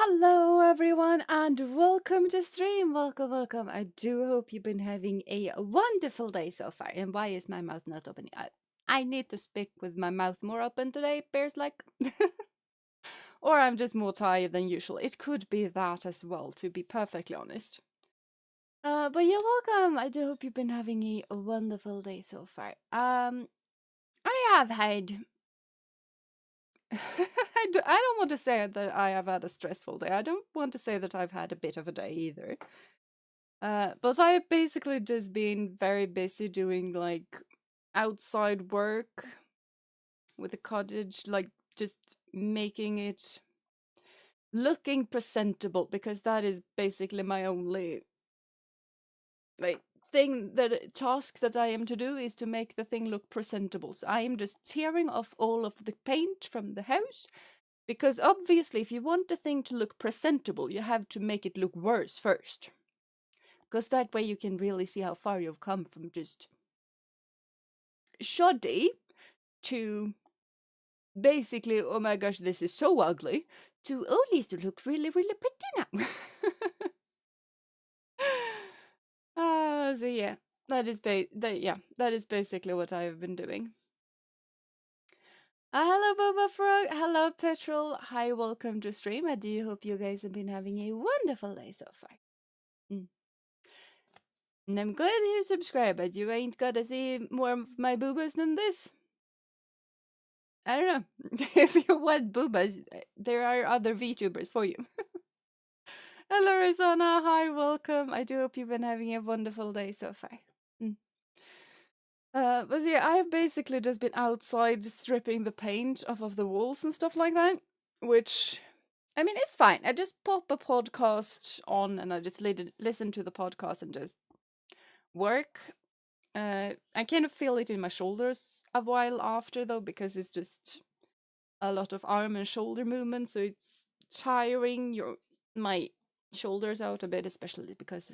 Hello everyone and welcome to stream. Welcome. I do hope you've been having a wonderful day so far. And why is my mouth not opening? I need to speak with my mouth more open today, bears like. Or I'm just more tired than usual. It could be that as well, to be perfectly honest. But you're welcome. I do hope you've been having a wonderful day so far. I have had I don't want to say that I have had a stressful day. I don't want to say that I've had a bit of a day either. But I've basically just been very busy doing like outside work with the cottage, like just making it looking presentable because that is basically my only like task that I am to do is to make the thing look presentable. So I am just tearing off all of the paint from the house. Because obviously, if you want the thing to look presentable, you have to make it look worse first. Because that way you can really see how far you've come from just shoddy to basically, oh my gosh, this is so ugly, to, oh, these look really, really pretty now. So yeah, that is basically what I've been doing. Hello, Boba Frog. Hello, Petrol. Hi, welcome to stream. I do hope you guys have been having a wonderful day so far. And I'm glad you subscribed, but you ain't gotta see more of my boobas than this. I don't know. If you want boobas, there are other VTubers for you. Hello, Rizana. Hi, welcome. I do hope you've been having a wonderful day so far. But yeah, I've basically just been outside stripping the paint off of the walls and stuff like that, which, I mean, it's fine. I just pop a podcast on and I just listen to the podcast and just work. I kind of feel it in my shoulders a while after though, because it's just a lot of arm and shoulder movement, so it's tiring my shoulders out a bit, especially because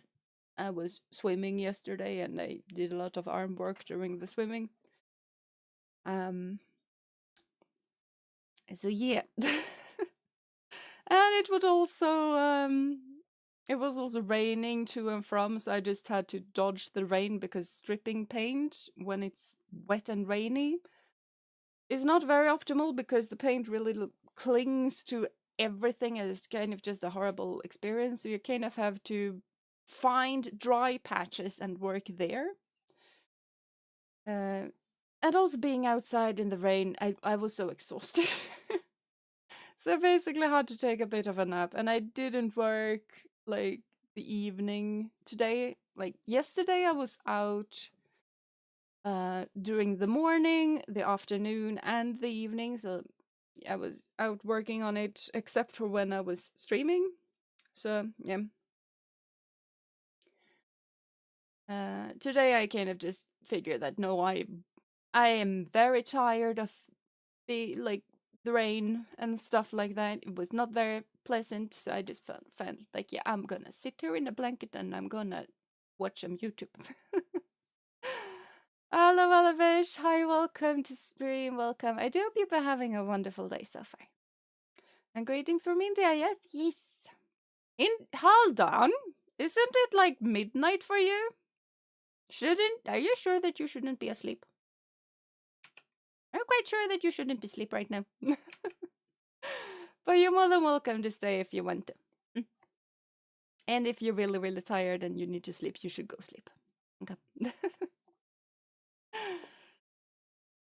I was swimming yesterday and I did a lot of arm work during the swimming. So yeah. And it was also raining to and from, so I just had to dodge the rain because stripping paint when it's wet and rainy is not very optimal because the paint really clings to everything and it's kind of just a horrible experience. So you kind of have to find dry patches and work there. And also being outside in the rain, I was so exhausted. So basically I had to take a bit of a nap and I didn't work like the evening today. Like yesterday I was out during the morning, the afternoon and the evening. So I was out working on it except for when I was streaming. So yeah. Today I kind of just figured that no, I am very tired of the rain and stuff like that. It was not very pleasant, so I just felt like, yeah, I'm gonna sit here in a blanket and I'm gonna watch some YouTube. Hello, Alavish. Hi, welcome to stream. Welcome. I do hope you've been having a wonderful day so far. And greetings from India. Yes. Hold on. Isn't it like midnight for you? Are you sure that you shouldn't be asleep? I'm quite sure that you shouldn't be asleep right now. But you're more than welcome to stay if you want to. And if you're really, really tired and you need to sleep, you should go sleep. Okay.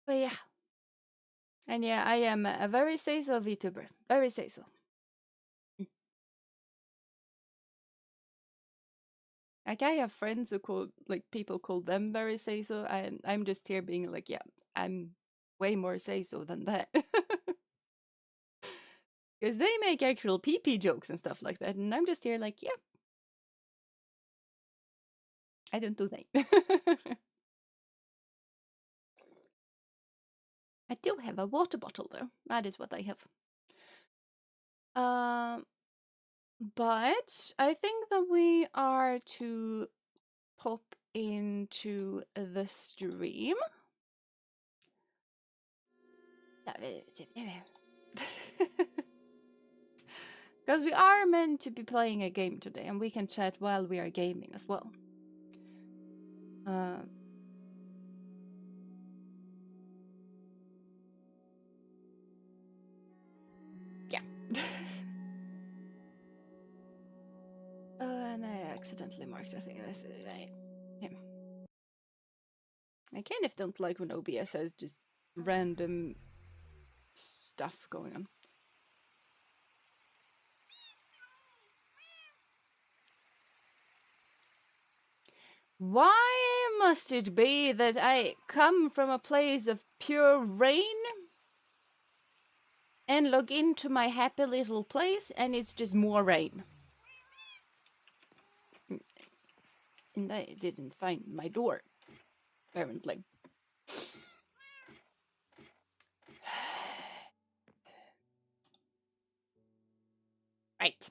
But yeah. And yeah, I am a very say-so VTuber. Very say-so. Like I have friends who people call them very say-so, and I'm just here being like, yeah, I'm way more say-so than that. Because they make actual pee-pee jokes and stuff like that, and I'm just here like, yeah, I don't do that. I do have a water bottle though. That is what I have. But I think that we are to pop into the stream. Because Because we are meant to be playing a game today, and we can chat while we are gaming as well. Yeah. And I accidentally marked, I think that's him. I kind of don't like when OBS has just random stuff going on. Why must it be that I come from a place of pure rain and log into my happy little place and it's just more rain? And I didn't find my door, apparently. Right.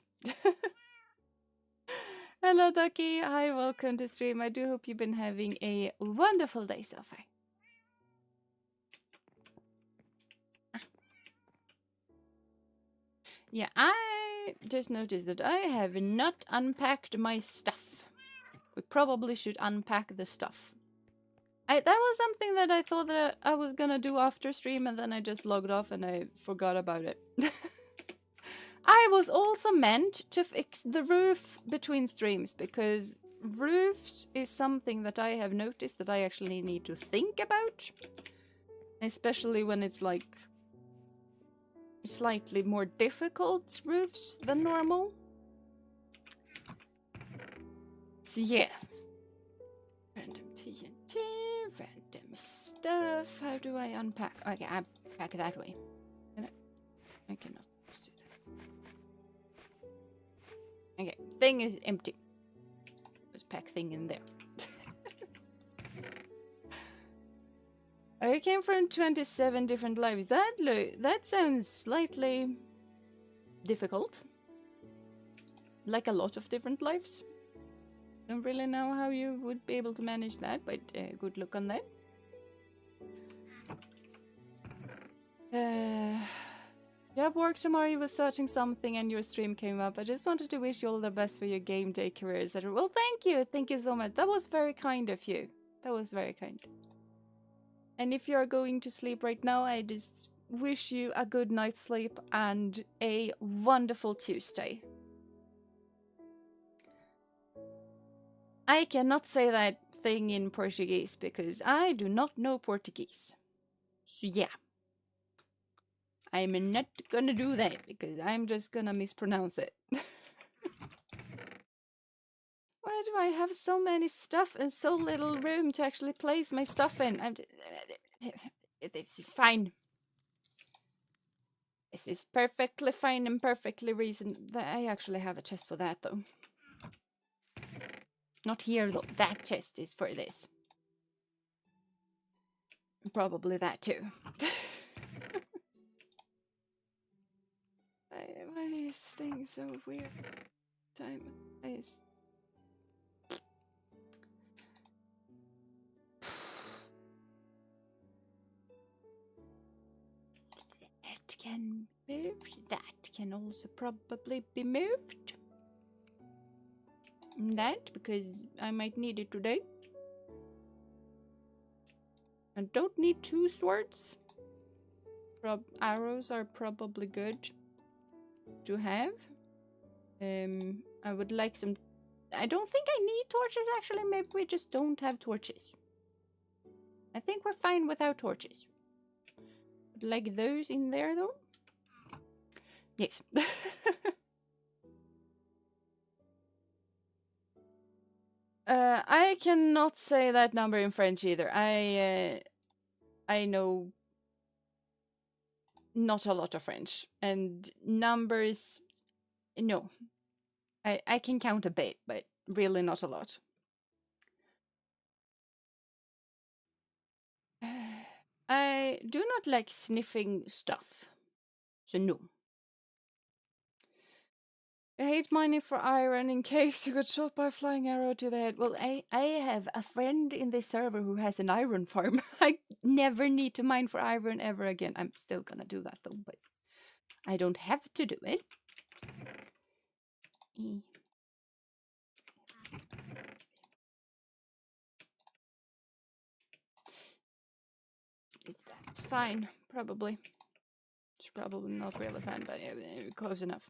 Hello, Ducky. Hi, welcome to stream. I do hope you've been having a wonderful day so far. Yeah, I just noticed that I have not unpacked my stuff. We probably should unpack the stuff. That was something that I thought that I was gonna do after stream, and then I just logged off and I forgot about it. I was also meant to fix the roof between streams, because roofs is something that I have noticed that I actually need to think about. Especially when it's like slightly more difficult roofs than normal. So yeah. Random TNT, random stuff. How do I unpack? Okay, I pack that way. I cannot do that. Okay, thing is empty. Let's pack thing in there. I came from 27 different lives. That sounds slightly difficult. Like a lot of different lives. Don't really know how you would be able to manage that, but good luck on that. You have work tomorrow, you were searching something and your stream came up. I just wanted to wish you all the best for your game day career, etc. Well, thank you. Thank you so much. That was very kind of you. That was very kind. And if you're going to sleep right now, I just wish you a good night's sleep and a wonderful Tuesday. I cannot say that thing in Portuguese because I do not know Portuguese. So yeah. I'm not gonna do that because I'm just gonna mispronounce it. Why do I have so many stuff and so little room to actually place my stuff in? This is fine. This is perfectly fine and perfectly reasoned. I actually have a chest for that though. Not here though. That chest is for this. Probably that too. Why are these things so weird? Time is. That can be moved. That can also probably be moved. That, because I might need it today. I don't need 2 swords. Arrows are probably good to have. I would like some. I don't think I need torches actually. Maybe we just don't have torches. I think we're fine without torches. Like those in there though. Yes. I cannot say that number in French either. I know not a lot of French, and numbers, no. I can count a bit, but really not a lot. I do not like sniffing stuff, so no. I hate mining for iron in case you got shot by a flying arrow to the head. Well, I have a friend in this server who has an iron farm. I never need to mine for iron ever again. I'm still gonna do that though, but I don't have to do it. E. It's fine, probably. It's probably not really fine, but yeah, close enough.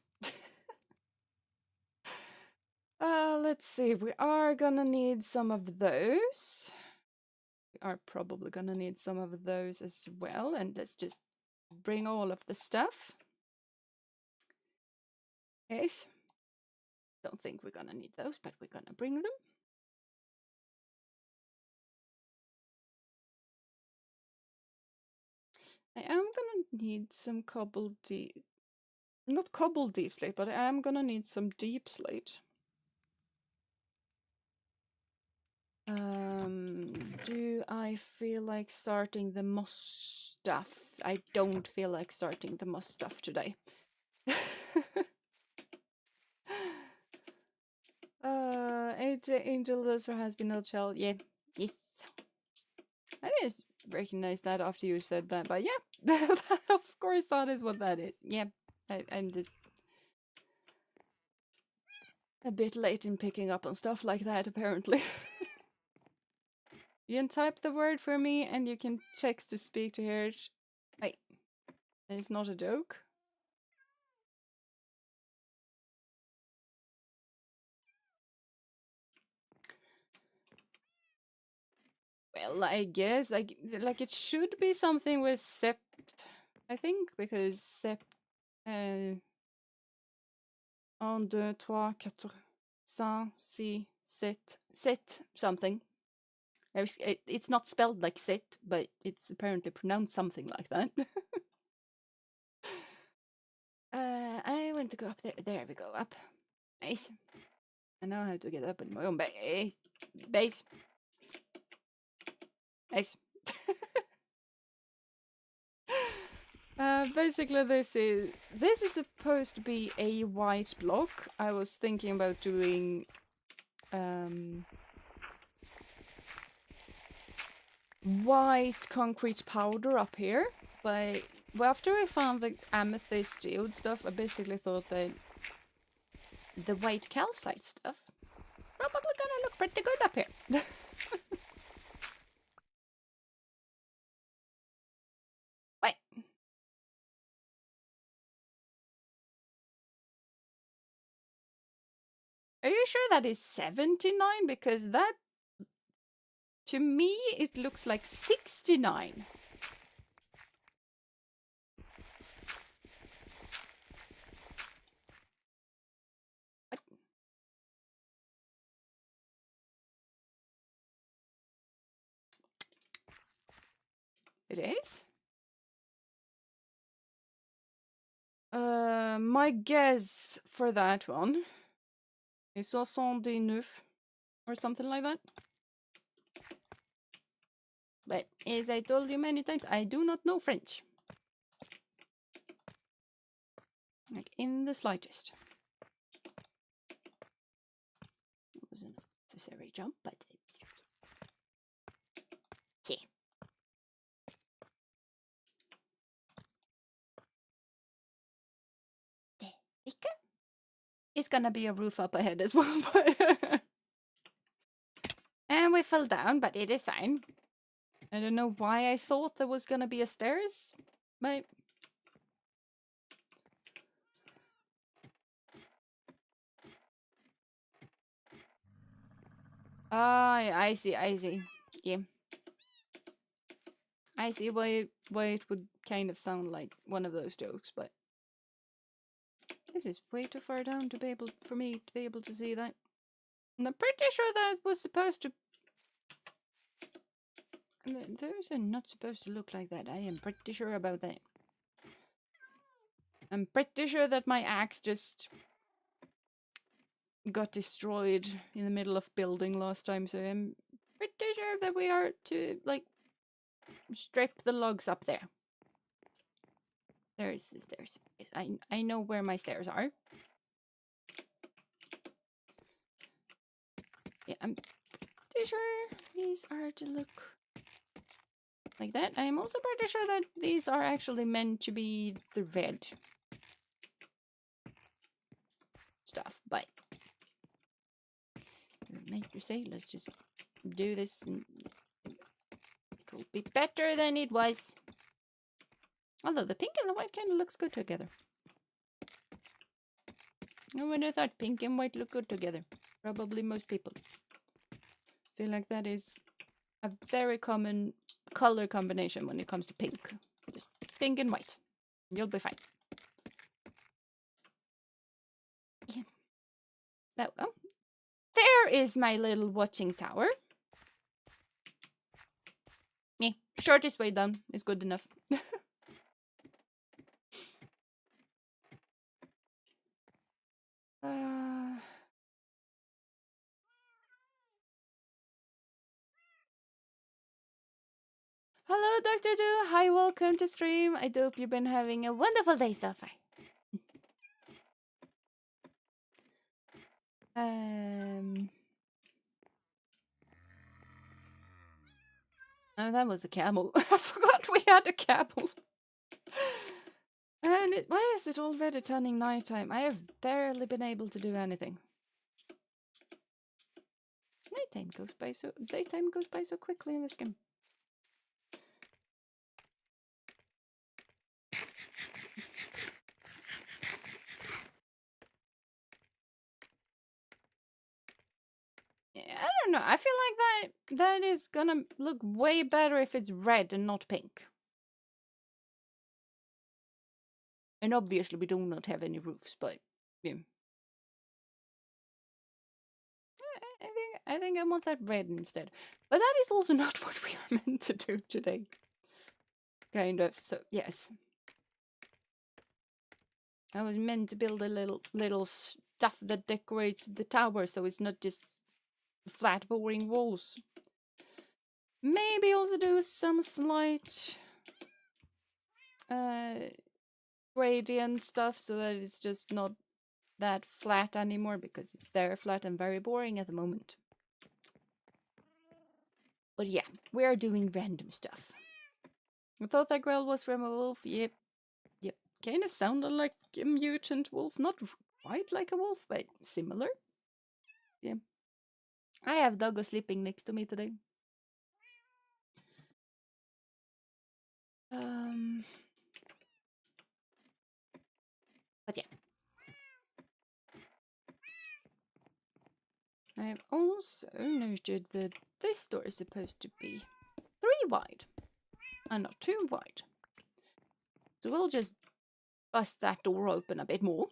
Let's see. We are gonna need some of those. We are probably gonna need some of those as well. And let's just bring all of the stuff. Yes. Don't think we're gonna need those, but we're gonna bring them. I am gonna need some cobbled deep, not cobbled deep slate, but I am gonna need some deep slate. Do I feel like starting the moss stuff? I don't feel like starting the moss stuff today. Angel Lizard has been no child. Yeah, yes. I didn't recognize that after you said that, but yeah, of course that is what that is. Yeah, I'm just a bit late in picking up on stuff like that, apparently. You can type the word for me and you can text to speak to hear it. Wait, it's not a joke. Well, I guess like it should be something with sept, I think, because sept 1, 2, 3, 4, 5, 6, 7, set something. It's not spelled like set, but it's apparently pronounced something like that. I want to go up there. There we go, up. Nice. I know how to get up in my own base. Nice. Basically, this is supposed to be a white block. I was thinking about doing white concrete powder up here, but after I found the amethyst geode stuff, I basically thought that the white calcite stuff probably gonna look pretty good up here. Wait. Are you sure that is 79? Because that, to me, it looks like 69. What? It is? My guess for that one is 79 or something like that. But as I told you many times, I do not know French. Like, in the slightest. It was a necessary jump, but... Yeah. There we go. It's gonna be a roof up ahead as well, but... And we fell down, but it is fine. I don't know why I thought there was gonna be a stairs, but... I see. Yeah. I see why it would kind of sound like one of those jokes, but... This is way too far down to be able for me to be able to see that. And I'm pretty sure that was supposed to... Those are not supposed to look like that. I am pretty sure about that. I'm pretty sure that my axe just got destroyed in the middle of building last time, so I'm pretty sure that we are to, like, strip the logs up there. There's the stairs. I know where my stairs are. Yeah, I'm pretty sure these are to look like that. I'm also pretty sure that these are actually meant to be the red. stuff, but make you say, let's just do this and it will be better than it was. Although the pink and the white kind of looks good together. I would have thought pink and white look good together. Probably most people. Feel like that is a very common color combination when it comes to pink. Just pink and white. You'll be fine. Yeah. There we go. There is my little watching tower. Yeah, shortest way down is good enough. Hello, Dr. Do. Hi, welcome to stream. I hope you've been having a wonderful day so far. Oh, that was the camel. I forgot we had a camel. And why is it already turning nighttime? I have barely been able to do anything. Daytime goes by so quickly in this game. I don't know. I feel like that is gonna look way better if it's red and not pink. And obviously we do not have any roofs, but yeah. I think I want that red instead. But that is also not what we are meant to do today. Kind of, so yes. I was meant to build a little stuff that decorates the tower so it's not just flat boring walls. Maybe also do some slight gradient stuff so that it's just not that flat anymore because it's very flat and very boring at the moment. But yeah, we are doing random stuff. I thought that girl was from a wolf. Yep. Kind of sounded like a mutant wolf. Not quite like a wolf, but similar. Yeah. I have Doggo sleeping next to me today. But yeah. I have also noted that this door is supposed to be 3 wide and not 2 wide. So we'll just bust that door open a bit more.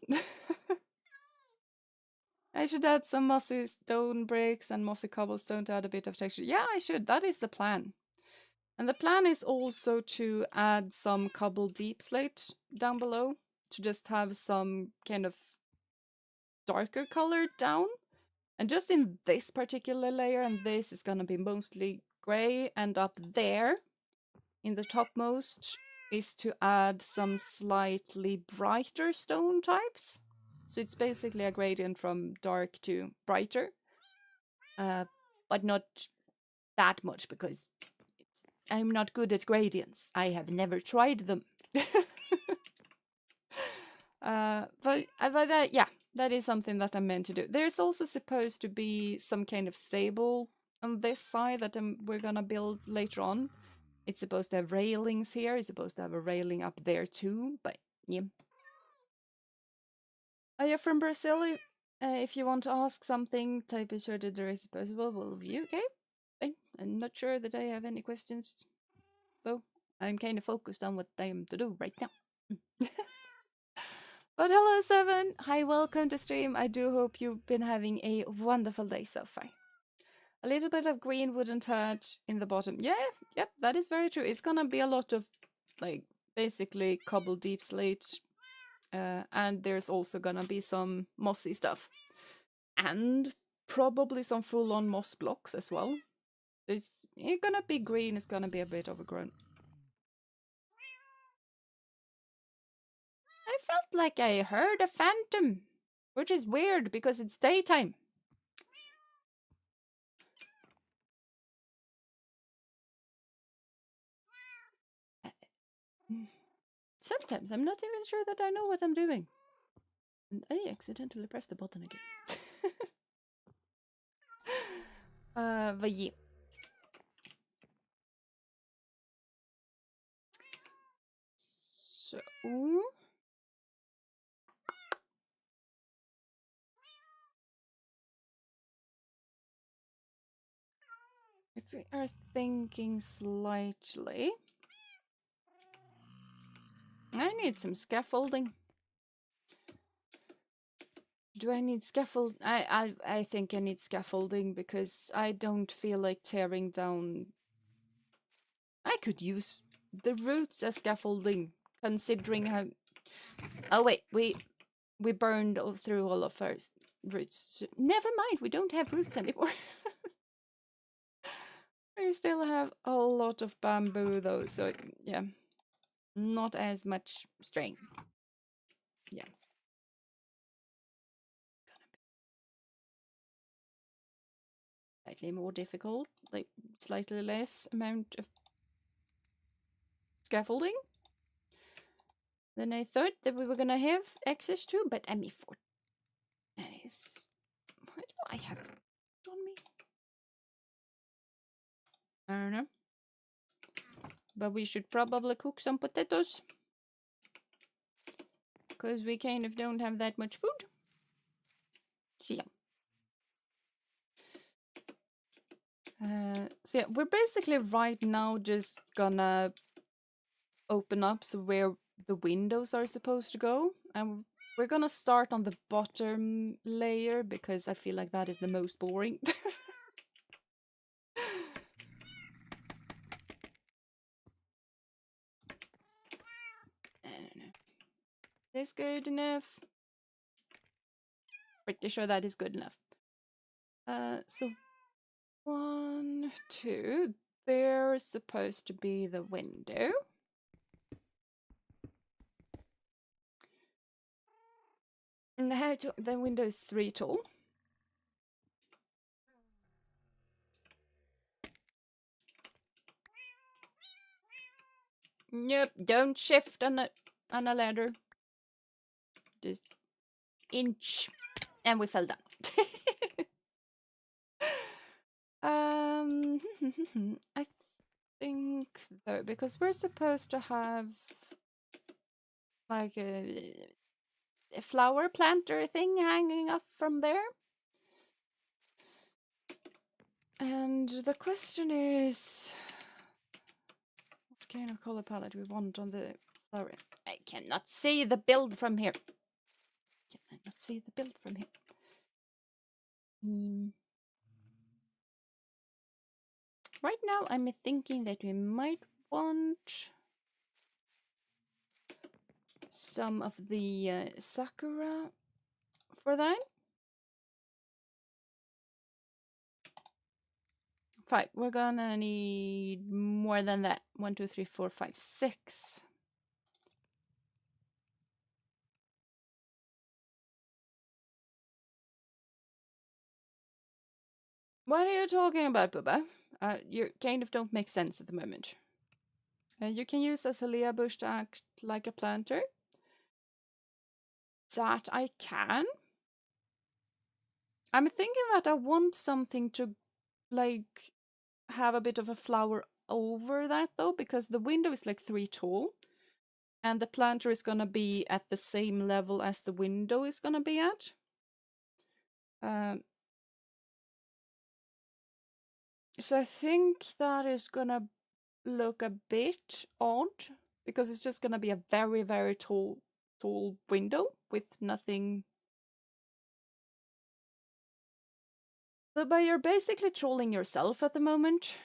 I should add some mossy stone bricks and mossy cobblestone to add a bit of texture. Yeah, I should. That is the plan. And the plan is also to add some cobble deep slate down below to just have some kind of darker color down. And just in this particular layer, and this is gonna be mostly gray, and up there in the topmost is to add some slightly brighter stone types. So it's basically a gradient from dark to brighter, but not that much because I'm not good at gradients. I have never tried them. But yeah, that is something that I'm meant to do. There's also supposed to be some kind of stable on this side that we're gonna build later on. It's supposed to have railings here. It's supposed to have a railing up there too, but yeah. Are you from Brazil? If you want to ask something, type as short and direct as possible. Will review, okay? I'm not sure that I have any questions, though. I'm kind of focused on what I am to do right now. But hello, Seven. Hi, welcome to stream. I do hope you've been having a wonderful day so far. A little bit of green wouldn't hurt in the bottom. Yeah, yep, that is very true. It's gonna be a lot of, like, basically cobble deep slate. And there's also gonna be some mossy stuff. And probably some full-on moss blocks as well. It's gonna be green, it's gonna be a bit overgrown. I felt like I heard a phantom, which is weird because it's daytime. Sometimes I'm not even sure that I know what I'm doing. And I accidentally pressed the button again. But yeah. So... if we are thinking slightly... I need some scaffolding. Do I need scaffold? I think I need scaffolding because I don't feel like tearing down. I could use the roots as scaffolding, considering how... Oh wait, we burned through all of our roots. So never mind, we don't have roots anymore. We still have a lot of bamboo though, so yeah, not as much strain. Yeah. Slightly more difficult, like slightly less amount of scaffolding than I thought that we were gonna have access to, but I mean, for that is... What do I have on me? I don't know. But we should probably cook some potatoes. Because we kind of don't have that much food. So yeah. So yeah, we're basically right now just gonna open up so where the windows are supposed to go. And we're gonna start on the bottom layer because I feel like that is the most boring. I don't know. Is this good enough? Pretty sure that is good enough. So 1, 2. There's supposed to be the window. And the window is 3 tall. Nope, don't shift on a ladder. Just inch, and we fell down. I think though, because we're supposed to have like a flower planter thing hanging up from there. And the question is, what kind of color palette we want on the flower? I cannot see the build from here. Can I not see the build from here? Right now, I'm thinking that we might want some of the sakura for that. 5. We're gonna need more than that. 1, 2, 3, 4, 5, 6. What are you talking about, Bubba? You kind of don't make sense at the moment. You can use azalea bush to act like a planter. That I can. I'm thinking that I want something to, like, have a bit of a flower over that, though, because the window is, like, 3 tall. And the planter is gonna be at the same level as the window is gonna be at. So I think that is gonna look a bit odd because it's just gonna be a very, very tall window with nothing. But you're basically trolling yourself at the moment.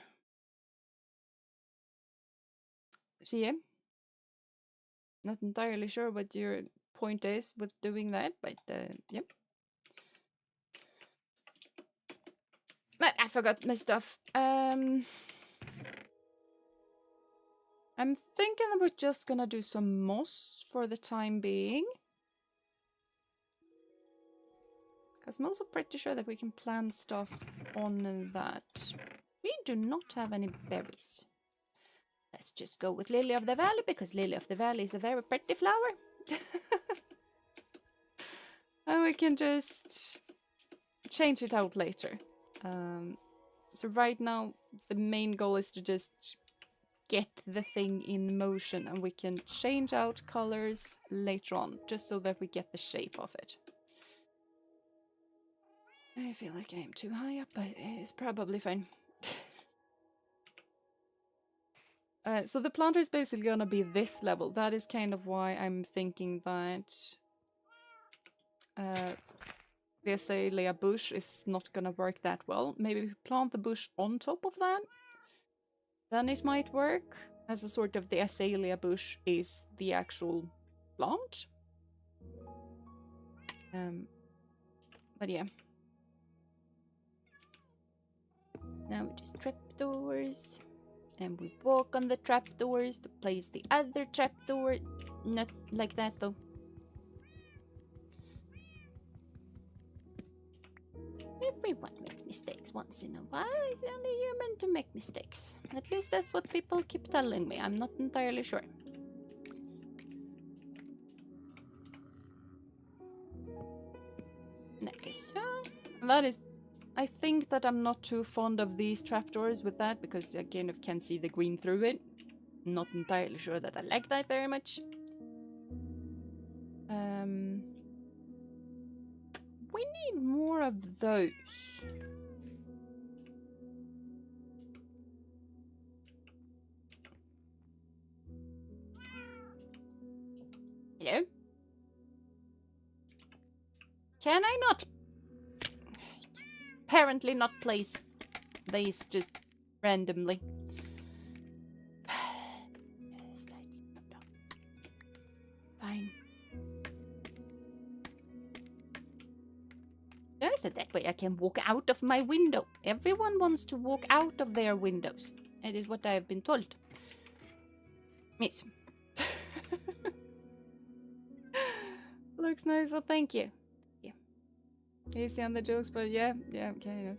So yeah. Not entirely sure what your point is with doing that, but yep. But I forgot my stuff. I'm thinking that we're just gonna do some moss for the time being. Because I'm also pretty sure that we can plant stuff on that. We do not have any berries. Let's just go with Lily of the Valley, because Lily of the Valley is a very pretty flower. we can just change it out later. So right now, the main goal is to just get the thing in motion, and we can change out colors later on, just so that we get the shape of it. I feel like I am too high up, but it's probably fine. So the planter is basically gonna be this level. That is kind of why I'm thinking that the azalea bush is not gonna work that well. Maybe we plant the bush on top of that, then it might work. As a sort of the azalea bush is the actual plant. But yeah. Now we just trapdoors. And we walk on the trapdoors to place the other trapdoor. Not like that though. Everyone makes mistakes once in a while. It's only human to make mistakes. At least that's what people keep telling me. I'm not entirely sure. Like so. That is... I think that I'm not too fond of these trapdoors with that, because I kind of can see the green through it. Not entirely sure that I like that very much. We need more of those. Hello? Can I not? Apparently not place these just randomly. Fine. Yeah, so that way I can walk out of my window. Everyone wants to walk out of their windows. It is what I have been told. Yes. Looks nice, well thank you. Yeah. Easy on the jokes, but yeah, kind of.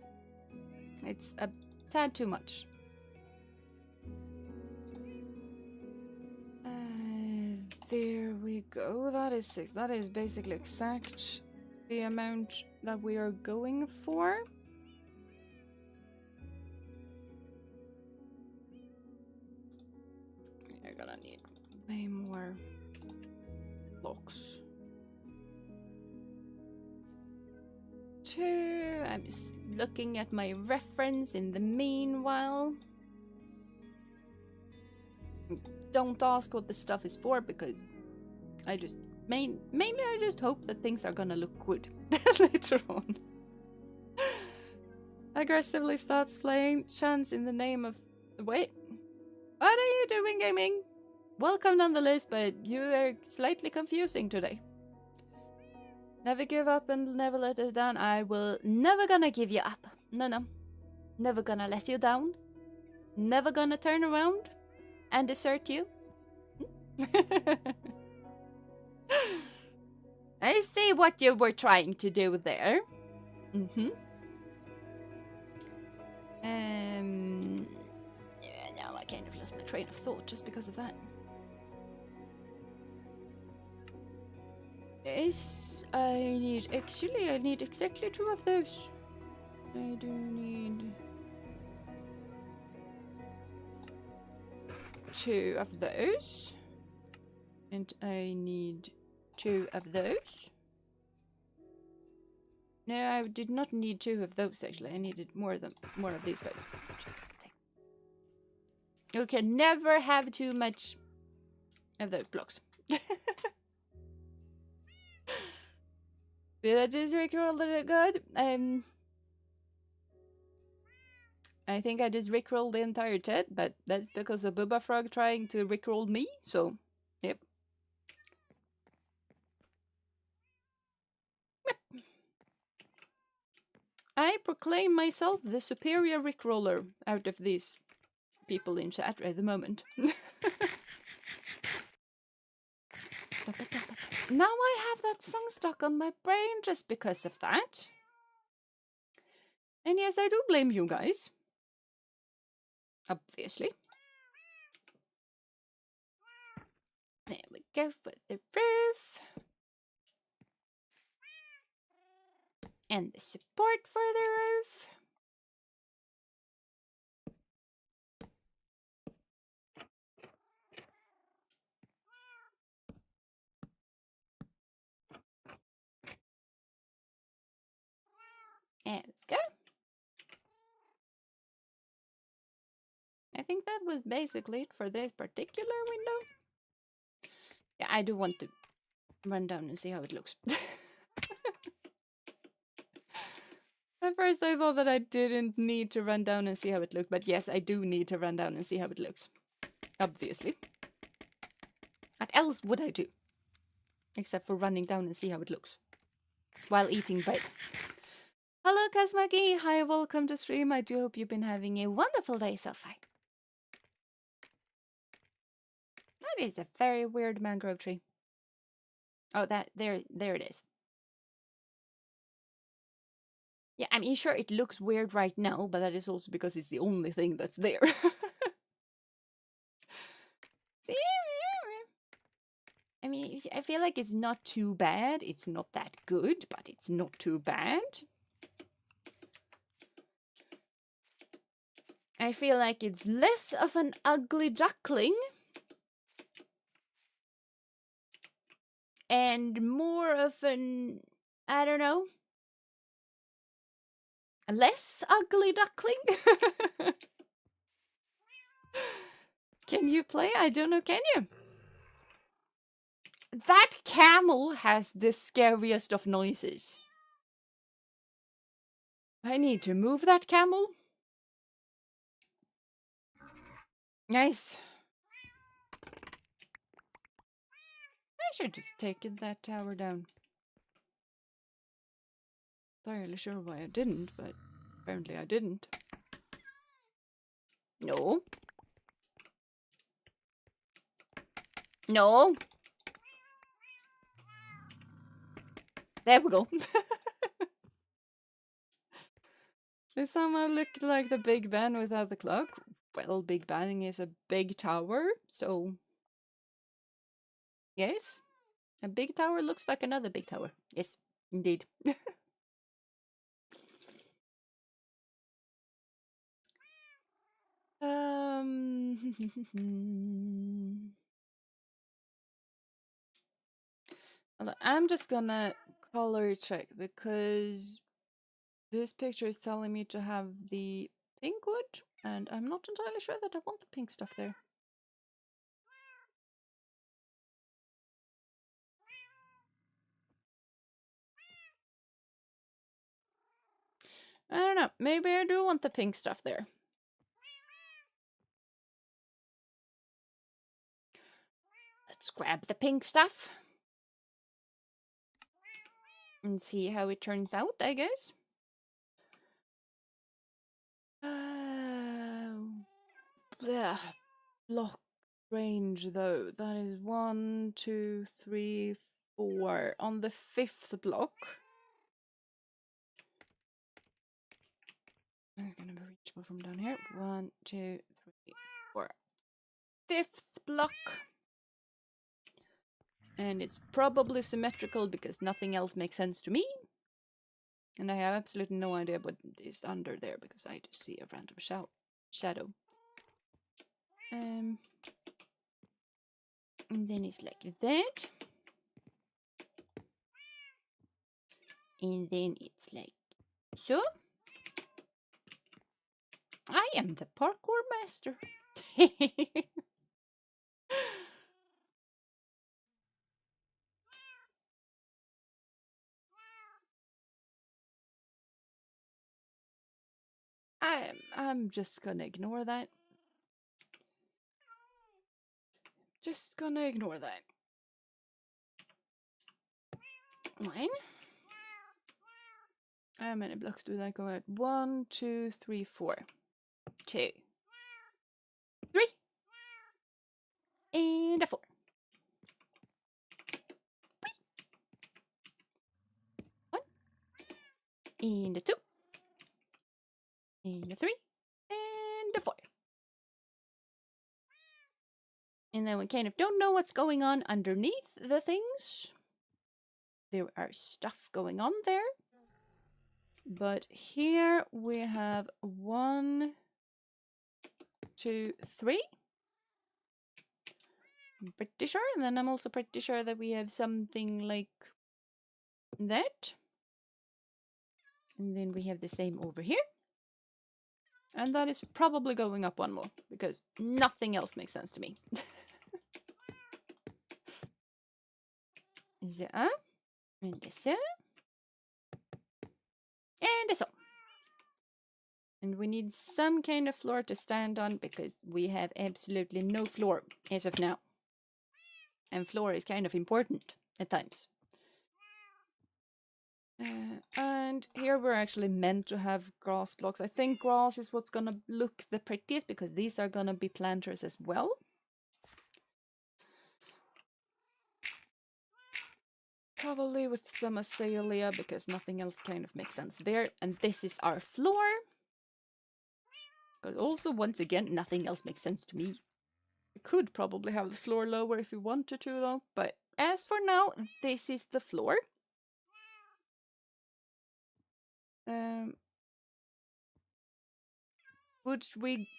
It's a tad too much. There we go. That is 6. That is basically exact the amount that we are going for. You're gonna need way more blocks. 2. I'm just looking at my reference in the meanwhile. Don't ask what this stuff is for, because I just mainly I just hope that things are gonna look good later on. Aggressively starts playing chants in the name of... Wait, what are you doing, gaming? Welcome nonetheless, but you are slightly confusing today. Never give up and never let us down. I will never gonna give you up. No. Never gonna let you down. Never gonna turn around and desert you. I see what you were trying to do there. Yeah, now I kind of lost my train of thought just because of that. I need exactly 2 of those. I do need 2 of those. And I need 2 of those. No, I did not need 2 of those actually. I needed more of these guys. Just gonna take. You can never have too much of those blocks. Did I just rickroll it good? I think I just rickrolled the entire chat, but that's because of Booba Frog trying to rickroll me, so yep. I proclaim myself the superior rickroller out of these people in chat at the moment. Now I have that song stuck on my brain just because of that. And yes, I do blame you guys. Obviously. There we go for the roof. And the support for the roof. And go. I think that was basically it for this particular window. Yeah, I do want to run down and see how it looks. At first I thought that I didn't need to run down and see how it looked, but yes, I do need to run down and see how it looks. Obviously. What else would I do? Except for running down and see how it looks. While eating bread. Hello Kazmaki, hi, welcome to stream. I do hope you've been having a wonderful day so far. That is a very weird mangrove tree. Oh, there it is. Yeah, I mean, sure, it looks weird right now, but that is also because it's the only thing that's there. See? I mean, I feel like it's not too bad. It's not that good, but it's not too bad. I feel like it's less of an ugly duckling and more of an, I don't know, a less ugly duckling. Can you play? I don't know, can you? That camel has the scariest of noises. I need to move that camel. Nice. I should have taken that tower down. Entirely sure why I didn't, but apparently I didn't. No. No. There we go. They somehow look like the Big Ben without the clock. Well, Big Ben is a big tower, so... Yes. A big tower looks like another big tower. Yes, indeed. I'm just gonna color check because this picture is telling me to have the pink wood, and I'm not entirely sure that I want the pink stuff there. I don't know. Maybe I do want the pink stuff there. Let's grab the pink stuff and see how it turns out, I guess. Block range though. That is 1, 2, 3, 4. On the 5th block. It's gonna be reachable from down here. 1, 2, 3, 4. 5th block. And it's probably symmetrical because nothing else makes sense to me. And I have absolutely no idea what is under there because I just see a random shadow. And then it's like that. And then it's like so. I am the parkour master. I'm just gonna ignore that. Just gonna ignore that. One. How many blocks do that go at? 1, 2, 3, 4. 2, 3, and a 4. One, and a 2, and a 3, and a 4. And then we kind of don't know what's going on underneath the things. There are stuff going on there. But here we have 1, 2, 3. I'm pretty sure. And then I'm also pretty sure that we have something like that. And then we have the same over here. And that is probably going up one more, because nothing else makes sense to me. So, and so. And so. And we need some kind of floor to stand on, because we have absolutely no floor as of now. And floor is kind of important at times. And here we're actually meant to have grass blocks. I think grass is what's gonna look the prettiest, because these are gonna be planters as well. Probably with some azalea, because nothing else kind of makes sense there. And this is our floor. But also, once again, nothing else makes sense to me. We could probably have the floor lower if we wanted to, though. But as for now, this is the floor.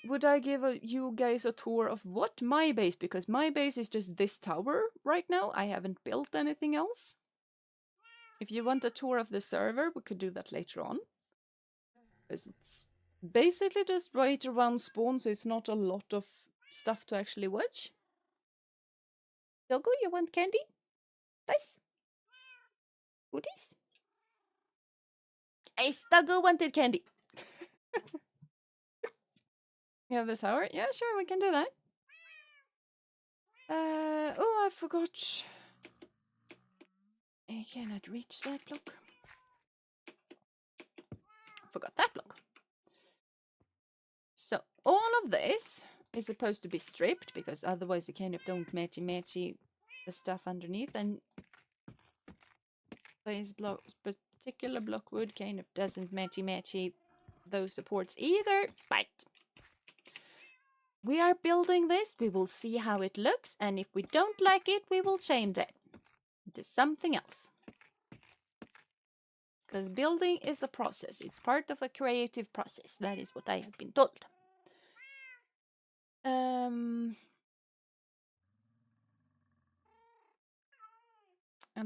Would I give you guys a tour of what my base? Because my base is just this tower right now. I haven't built anything else. If you want a tour of the server, we could do that later on. It's basically just right around spawn, so it's not a lot of stuff to actually watch. Doggo, you want candy? Nice. Goodies? Hey, Doggo wanted candy. Yeah, the tower? Yeah, sure, we can do that. Oh, I forgot. I cannot reach that block. Forgot that block. So, all of this is supposed to be stripped, because otherwise you kind of don't matchy the stuff underneath, and this particular block wood kind of doesn't matchy those supports either, but we are building this. We will see how it looks, and if we don't like it, we will change it to something else. Because building is a process. It's part of a creative process. That is what I have been told. And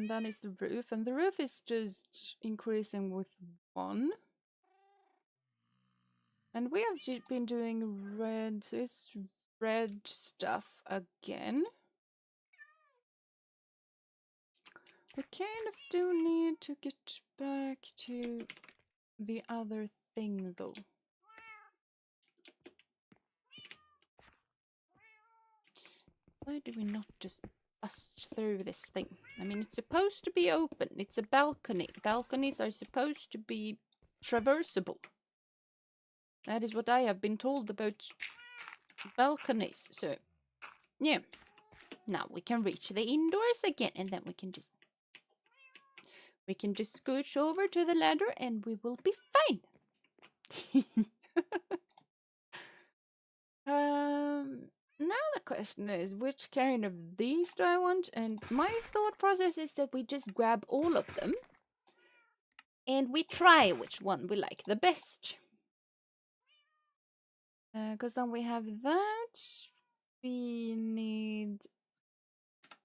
then is the roof. And the roof is just increasing with 1. And we have been doing red, so it's red stuff again. We kind of do need to get back to the other thing, though. Why do we not just bust through this thing? I mean, it's supposed to be open. It's a balcony. Balconies are supposed to be traversable. That is what I have been told about balconies. So, yeah. Now we can reach the indoors again, and then we can just scooch over to the ladder, and we will be fine. Now the question is, which kind of these do I want? And my thought process is that we just grab all of them, and we try which one we like the best. Because then we have that. We need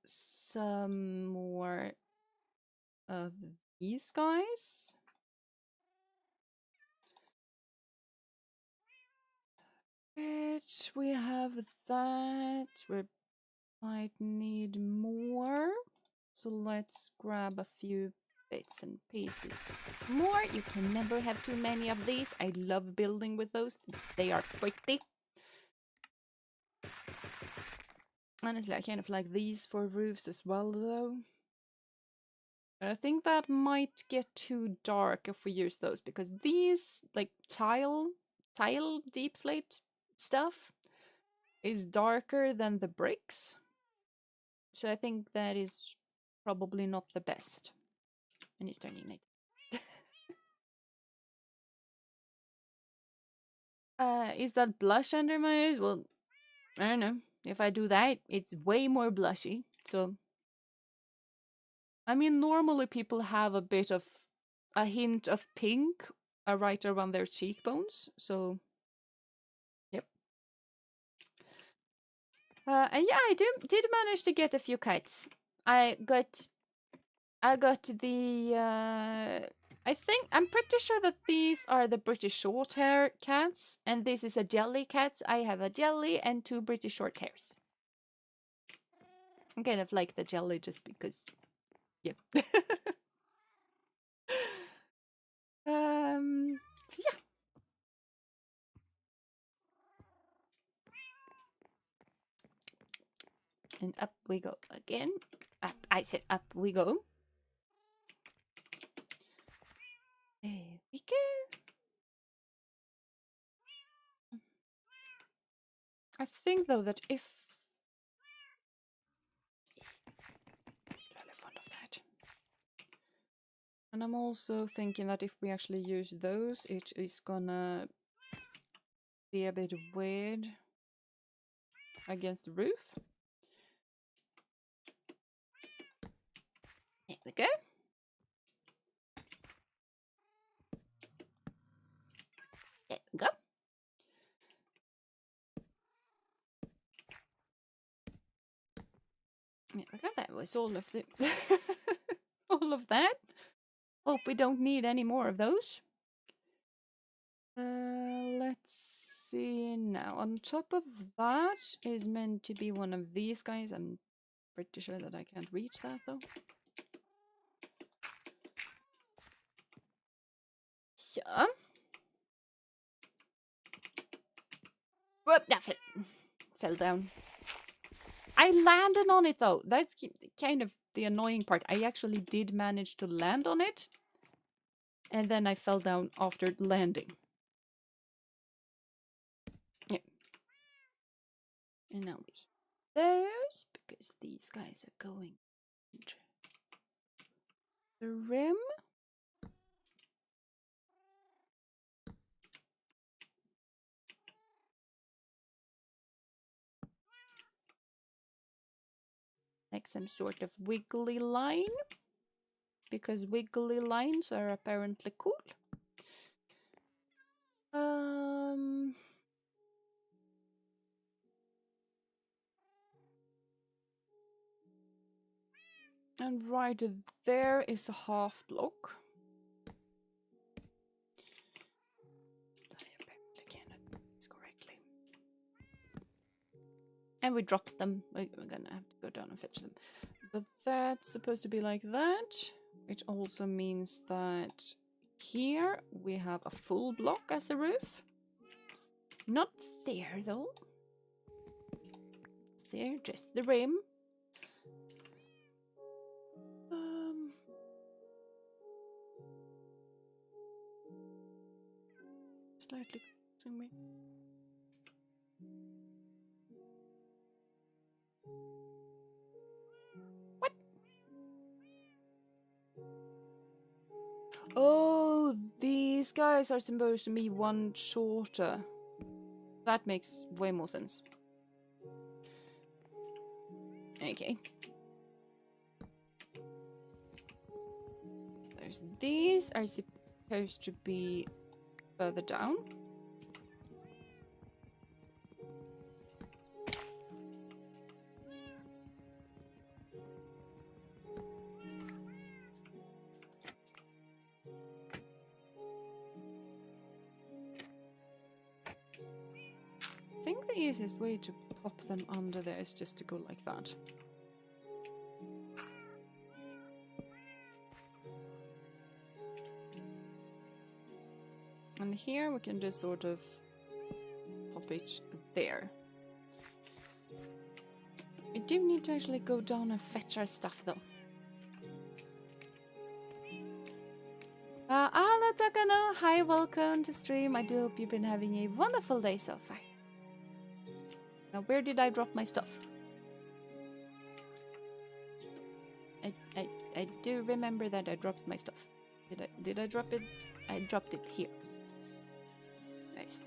some more of these guys. Which we have that. We might need more. So let's grab a few bits and pieces more. You can never have too many of these. I love building with those. They are pretty. Honestly, I kind of like these for roofs as well, though. But I think that might get too dark if we use those, because these, like, tile deep slate stuff is darker than the bricks. So I think that is probably not the best. And it's turning night. Is that blush under my eyes? Well, I don't know. If I do that, it's way more blushy. So, I mean, normally people have a hint of pink right around their cheekbones. So, yep. And yeah, I did manage to get a few kites. I got the. I'm pretty sure that these are the British short hair cats, and this is a jelly cat. I have a jelly and 2 British short hairs. I kind of like the jelly just because, yeah. So yeah. And up we go again. Up, I said up we go. There we go. I think though that if really fond of that. And I'm also thinking that if we actually use those, it is gonna be a bit weird against the roof. There we go. There we go. There we go. That was all of the all of that. Hope we don't need any more of those. Let's see now. On top of that is meant to be one of these guys. I'm pretty sure that I can't reach that though. Yeah. Whoop, that fell down. I landed on it though. That's kind of the annoying part. I actually did manage to land on it. And then I fell down after landing. Yeah. And now we those because these guys are going into the rim. Like some sort of wiggly line. Because wiggly lines are apparently cool. And right there is a half block. I apparently cannot do this correctly. And we dropped them. We're gonna have to go down and fetch them. But that's supposed to be like that. Which also means that here we have a full block as a roof. Not there though. There, just the rim. Slightly confusing me. What? Oh, these guys are supposed to be one shorter. That makes way more sense. Okay. There's these are supposed to be further down. I think the easiest way to pop them under there is just to go like that. And here we can just sort of pop it there. We do need to actually go down and fetch our stuff though. Hello Takano, hi, welcome to stream. I do hope you've been having a wonderful day so far. Now where did I drop my stuff? I do remember that I dropped my stuff. Did I drop it? I dropped it here. Nice.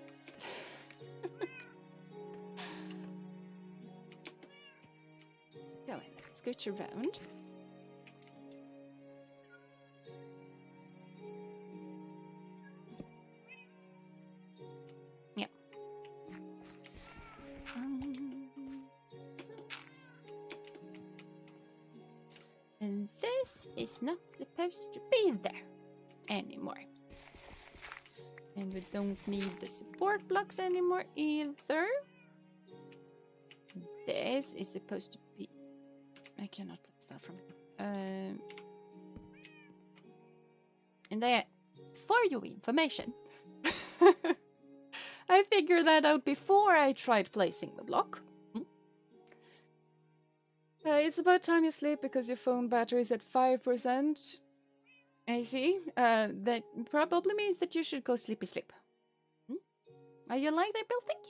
Go in, let's scooch around. is not supposed to be there anymore. And we don't need the support blocks anymore either. This is supposed to be... I cannot place that from here. And then, for your information, I figured that out before I tried placing the block. It's about time you sleep because your phone battery is at 5%. I see. That probably means that you should go sleepy sleep. You like that building?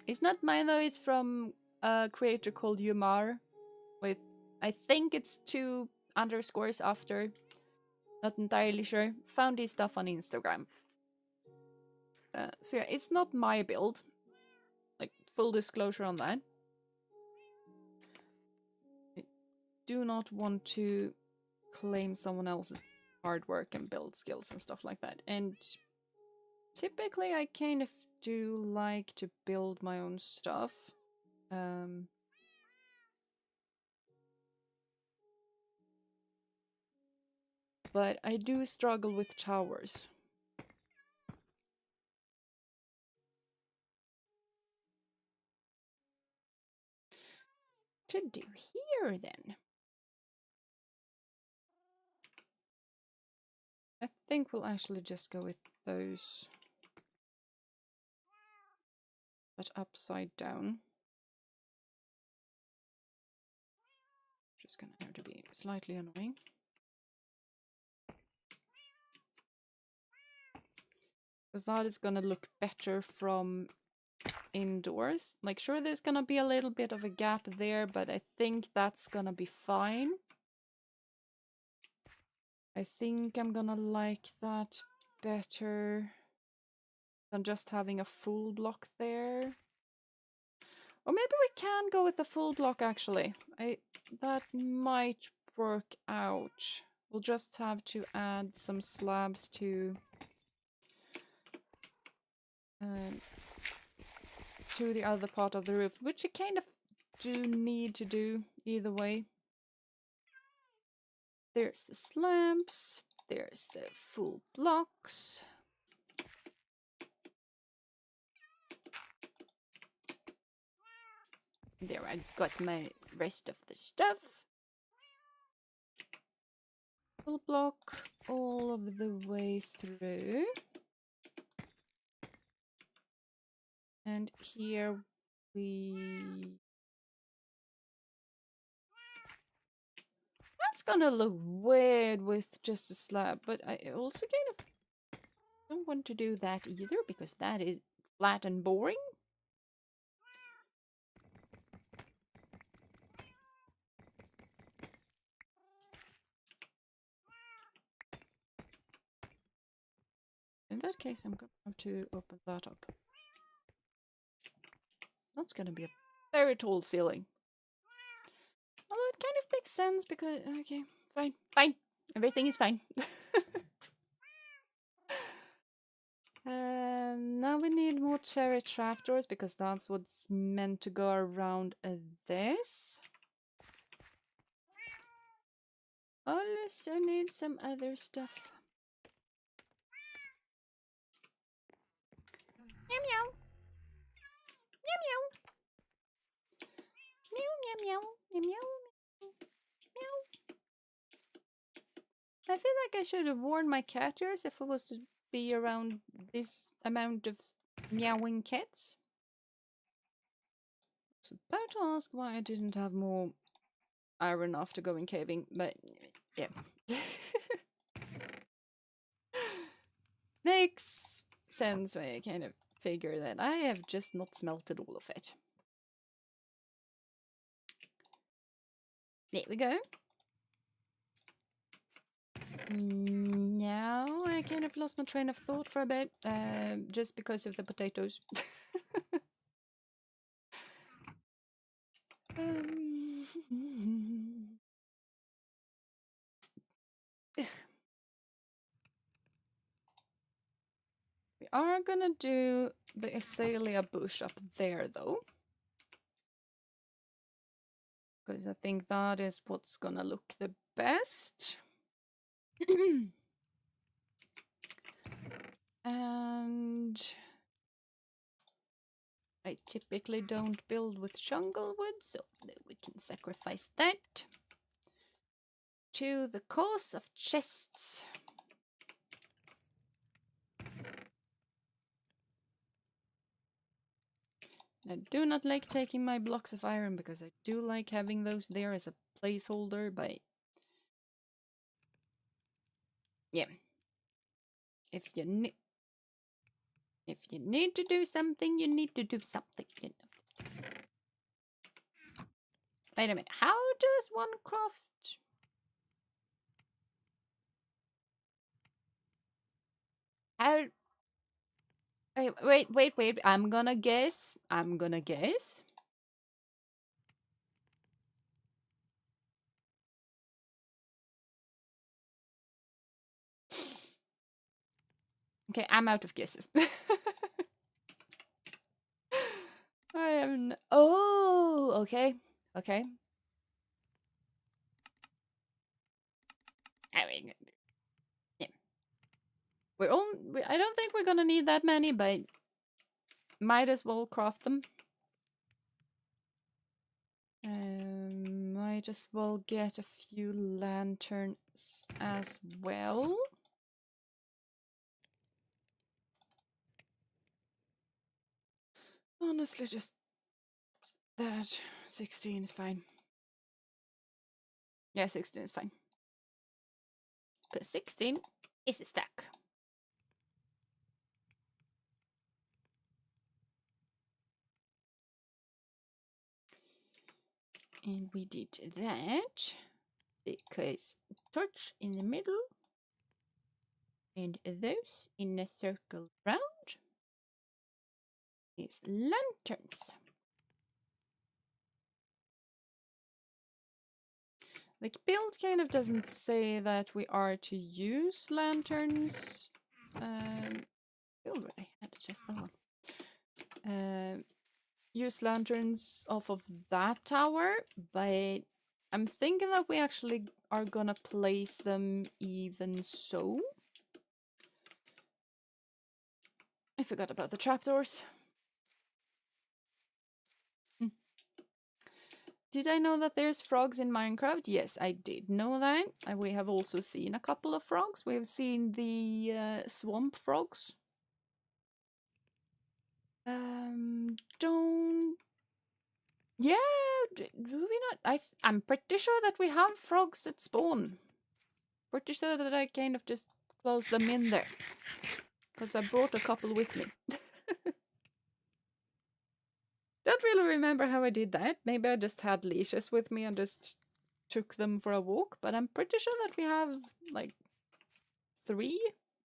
It's not mine though, it's from a creator called Yumar with, I think it's 2 underscores after. Not entirely sure. Found his stuff on Instagram. So yeah, it's not my build. Like, full disclosure on that. I do not want to claim someone else's hard work and build skills and stuff like that. And typically I kind of do like to build my own stuff. But I do struggle with towers. To do here then? I think we'll actually just go with those, but upside down. Just gonna have to be slightly annoying. Because that is gonna look better from indoors. Like, sure, there's gonna be a little bit of a gap there, but I think that's gonna be fine. I think I'm gonna like that better than just having a full block there. Or maybe we can go with a full block, actually. That might work out. We'll just have to add some slabs to the other part of the roof, which you kind of do need to do either way. There's the slabs, there's the full blocks. There, I got my rest of the stuff. Full block all of the way through. And here that's gonna look weird with just a slab, but I also kind of don't want to do that either because that is flat and boring. In that case, I'm gonna have to open that up. That's gonna be a very tall ceiling. Although it kind of makes sense because, okay, fine. Everything is fine. Now we need more cherry trapdoors because that's what's meant to go around this. Also need some other stuff. Meow meow. Meow meow. Meow meow meow. Meow meow. Meow. I feel like I should have worn my cat ears if it was to be around this amount of meowing cats. I was about to ask why I didn't have more iron after going caving, but yeah. Makes sense when I kind of figure that I have just not smelted all of it. There we go. Now I kind of lost my train of thought for a bit, just because of the potatoes. We are gonna do the azalea bush up there though. Because I think that is what's gonna look the best. And I typically don't build with jungle wood, so we can sacrifice that to the cause of chests. I do not like taking my blocks of iron because I do like having those there as a placeholder, but yeah. If you need to do something, you need to do something, you know. Wait a minute, how does one craft? How? Wait, I'm gonna guess. Okay, I'm out of guesses. I am. Oh, okay. Okay. I mean, yeah. I don't think we're gonna need that many, but might as well craft them. Might as well get a few lanterns as well. Honestly, just that 16 is fine. Yeah, 16 is fine. Because 16 is a stack. And we did that because torch in the middle and those in a circle round is lanterns. The build kind of doesn't say that we are to use lanterns. Build really had just that one. Use lanterns off of that tower, but I'm thinking that we actually are gonna place them even so. I forgot about the trapdoors. Did I know that there's frogs in Minecraft? Yes, I did know that. We have also seen a couple of frogs. We have seen the swamp frogs. Don't... Yeah, do we not? I'm pretty sure that we have frogs at spawn. Pretty sure that I kind of just closed them in there. Because I brought a couple with me. Don't really remember how I did that. Maybe I just had leashes with me and just took them for a walk. But I'm pretty sure that we have like 3,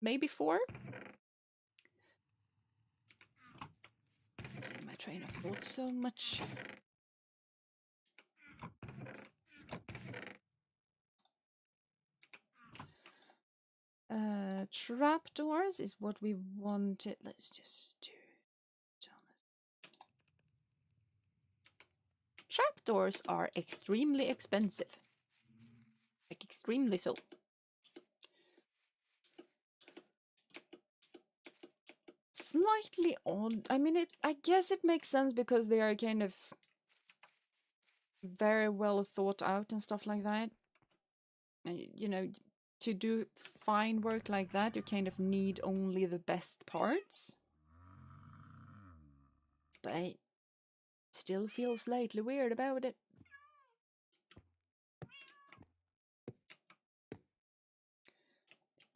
maybe 4. I'm losing my train of thought so much. Trapdoors is what we wanted. Let's just do... Trapdoors are extremely expensive. Like, extremely so. Slightly odd. I mean, I guess it makes sense because they are kind of very well thought out and stuff like that. And, you know, to do fine work like that, you kind of need only the best parts. But I still feel slightly weird about it.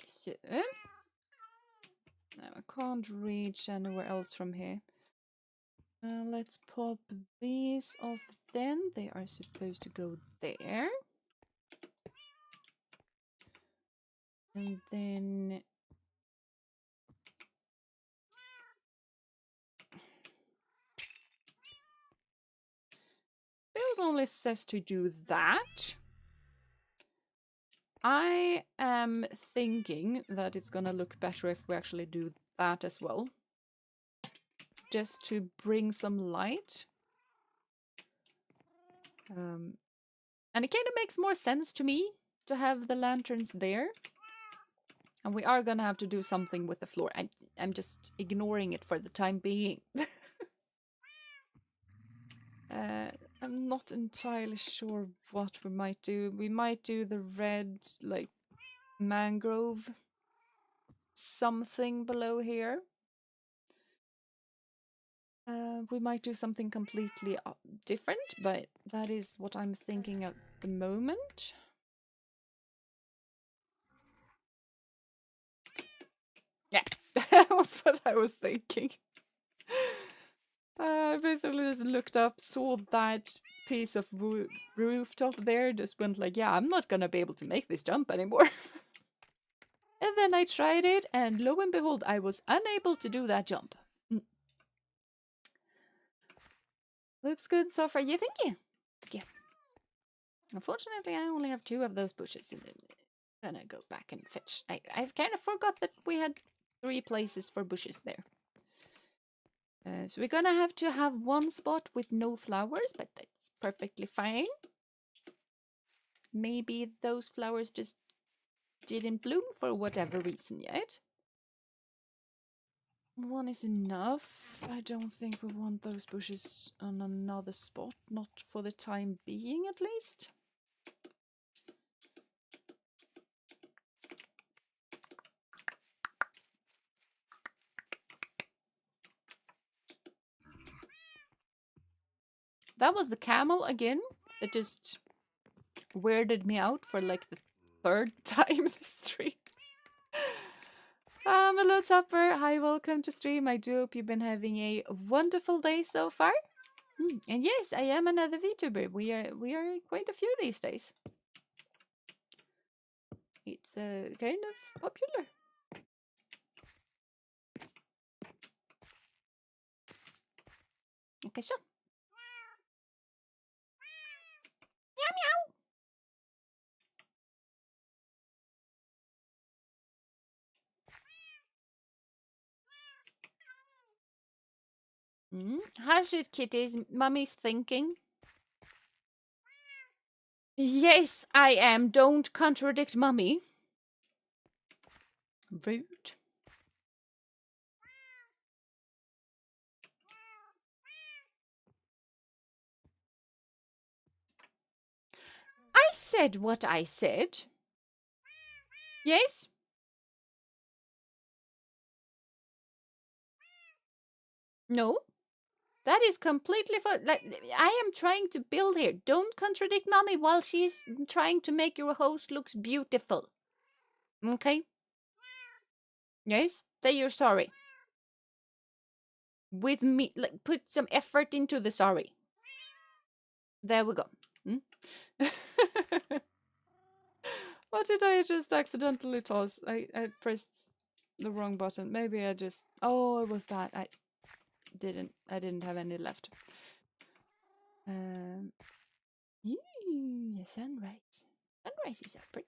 So, now I can't reach anywhere else from here. Let's pop these off then. They are supposed to go there. And then... Build only says to do that. I am thinking that it's gonna look better if we actually do that as well. Just to bring some light. And it kind of makes more sense to me to have the lanterns there. And we are gonna have to do something with the floor. I'm just ignoring it for the time being. I'm not entirely sure what we might do. We might do the red, like, mangrove something below here. We might do something completely different, but that is what I'm thinking at the moment. Yeah, that was what I was thinking. I basically just looked up, saw that piece of rooftop there, just went like, yeah, I'm not gonna be able to make this jump anymore. And then I tried it, and lo and behold, I was unable to do that jump. Looks good so far. You think? Yeah. Unfortunately, I only have 2 of those bushes, and I'm gonna go back and fetch. I've kind of forgot that we had 3 places for bushes there. So we're gonna have to have 1 spot with no flowers, but that's perfectly fine. Maybe those flowers just didn't bloom for whatever reason yet. 1 is enough. I don't think we want those bushes on another spot, not for the time being at least. That was the camel again. It just weirded me out for like the 3rd time this stream. Hello Topper, hi, welcome to stream. I do hope you've been having a wonderful day so far. And yes, I am another VTuber. We are quite a few these days. It's kind of popular. Okay, so. Hush it, kitties. Mummy's thinking. Yes, I am. Don't contradict Mummy. Rude. I said what I said. Yes? No? That is completely fine. Like, I am trying to build here. Don't contradict Mommy while she's trying to make your host looks beautiful. Okay? Yes? Say you're sorry. With me, like, put some effort into the sorry. There we go. What did I just accidentally toss? I pressed the wrong button. Maybe I just... Oh, it was that. I didn't have any left. Sunrise. Sunrises are pretty.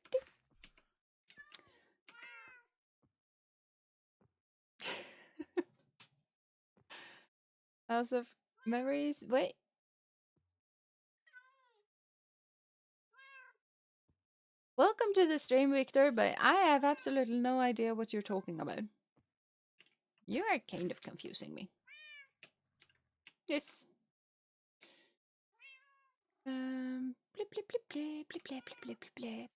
House of Memories. Wait. Welcome to the stream, Victor, but I have absolutely no idea what you're talking about. You are kind of confusing me. Yes. Blip, blip, blip, blip, blip, blip, blip, blip, blip.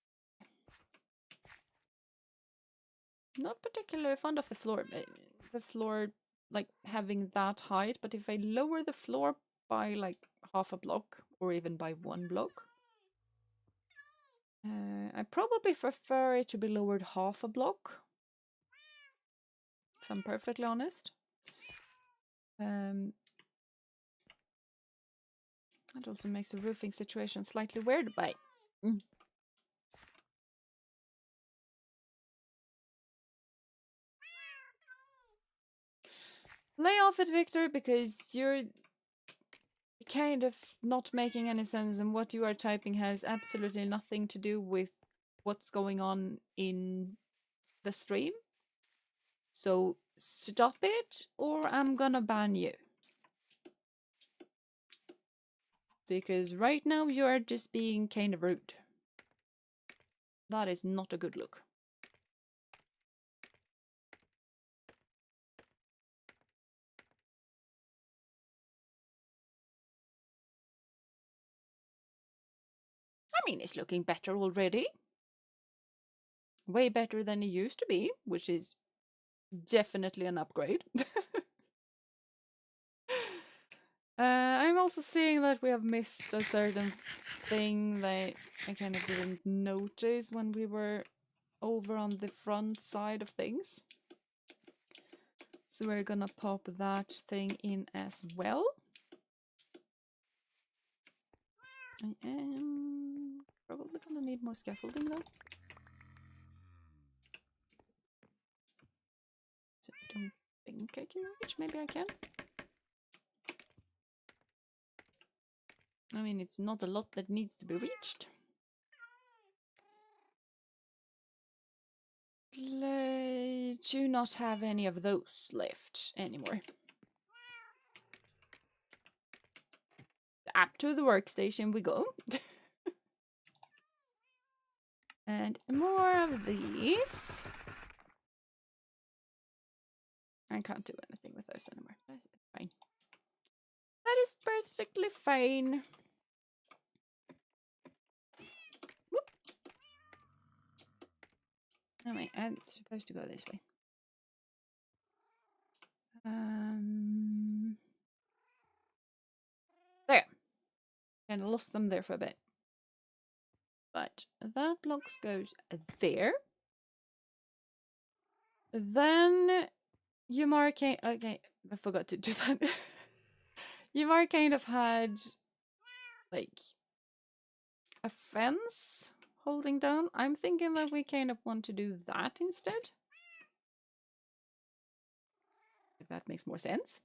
Not particularly fond of the floor. The floor, like, having that height, but if I lower the floor by, like, half a block, or even by 1 block, I probably prefer it to be lowered half a block, if I'm perfectly honest. That also makes the roofing situation slightly weird, but... Lay off it, Victor, because you're kind of not making any sense, and what you are typing has absolutely nothing to do with what's going on in the stream. So stop it, or I'm gonna ban you. Because right now you are just being kind of rude. That is not a good look. mean, it's looking better already. Way better than it used to be, which is definitely an upgrade. I'm also seeing that we have missed a certain thing that I kind of didn't notice when we were over on the front side of things. So we're gonna pop that thing in as well. I am probably gonna need more scaffolding though. So I don't think I can reach, maybe I can. I mean, it's not a lot that needs to be reached. Do not have any of those left anymore. Up to the workstation we go. And more of these. I can't do anything with those anymore. That's fine. That is perfectly fine. Whoop. No, wait, I'm supposed to go this way. There. Kind of lost them there for a bit. But that block goes there. Then you mark... Okay, I forgot to do that. You are kind of had like a fence holding down. I'm thinking that we kind of want to do that instead. If that makes more sense.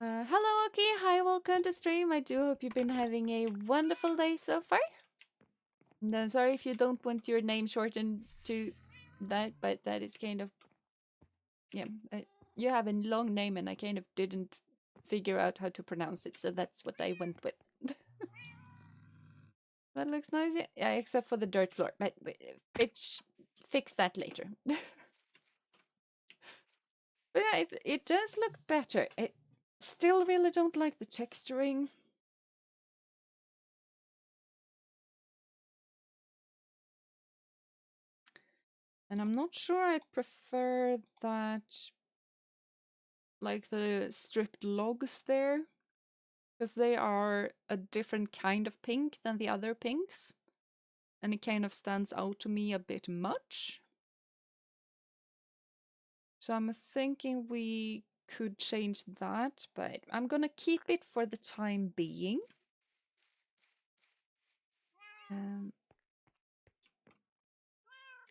Hello, Oki. Hi, welcome to stream. I do hope you've been having a wonderful day so far. And I'm sorry if you don't want your name shortened to that, but that is kind of... Yeah, you have a long name and I kind of didn't figure out how to pronounce it, so that's what I went with. That looks nice, yeah, except for the dirt floor, but fix that later. But yeah, it does look better. I still really don't like the texturing. And I'm not sure I prefer that, like the stripped logs there, because they are a different kind of pink than the other pinks. And it kind of stands out to me a bit much. So I'm thinking we could change that, but I'm gonna keep it for the time being. And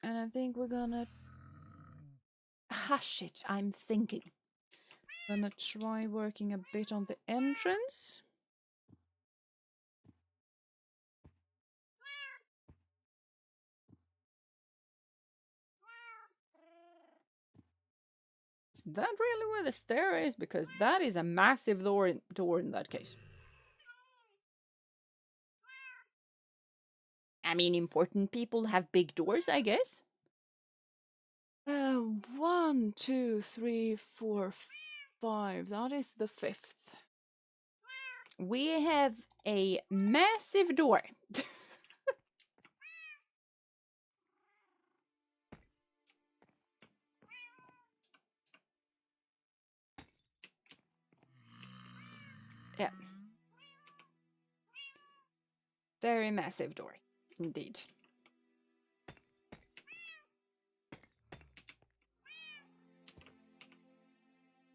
I think we're gonna... Hush it, I'm thinking. Gonna try working a bit on the entrance. Is that really where the stair is? Because that is a massive door in that case. I mean, important people have big doors, I guess. 1, 2, 3, 4, 5. That is the 5th. We have a massive door. Yeah. Very massive door, indeed.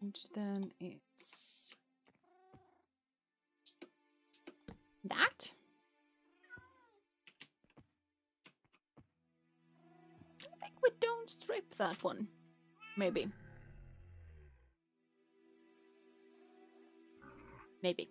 And then it's that. I think we don't strip that one. Maybe. Maybe.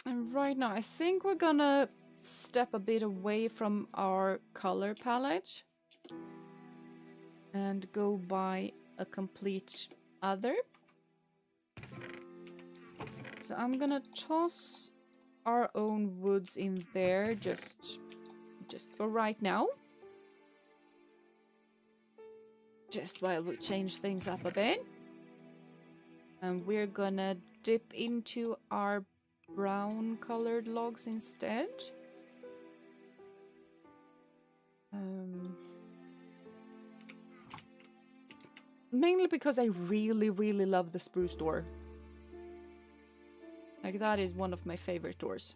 And right now, I think we're gonna step a bit away from our color palette and go by a complete other. So I'm gonna toss our own woods in there just for right now. Just while we change things up a bit. And we're gonna dip into our brown colored logs instead. Mainly because I really, really love the spruce door. Like, that is one of my favorite doors.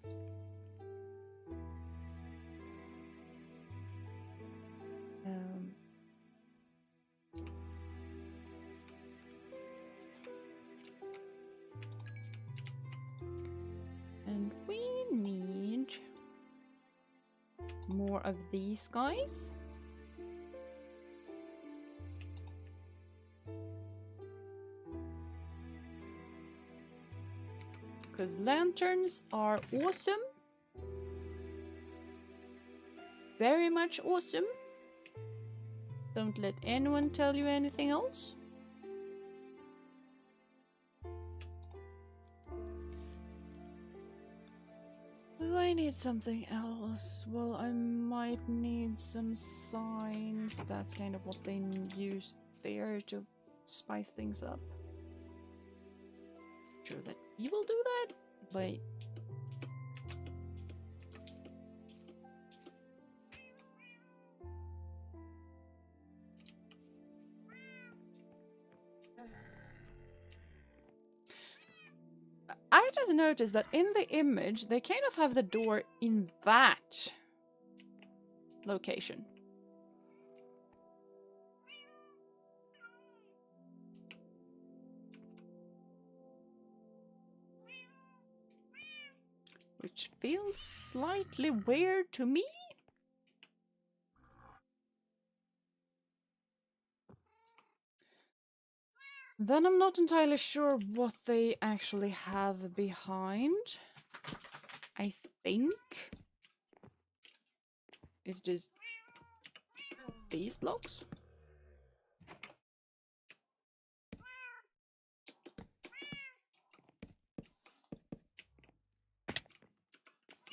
And we need more of these guys. Because lanterns are awesome. Very much awesome. Don't let anyone tell you anything else. Do I need something else? Well, I might need some signs. That's kind of what they used there to spice things up. Sure that you will do that, but I just noticed that in the image they kind of have the door in that location. Which feels slightly weird to me. Then I'm not entirely sure what they actually have behind. I think it's just these blocks.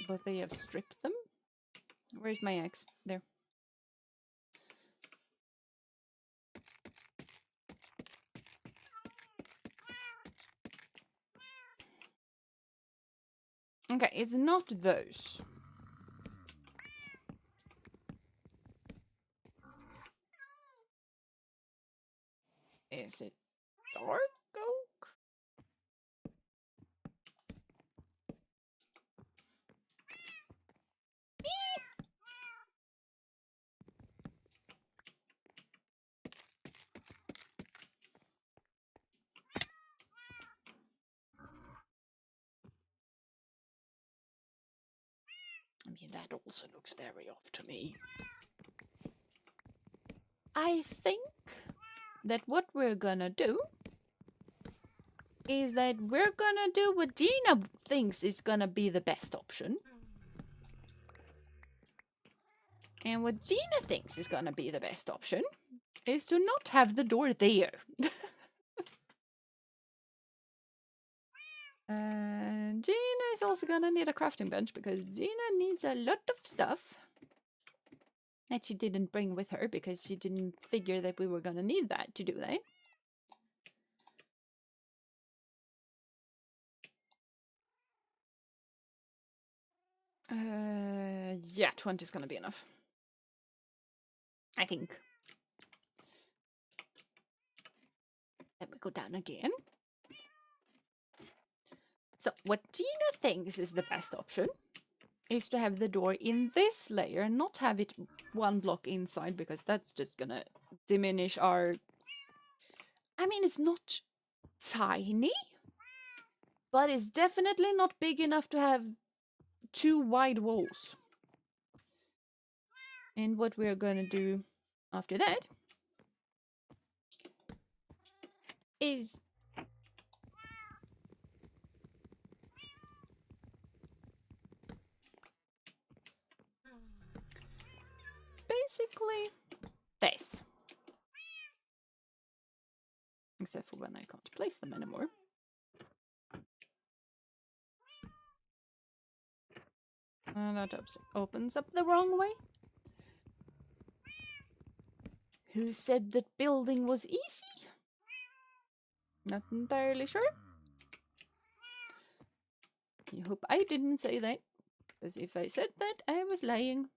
But they have stripped them. Where's my axe? There. Okay, it's not those. Is it dark oak? I mean, that also looks very off to me. I think that what we're gonna do is that we're gonna do what Jeena thinks is gonna be the best option. And what Jeena thinks is gonna be the best option is to not have the door there. And Jeena is also gonna need a crafting bench because Jeena needs a lot of stuff that she didn't bring with her because she didn't figure that we were gonna need that to do that. Yeah, 20 is gonna be enough. I think. Then we go down again. So what Jeena thinks is the best option is to have the door in this layer and not have it one block inside because that's just gonna diminish our... I mean, it's not tiny, but it's definitely not big enough to have two wide walls. And what we're gonna do after that is basically this. Except for when I can't place them anymore. That opens up the wrong way. Who said that building was easy? Not entirely sure. I hope I didn't say that, because if I said that, I was lying.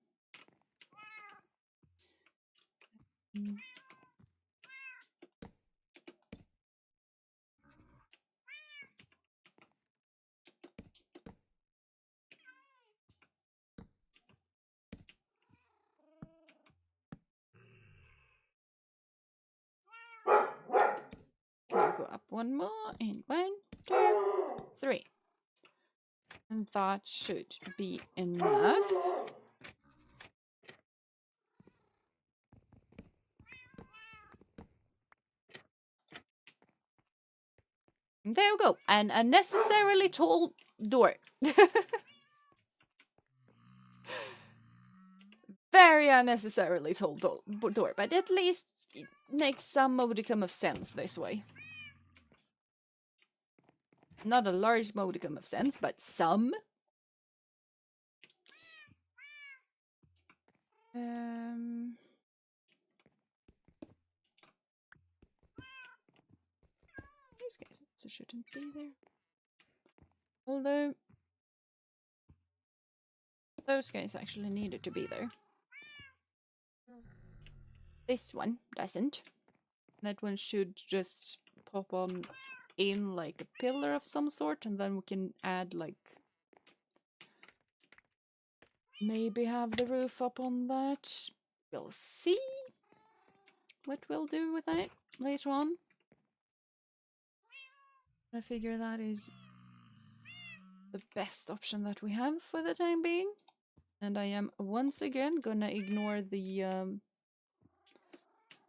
I'll go up one more, and 1, 2, 3. And that should be enough. There we go. An unnecessarily tall door. Very unnecessarily tall door, but at least it makes some modicum of sense this way. Not a large modicum of sense, but some. These guys also shouldn't be there. Although those guys actually needed to be there. This one doesn't. That one should just pop on in like a pillar of some sort, and then we can add like maybe have the roof up on that. We'll see what we'll do with that later on. I figure that is the best option that we have for the time being. And I am once again gonna ignore the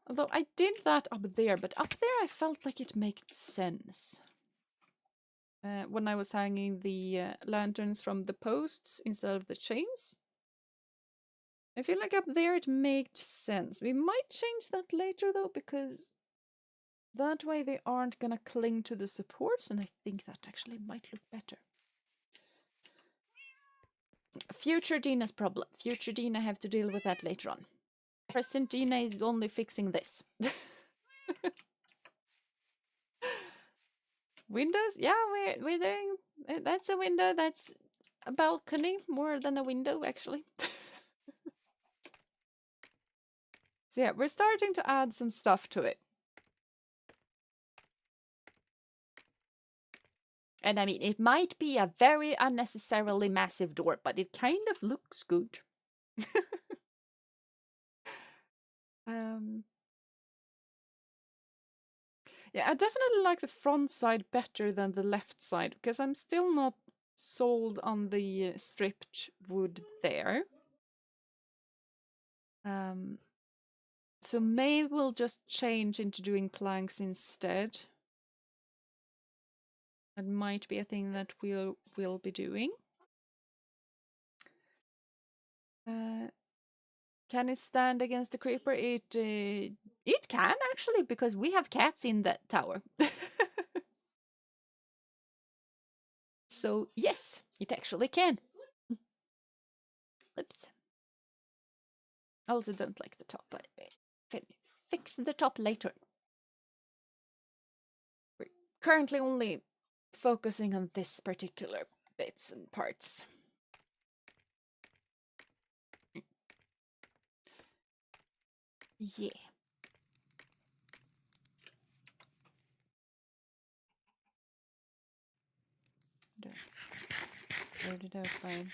although I did that up there, but up there I felt like it made sense. When I was hanging the lanterns from the posts instead of the chains. I feel like up there it made sense. We might change that later though, because that way they aren't gonna cling to the supports, and I think that actually might look better. Future Jeena's problem. Future Jeena have to deal with that later on. Present Jeena is only fixing this. Windows? Yeah, we're doing... That's a window, that's a balcony, more than a window actually. So yeah, we're starting to add some stuff to it. And I mean, it might be a very unnecessarily massive door, but it kind of looks good. Yeah, I definitely like the front side better than the left side, because I'm still not sold on the stripped wood there. So maybe we'll just change into doing planks instead. That might be a thing that we'll be doing. Can it stand against the creeper? It can actually, because we have cats in that tower. So yes, it actually can. Oops. I also don't like the top, but fix the top later. We're currently only focusing on this particular bits and parts. Yeah. Loaded out by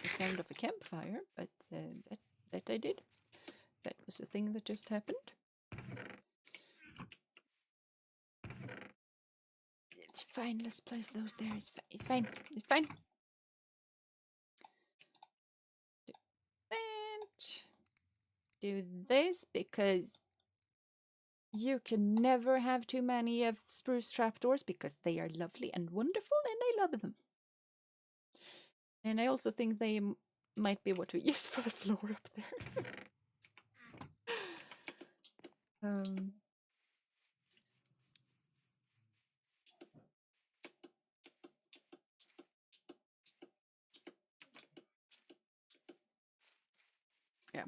the sound of a campfire, but that I did. That was a thing that just happened. It's fine, let's place those there. It's fine. It's fine. And do this, because you can never have too many of spruce trapdoors, because they are lovely and wonderful and I love them. And I also think they might be what we use for the floor up there. Yeah.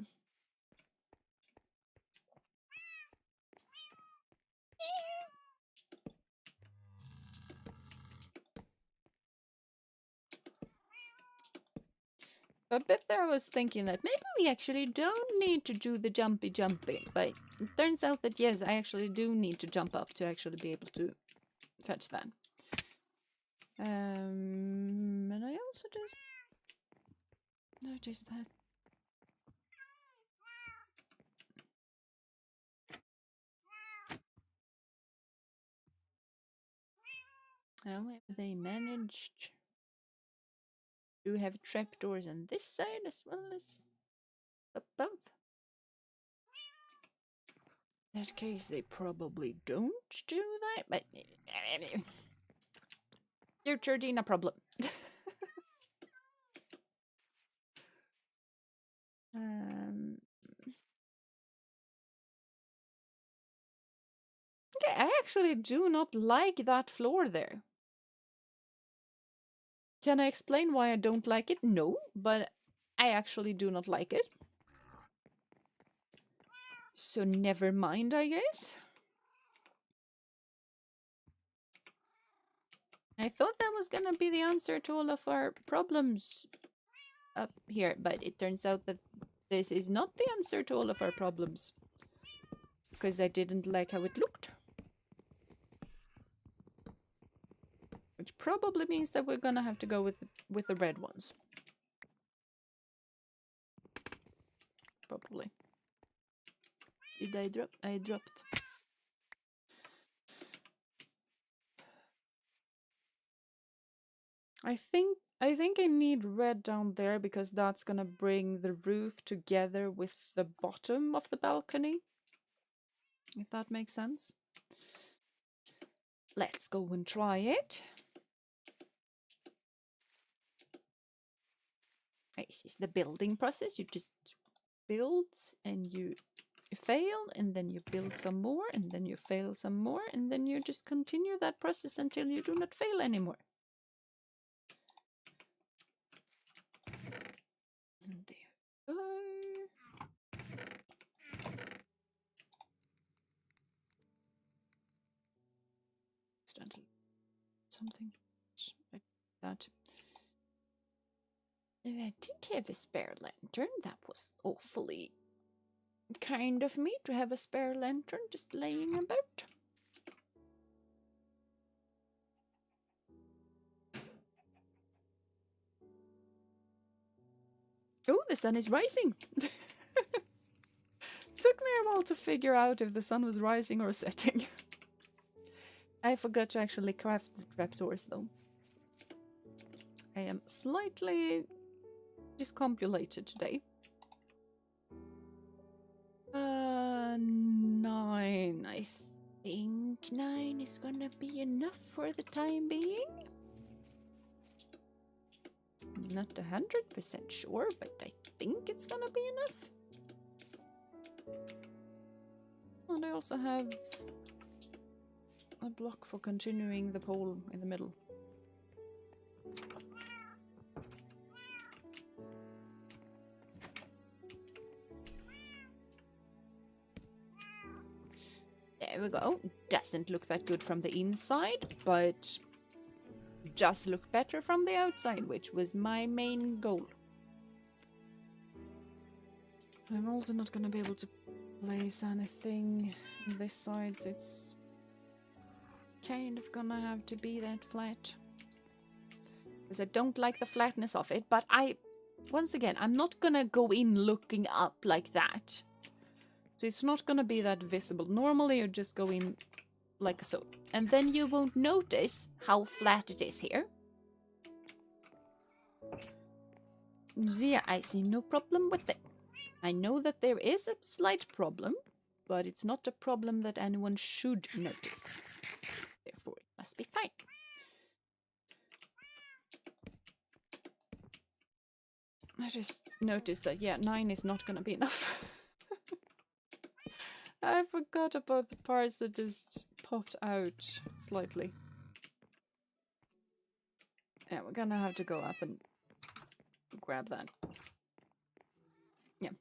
A bit there I was thinking that maybe we actually don't need to do the jumpy, but it turns out that yes, I actually do need to jump up to actually be able to fetch that. And I also just noticed that however they managed to have trapdoors on this side as well as above. In that case, they probably don't do that, but future Jeena problem. Okay, I actually do not like that floor there. Can I explain why I don't like it? No, but I actually do not like it. So never mind, I guess. I thought that was gonna be the answer to all of our problems up here, but it turns out that this is not the answer to all of our problems. Because I didn't like how it looked. Which probably means that we're gonna have to go with the red ones. Probably. Did I drop? I dropped. I think I need red down there because that's gonna bring the roof together with the bottom of the balcony. If that makes sense. Let's go and try it. This is the building process. You just build and you fail and then you build some more and then you fail some more and then you just continue that process until you do not fail anymore. And there we go. Something like that. If I did have a spare lantern, that was awfully kind of me to have a spare lantern just laying about. Oh, the sun is rising! Took me a while to figure out if the sun was rising or setting. I forgot to actually craft the trapdoors though. I am slightly discombobulated today. 9. I think 9 is gonna be enough for the time being. I'm not 100% sure, but I think it's gonna be enough. And I also have a block for continuing the pole in the middle. There we go. Doesn't look that good from the inside, but does look better from the outside, which was my main goal. I'm also not going to be able to place anything on this side, so it's kind of gonna have to be that flat. Because I don't like the flatness of it, but once again, I'm not gonna go in looking up like that. So it's not gonna be that visible. Normally you just go in like so. And then you won't notice how flat it is here. Yeah, I see no problem with it. I know that there is a slight problem, but it's not a problem that anyone should notice. Therefore, it must be fine. I just noticed that, yeah, 9 is not gonna be enough. I forgot about the parts that just popped out slightly. Yeah, we're gonna have to go up and grab that. Yeah.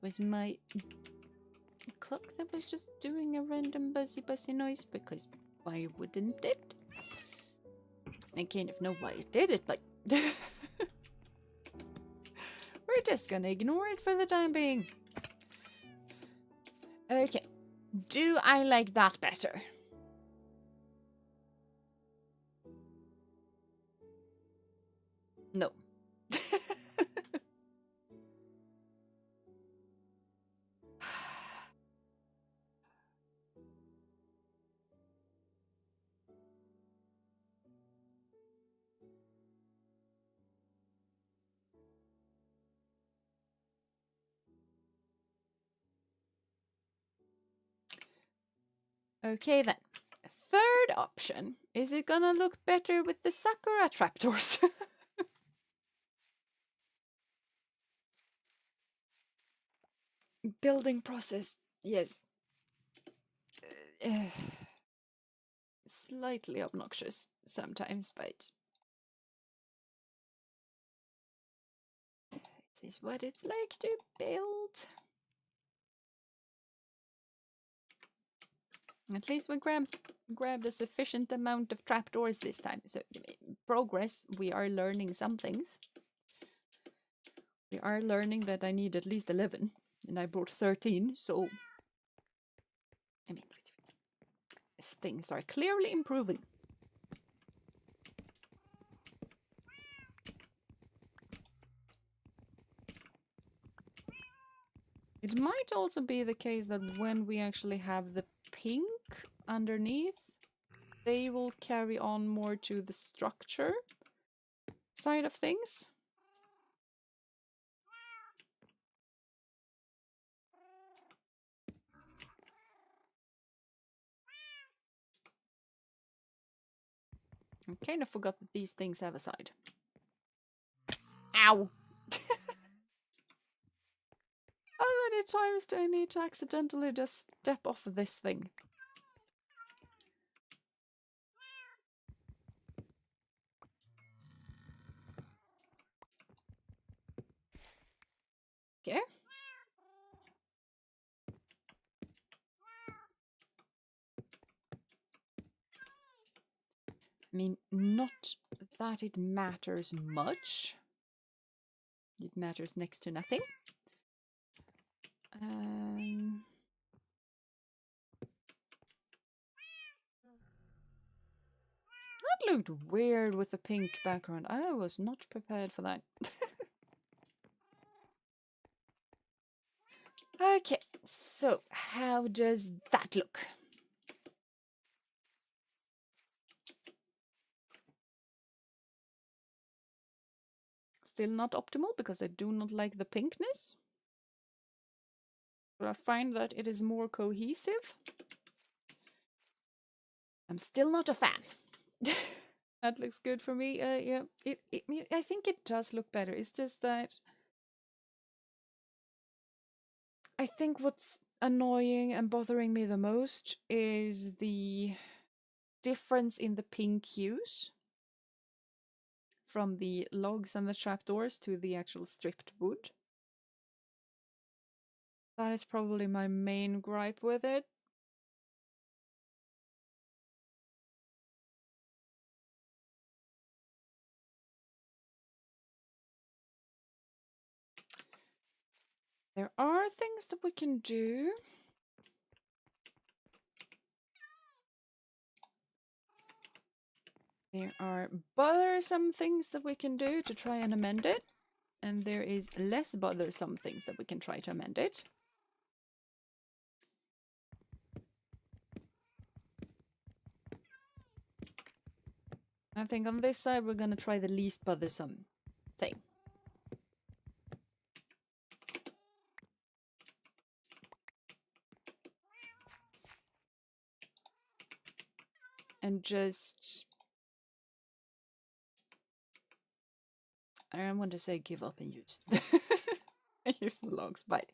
Was my clock that was just doing a random buzzy noise? Because why wouldn't it? I kind of know why it did it, but we're just gonna ignore it for the time being. Okay. Do I like that better? No. Okay then. Third option. Is it gonna look better with the Sakura trapdoors? Building process. Yes. Slightly obnoxious sometimes, but this is what it's like to build. At least we grabbed a sufficient amount of trapdoors this time. So, progress, we are learning some things. We are learning that I need at least 11, and I brought 13, so... I mean, things are clearly improving. It might also be the case that when we actually have the pink underneath, they will carry on more to the structure side of things. I kind of forgot that these things have a side. Ow! How many times do I need to accidentally just step off of this thing? Okay. I mean, not that it matters much. It matters next to nothing. That looked weird with the pink background. I was not prepared for that. Okay, so how does that look? Still not optimal because I do not like the pinkness. But I find that it is more cohesive. I'm still not a fan. That looks good for me. Yeah, I think it does look better. It's just that I think what's annoying and bothering me the most is the difference in the pink hues from the logs and the trapdoors to the actual stripped wood. That is probably my main gripe with it. There are things that we can do. There are bothersome things that we can do to try and amend it. And there is less bothersome things that we can try to amend it. I think on this side we're going to try the least bothersome thing. And just... I want to say give up and use use the logs, but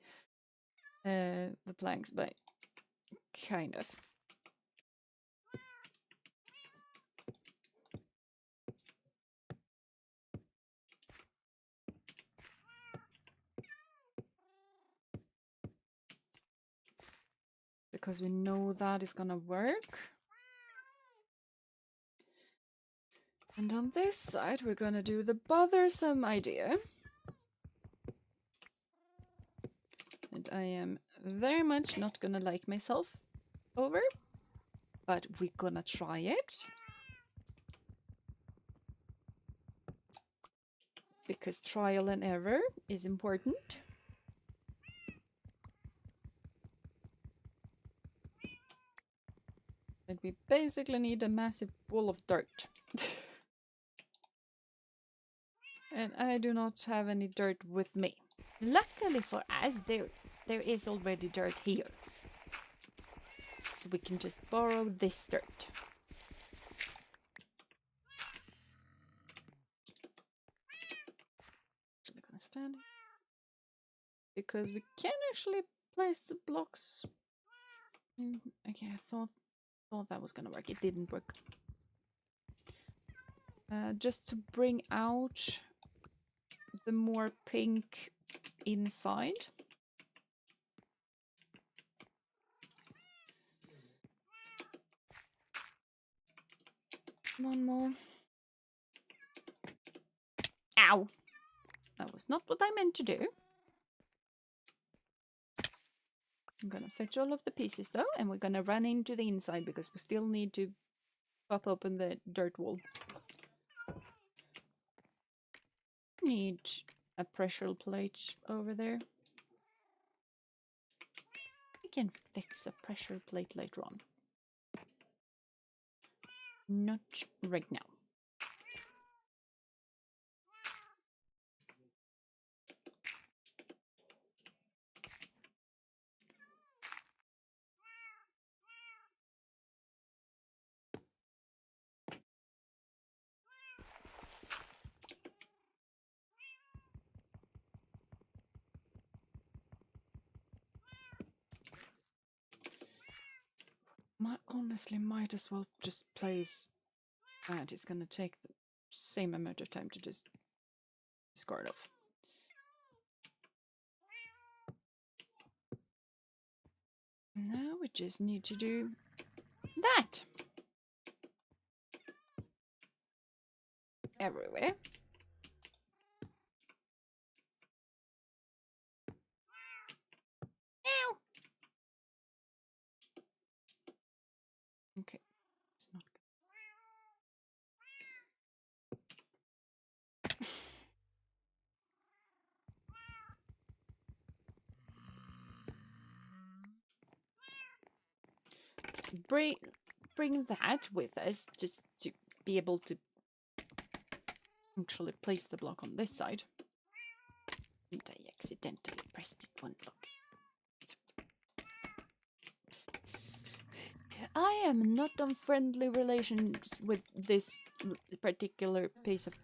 the planks, but kind of. because we know that is gonna work. And on this side, we're gonna do the bothersome idea. And I am very much not gonna like myself over, but we're gonna try it. Because trial and error is important. And we basically need a massive ball of dirt. And I do not have any dirt with me. Luckily for us, there is already dirt here. So we can just borrow this dirt. I'm gonna stand here. Because we can actually place the blocks. Okay, I thought that was gonna work. It didn't work. Just to bring out the more pink inside. One more. Ow! That was not what I meant to do. I'm gonna fetch all of the pieces though, and we're gonna run into the inside because we still need to pop open the dirt wall. Need a pressure plate over there. We can fix a pressure plate later on. Not right now. Honestly might as well just place that. It's gonna take the same amount of time to just discard off. Now we just need to do that. Everywhere. Ow! Okay, it's not good. Bring that with us just to be able to actually place the block on this side. And I accidentally pressed it one block. I am not on friendly relations with this particular piece of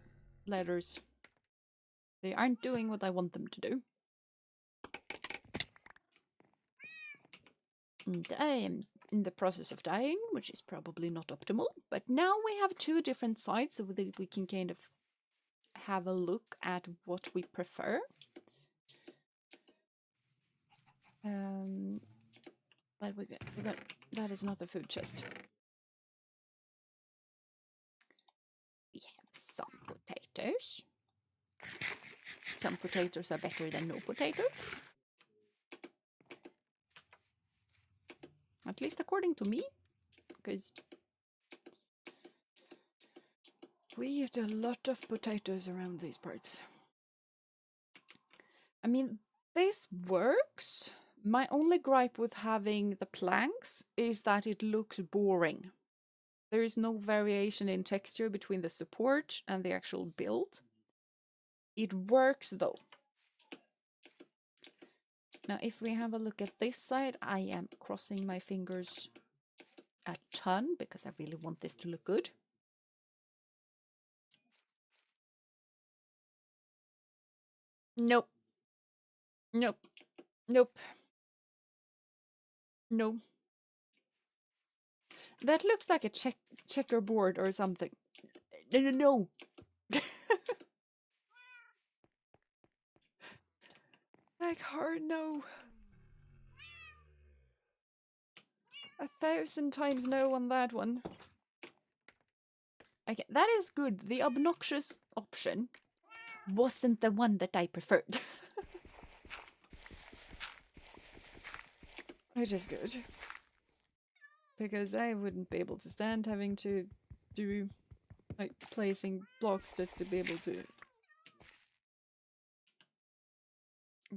letters. They aren't doing what I want them to do. And I am in the process of dying, which is probably not optimal. But now we have two different sides so that we can kind of have a look at what we prefer. But we got that is not a food chest. We have some potatoes. Some potatoes are better than no potatoes. At least according to me, because we eat a lot of potatoes around these parts. I mean, this works. My only gripe with having the planks is that it looks boring. There is no variation in texture between the support and the actual build. It works though. Now, if we have a look at this side, I am crossing my fingers a ton because I really want this to look good. Nope. Nope. Nope. No. That looks like a checkerboard or something. No. Like hard no. 1,000 times no on that one. Okay, that is good. The obnoxious option wasn't the one that I preferred. Which is good. Because I wouldn't be able to stand having to do, like, placing blocks just to be able to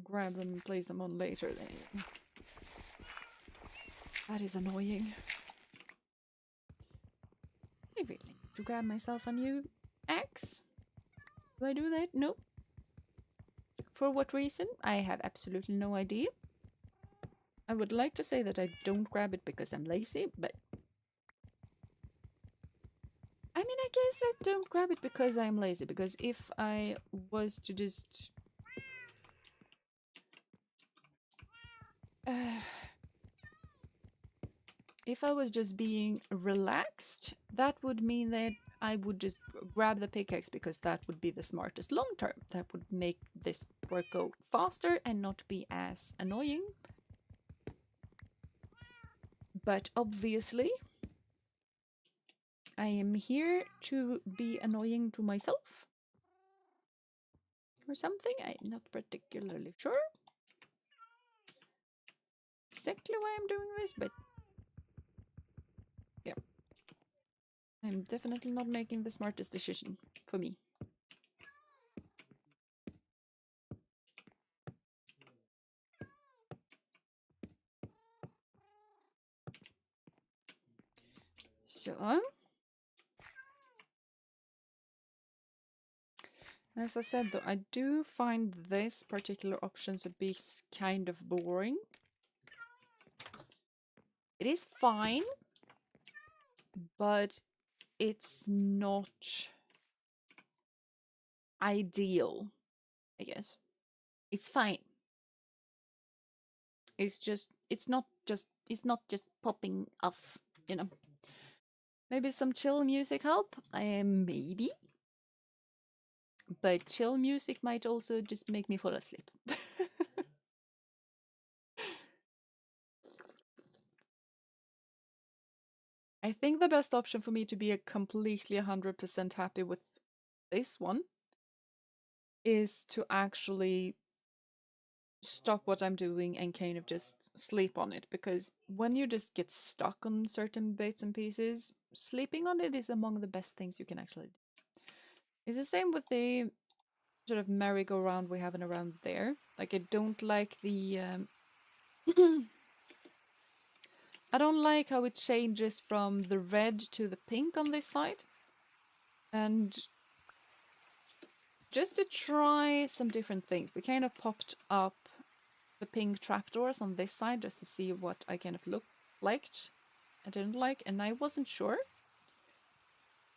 grab them and place them on later. That is annoying. I really need to grab myself a new axe. Do I do that? No. For what reason? I have absolutely no idea. I would like to say that I don't grab it because I'm lazy, but I mean, I guess I don't grab it because I'm lazy, because if I was to just if I was just being relaxed, that would mean that I would just grab the pickaxe because that would be the smartest long term. That would make this work go faster and not be as annoying. But obviously, I am here to be annoying to myself. Or something, I'm not particularly sure exactly why I'm doing this, but yeah. I'm definitely not making the smartest decision for me. So, as I said though, I do find this particular option to be kind of boring. It is fine, but it's not ideal, I guess. It's fine. It's not just popping off, you know. Maybe some chill music help? Maybe. But chill music might also just make me fall asleep. I think the best option for me to be completely 100% happy with this one is to actually stop what I'm doing and kind of just sleep on it, because when you just get stuck on certain bits and pieces, sleeping on it is among the best things you can actually do. It's the same with the sort of merry-go-round we have around there. Like, I don't like the I don't like how it changes from the red to the pink on this side. And just to try some different things, we kind of popped up the pink trapdoors on this side just to see what I kind of liked and didn't like, and I wasn't sure.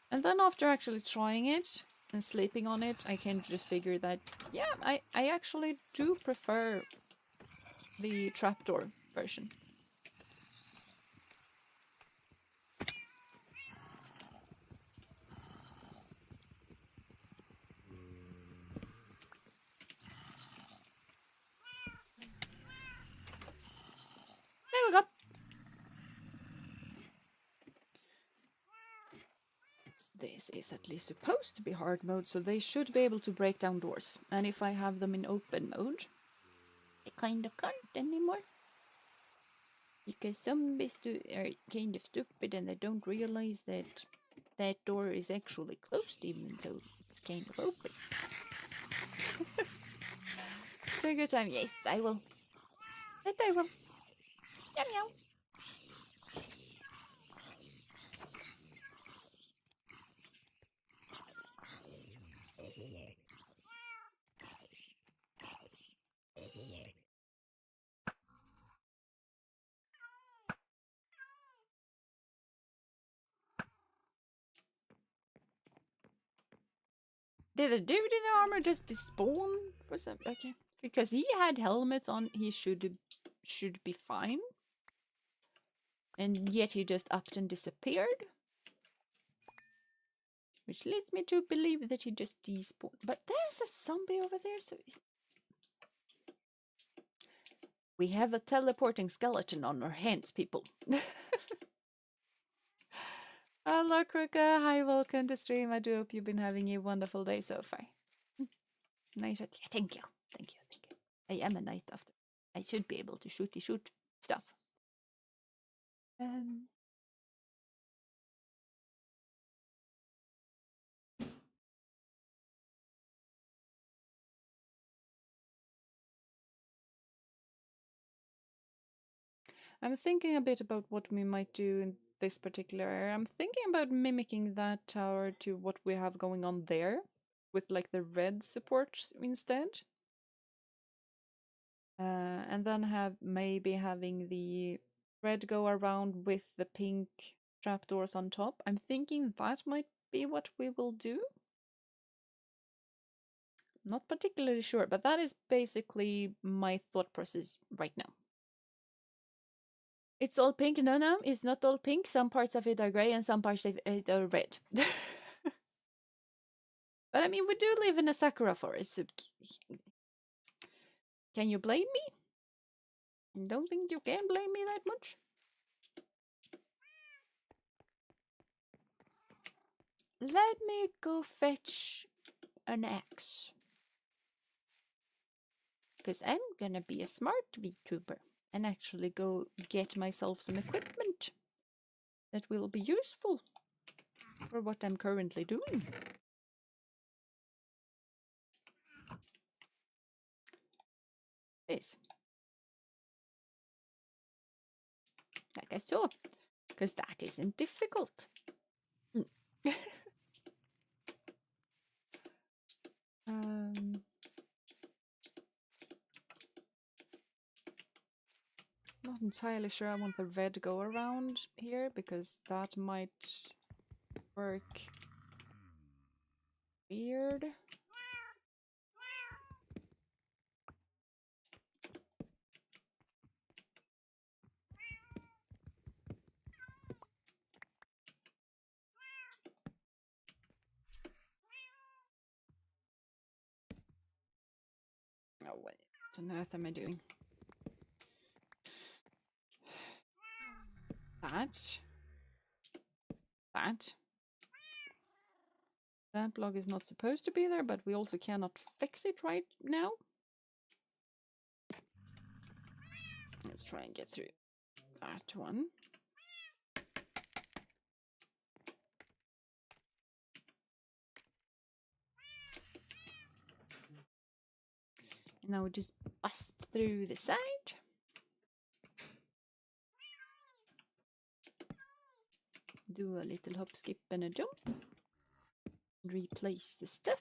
And then after actually trying it and sleeping on it, I kind of just figured that, yeah, I actually do prefer the trapdoor version. There we go. This is at least supposed to be hard mode, so they should be able to break down doors. And if I have them in open mode, I kind of can't anymore. Because zombies are kind of stupid and they don't realize that that door is actually closed even though it's kind of open. Take your time. Yes, I will. That I will. Meow meow. Did the dude in the armor just despawn for some? Okay, because he had helmets on, he should be fine, and yet he just upped and disappeared, which leads me to believe that he just despawned. But there's a zombie over there, so we have a teleporting skeleton on our hands, people. Hello, Kruka. Hi, welcome to stream. I do hope you've been having a wonderful day so far. Nice shot. Yeah, thank you. Thank you. Thank you. I am a knight after. I should be able to shoot stuff. I'm thinking a bit about what we might do in this particular area. I'm thinking about mimicking that tower to what we have going on there, with like the red supports instead. And then have maybe having the red go around with the pink trapdoors on top. I'm thinking that might be what we will do. Not particularly sure, but that is basically my thought process right now. It's all pink. No, no, it's not all pink. Some parts of it are grey and some parts of it are red. But I mean, we do live in a sakura forest. So can you blame me? Don't think you can blame me that much. Let me go fetch an axe. Because I'm gonna be a smart VTuber and actually go get myself some equipment that will be useful for what I'm currently doing. This. Like I saw. Because that isn't difficult. Not entirely sure I want the red go around here because that might work weird. Oh wait, what on earth am I doing? That block is not supposed to be there, but we also cannot fix it right now. Let's try and get through that one. And now we just bust through the side. Do a little hop, skip, and a jump. Replace the stuff.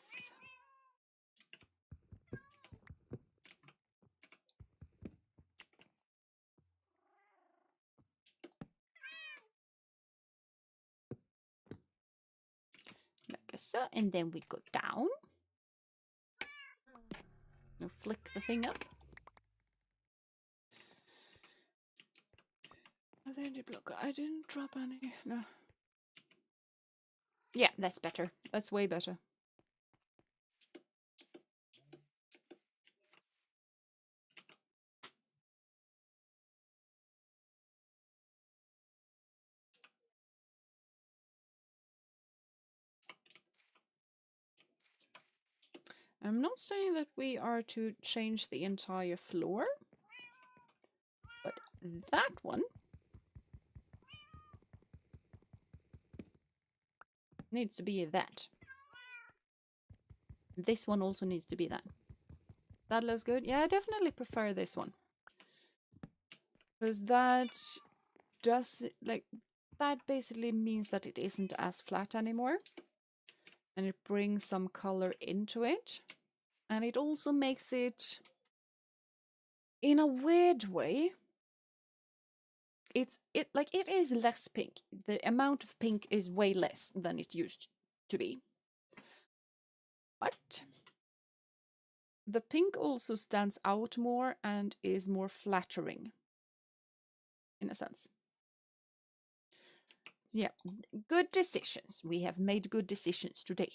Like so, and then we go down. Now flick the thing up. There the block. I didn't drop any. No. Yeah, that's better. That's way better. I'm not saying that we are to change the entire floor, but that one needs to be that. This one also needs to be that. That looks good. Yeah, I definitely prefer this one. Because that does, like, that basically means that it isn't as flat anymore. And it brings some color into it. And it also makes it, in a weird way, it is less pink. The amount of pink is way less than it used to be. But the pink also stands out more and is more flattering, in a sense. Yeah, good decisions. We have made good decisions today.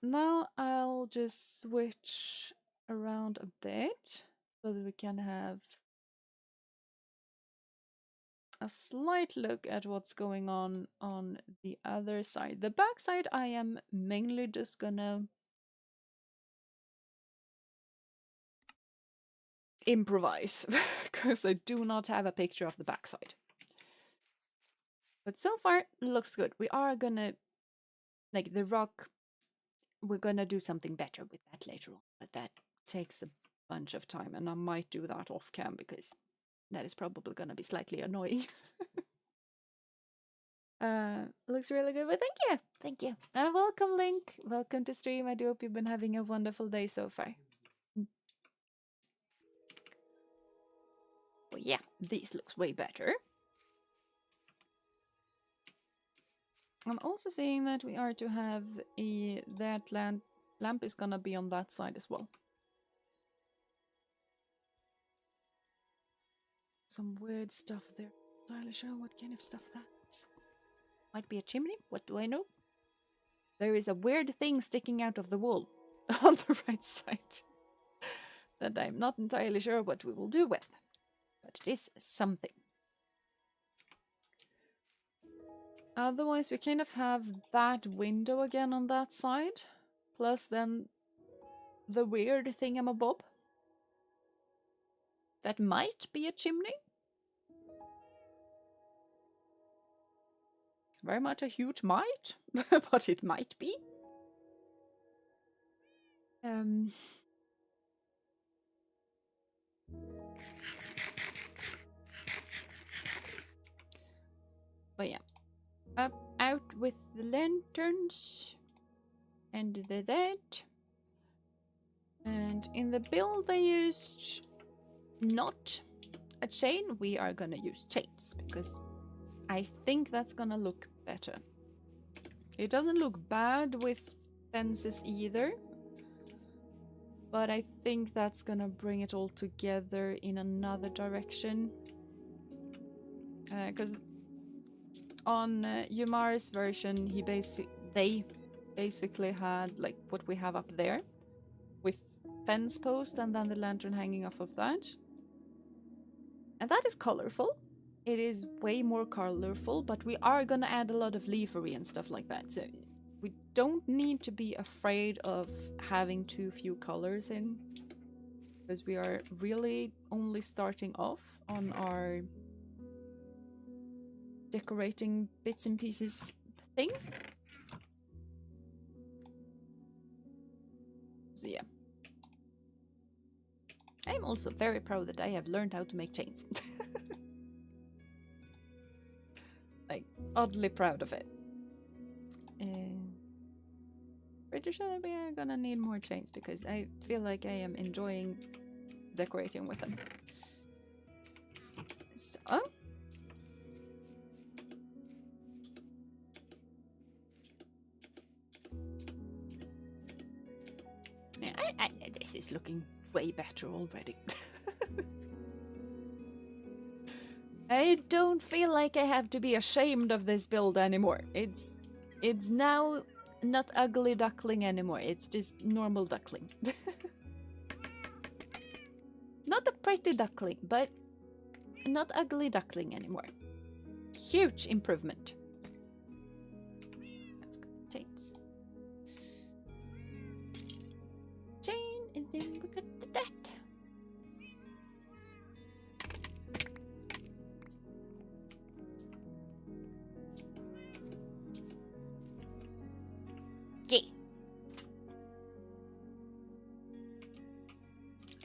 Now I'll just switch around a bit so that we can have a slight look at what's going on the other side. The back side I am mainly just gonna improvise because I do not have a picture of the backside. But so far looks good. We are gonna, like the rock, we're gonna do something better with that later on, but that takes a bunch of time and I might do that off cam because that is probably gonna be slightly annoying. Looks really good, but thank you. Welcome Link, welcome to stream. I do hope you've been having a wonderful day so far. Well, yeah, this looks way better. I'm also seeing that we are to have that lamp is gonna be on that side as well. Some weird stuff there. I'll show what kind of stuff that's. Might be a chimney, what do I know? There is a weird thing sticking out of the wall on the right side that I'm not entirely sure what we will do with, but it is something. Otherwise, we kind of have that window again on that side, plus then the weird thingamabob. That might be a chimney. Very much a huge might, but it might be. But yeah, up, out with the lanterns and that. And in the build I used not a chain, we are gonna use chains because I think that's gonna look better. It doesn't look bad with fences either, but I think that's gonna bring it all together in another direction. Because on Yumar's version, they basically had like what we have up there with fence post and then the lantern hanging off of that. And that is colorful. It is way more colorful, but we are gonna add a lot of leafery and stuff like that. So we don't need to be afraid of having too few colors in, because we are really only starting off on our decorating bits and pieces thing. So yeah. I'm also very proud that I have learned how to make chains. Like, oddly proud of it. Pretty sure we are gonna need more chains because I feel like I am enjoying decorating with them. So. Yeah, this is looking way better already. I don't feel like I have to be ashamed of this build anymore. It's now not ugly duckling anymore. It's just normal duckling. Not a pretty duckling, but not ugly duckling anymore. Huge improvement. I've got chains. Chain, and then we got that.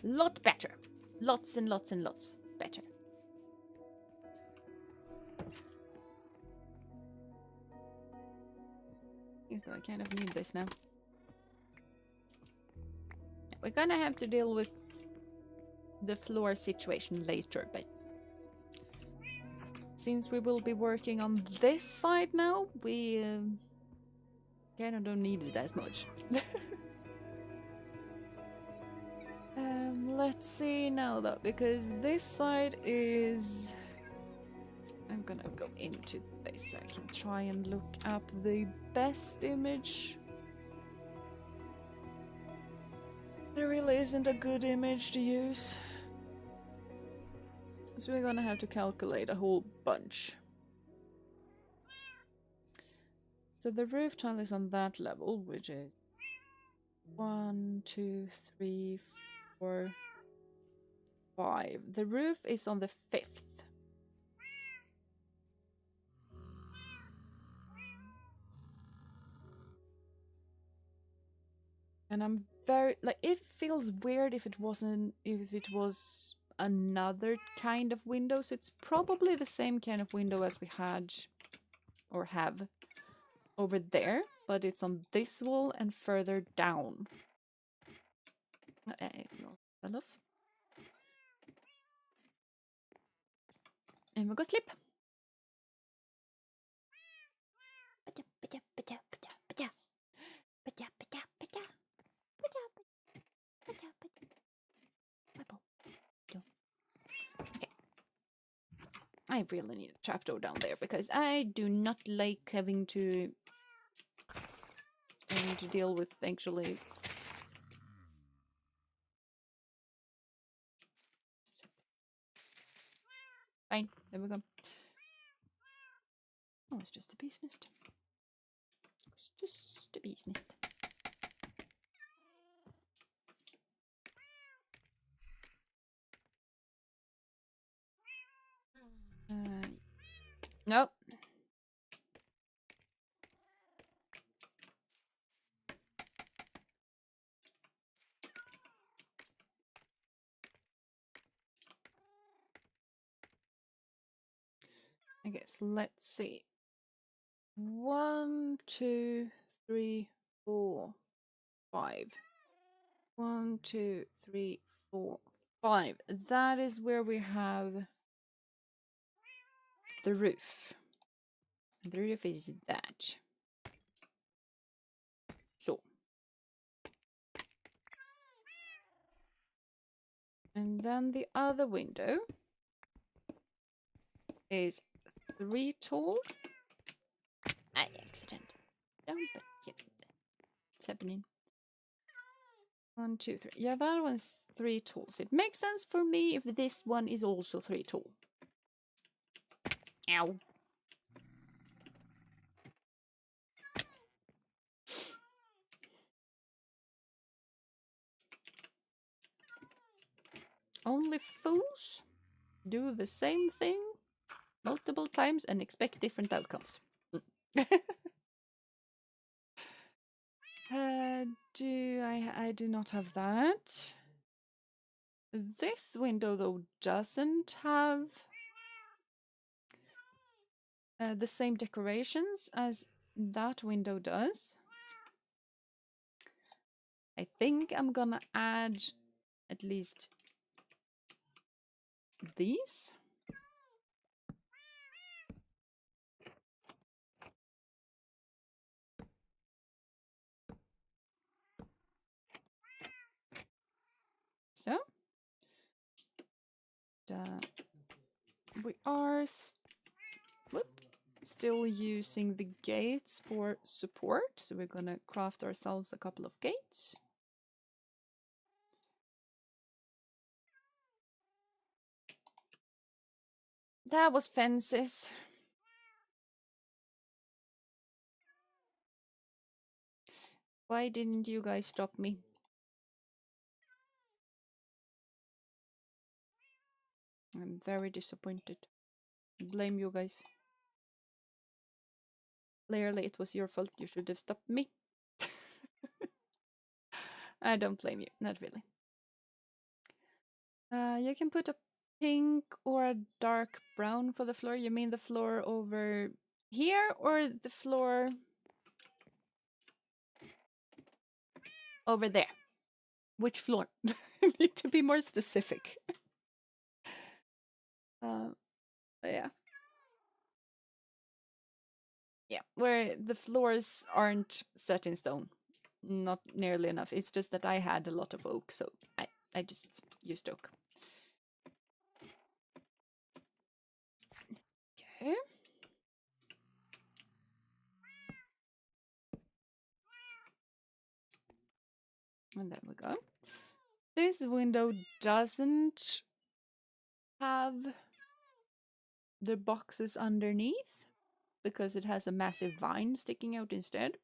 Lot better. Lots and lots and lots better. Yes, though I kind of need this now. We're gonna have to deal with the floor situation later, but since we will be working on this side now, we kind of don't need it as much. Let's see now though, because this side is... I'm gonna go into this so I can try and look up the best image. There really isn't a good image to use. So we're gonna have to calculate a whole bunch. So the roof tile is on that level, which is 1, 2, 3, 4, 5. The roof is on the 5th. And I'm very like, it feels weird if it was another kind of window. So it's probably the same kind of window as we had or have over there, but it's on this wall and further down. Fell off. And we go sleep. Okay. I really need a trapdoor down there because I do not like having to deal with actually. Fine, there we go. Oh, it's just a bee's nest. It's just a bee's nest. Nope. I guess let's see. 1, 2, 3, 4, 5. 1, 2, 3, 4, 5. That is where we have the roof. The roof is that. So. And then the other window is 3 tall. I accident. Don't, but yeah, it's happening. 1, 2, 3. Yeah, that one's 3 tall. So it makes sense for me if this one is also 3 tall. Ow. Only fools do the same thing multiple times and expect different outcomes. I do not have that. This window though doesn't have the same decorations as that window does. I think I'm gonna add at least these. So we are still using the gates for support, so we're gonna craft ourselves a couple of gates. That was fences. Why didn't you guys stop me? I'm very disappointed. Blame you guys. Clearly it was your fault. You should have stopped me. I don't blame you. Not really. You can put a pink or a dark brown for the floor. You mean the floor over here or the floor over there? Which floor? I need to be more specific. Yeah. Yeah, where the floors aren't set in stone. Not nearly enough. It's just that I had a lot of oak, so I just used oak. Okay. And there we go. This window doesn't have the boxes underneath because it has a massive vine sticking out instead.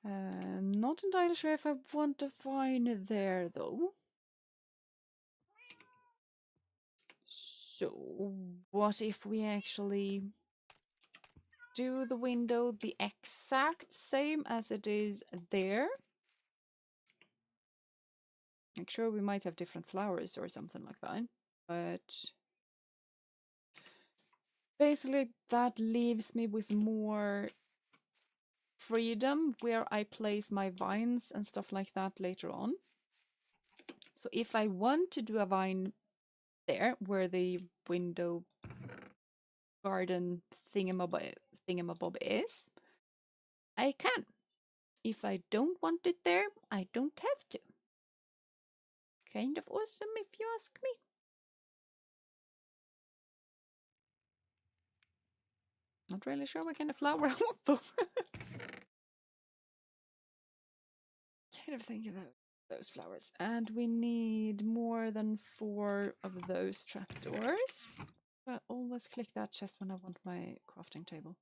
Not entirely sure if I want a vine there though. So, what if we actually do the window the exact same as it is there? I'm sure we might have different flowers or something like that, but basically that leaves me with more freedom where I place my vines and stuff like that later on. So if I want to do a vine there where the window garden thingamabob is, I can. If I don't want it there, I don't have to. Kind of awesome if you ask me. Not really sure what kind of flower I want though. Kind of thinking of those flowers. And we need more than 4 of those trapdoors. I always click that chest when I want my crafting table.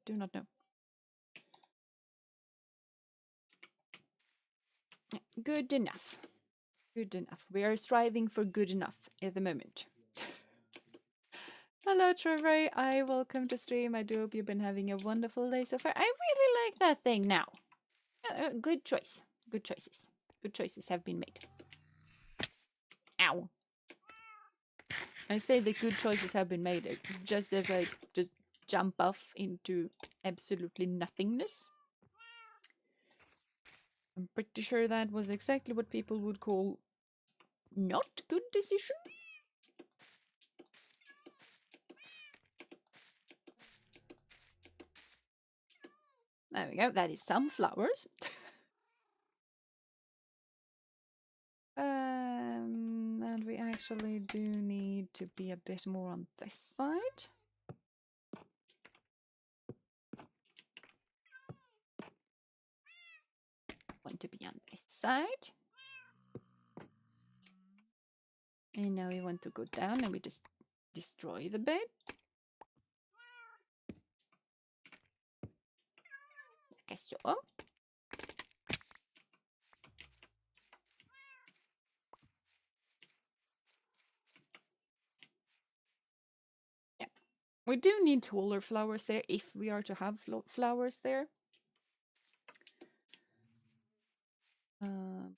Do not know. Good enough. Good enough. We are striving for good enough at the moment. Hello, Trevor. I welcome to stream. I do hope you've been having a wonderful day so far. I really like that thing now. Good choice. Good choices. Good choices have been made. Ow. I say the good choices have been made just as I just jump off into absolutely nothingness. I'm pretty sure that was exactly what people would call not good decision. There we go. That is some flowers. And we actually do need to be a bit more on this side. Want to be on this side. And now we want to go down and we just destroy the bed. Like so. Yeah. We do need taller flowers there if we are to have flowers there.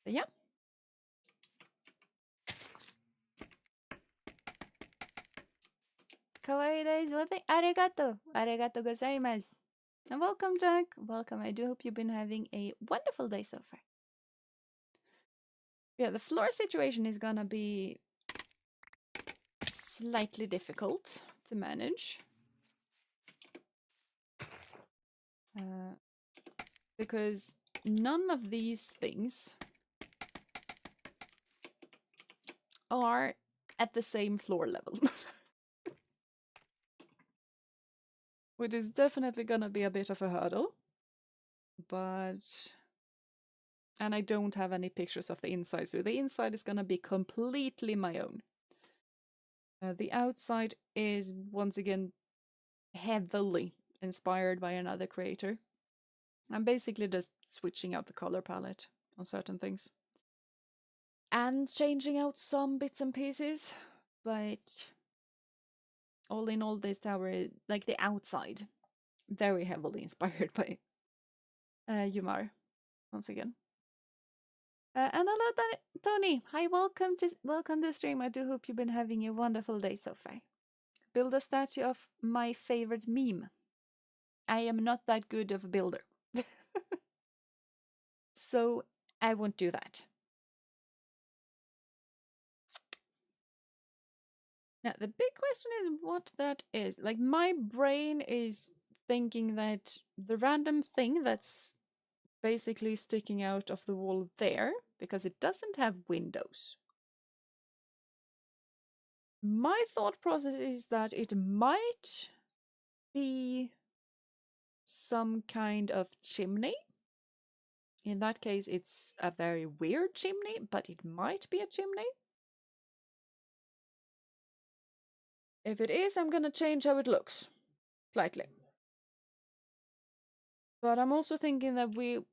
But yeah. Kawaii desu. Arigato. Arigato gozaimasu. And welcome, Jack. Welcome. I do hope you've been having a wonderful day so far. Yeah, the floor situation is gonna be slightly difficult to manage. Because none of these things are at the same floor level. Which is definitely gonna be a bit of a hurdle. But... And I don't have any pictures of the inside, so the inside is gonna be completely my own. The outside is, once again, heavily inspired by another creator. I'm basically just switching out the color palette on certain things. And changing out some bits and pieces, but all in all, this tower, like the outside, very heavily inspired by Yumar, once again. And hello, Tony. Hi, welcome to the stream. I do hope you've been having a wonderful day so far. Build a statue of my favorite meme. I am not that good of a builder. So I won't do that. Now, the big question is what that is. Like, my brain is thinking that the random thing that's basically sticking out of the wall there, because it doesn't have windows. My thought process is that it might be some kind of chimney. In that case, it's a very weird chimney, but it might be a chimney. If it is, I'm gonna change how it looks. Slightly. But I'm also thinking that we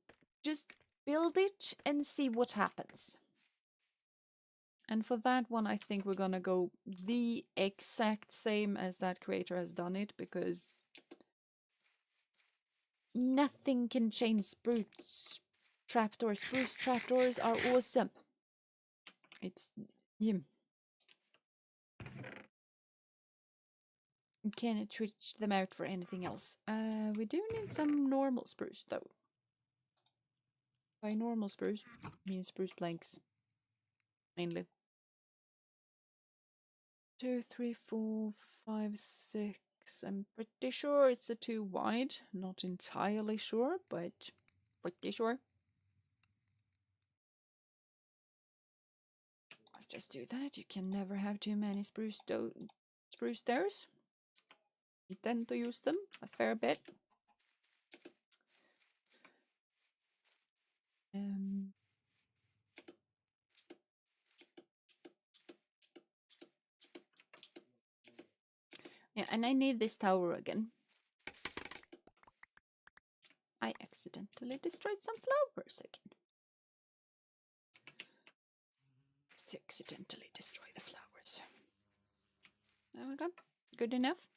just build it and see what happens. And for that one, I think we're gonna go the exact same as that creator has done it, because nothing can change spruce trapdoors. Spruce trapdoors are awesome. It's... You can't switch them out for anything else. We do need some normal spruce, though. By normal spruce, I mean spruce planks. Mainly. 2, 3, 4, 5, 6. I'm pretty sure it's a 2 wide. Not entirely sure, but pretty sure. Let's just do that. You can never have too many spruce stairs. You tend to use them a fair bit. Yeah, and I need this tower again. I accidentally destroyed some flowers again. Let's accidentally destroy the flowers. There we go. Good enough.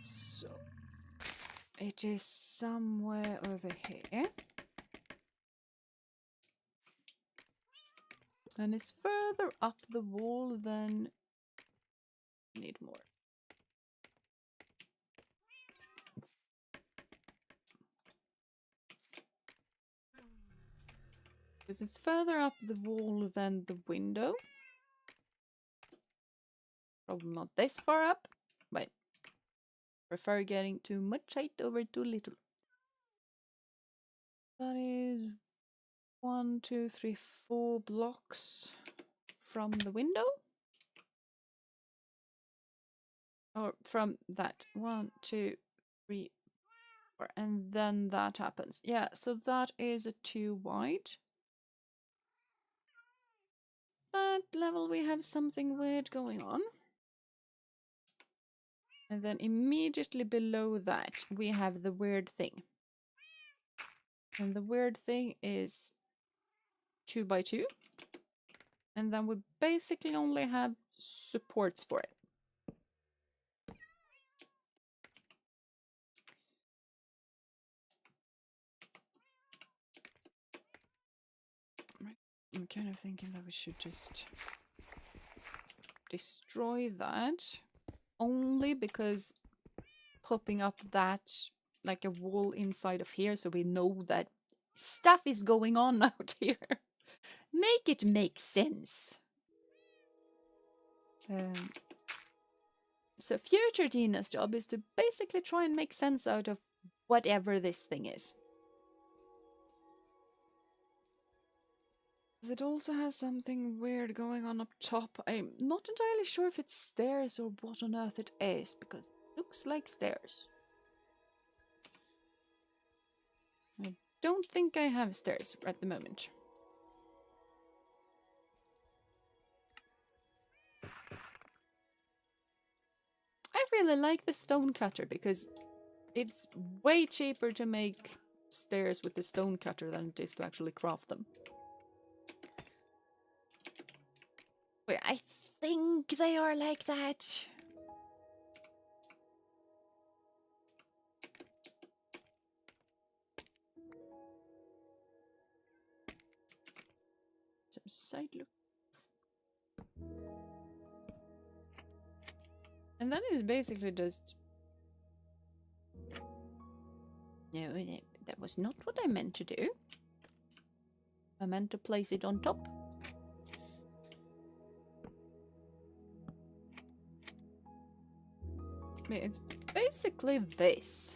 So it is somewhere over here. And it's further up the wall than... Need more. Because it's further up the wall than the window. Probably not this far up, but prefer getting too much height over too little. That is 1, 2, 3, 4 blocks from the window. Or from that. 1, 2, 3, 4. And then that happens. Yeah, so that is a 2 wide. That level we have something weird going on. And then immediately below that we have the weird thing. And the weird thing is 2 by 2. And then we basically only have supports for it. I'm kind of thinking that we should just destroy that. Only because popping up that like a wall inside of here, so we know that stuff is going on out here. Make it make sense. So future Jeena's job is to basically try and make sense out of whatever this thing is. It also has something weird going on up top. I'm not entirely sure if it's stairs or what on earth it is, because it looks like stairs. I don't think I have stairs at the moment. I really like the stone cutter because it's way cheaper to make stairs with the stone cutter than it is to actually craft them. Wait, I think they are like that. Some side look. And then it's basically just... No, that was not what I meant to do. I meant to place it on top. It's basically this.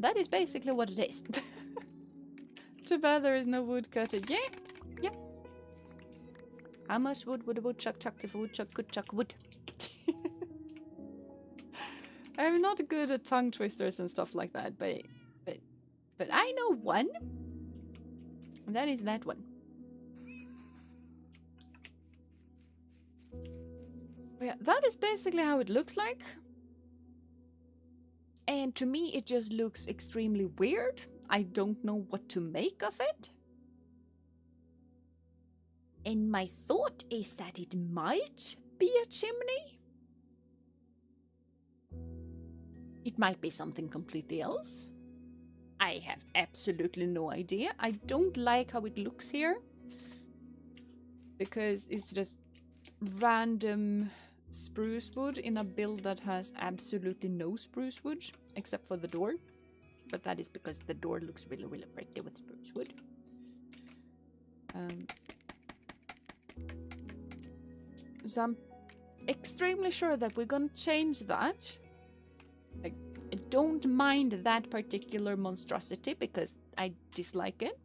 That is basically what it is. Too bad there is no woodcutter. Yeah, yeah. How much wood would a woodchuck chuck if a woodchuck could chuck wood? I'm not good at tongue twisters and stuff like that, but I know one. And that is that one. But yeah, that is basically how it looks like. And to me, it just looks extremely weird. I don't know what to make of it. And my thought is that it might be a chimney. It might be something completely else. I have absolutely no idea. I don't like how it looks here, because it's just random spruce wood in a build that has absolutely no spruce wood except for the door. But that is because the door looks really, really pretty with spruce wood. So I'm extremely sure that we're gonna change that. I don't mind that particular monstrosity because I dislike it.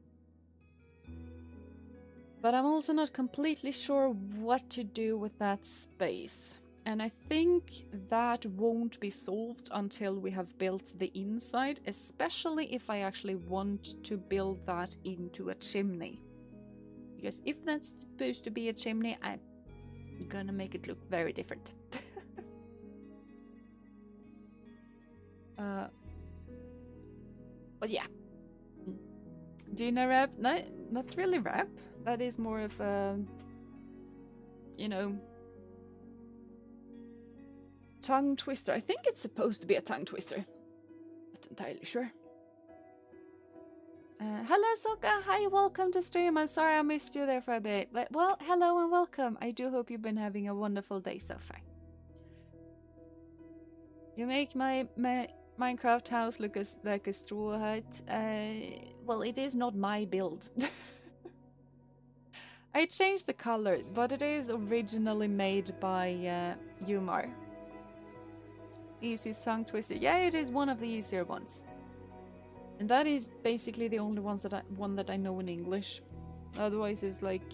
But I'm also not completely sure what to do with that space. And I think that won't be solved until we have built the inside, especially if I actually want to build that into a chimney. Because if that's supposed to be a chimney, I'm gonna make it look very different. But yeah. Jeena rap? No, not really rap. That is more of a, you know, tongue twister. I think it's supposed to be a tongue twister. Not entirely sure. Hello, Soka. Hi, welcome to stream. I'm sorry I missed you there for a bit. But, well, hello and welcome. I do hope you've been having a wonderful day so far. You make my Minecraft house look like a straw hut. Well, it is not my build. I changed the colors, but it is originally made by Umar. Easy tongue twister. Yeah, it is one of the easier ones. And that is basically the only one that I know in English. Otherwise it's like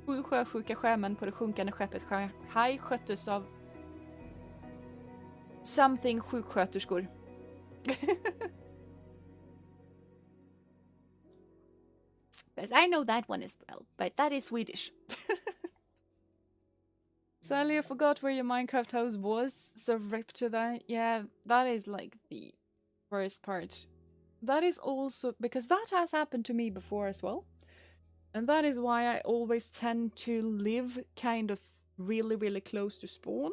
7 sjösjuka sjömän på det sjunkande skeppet Shanghai sköttes av something sjuksköterskor. Because I know that one as well, but that is Swedish. Sally, I forgot where your Minecraft house was, so rip to that. Yeah, that is like the worst part. That is also because that has happened to me before as well. And that is why I always tend to live kind of really, really close to spawn.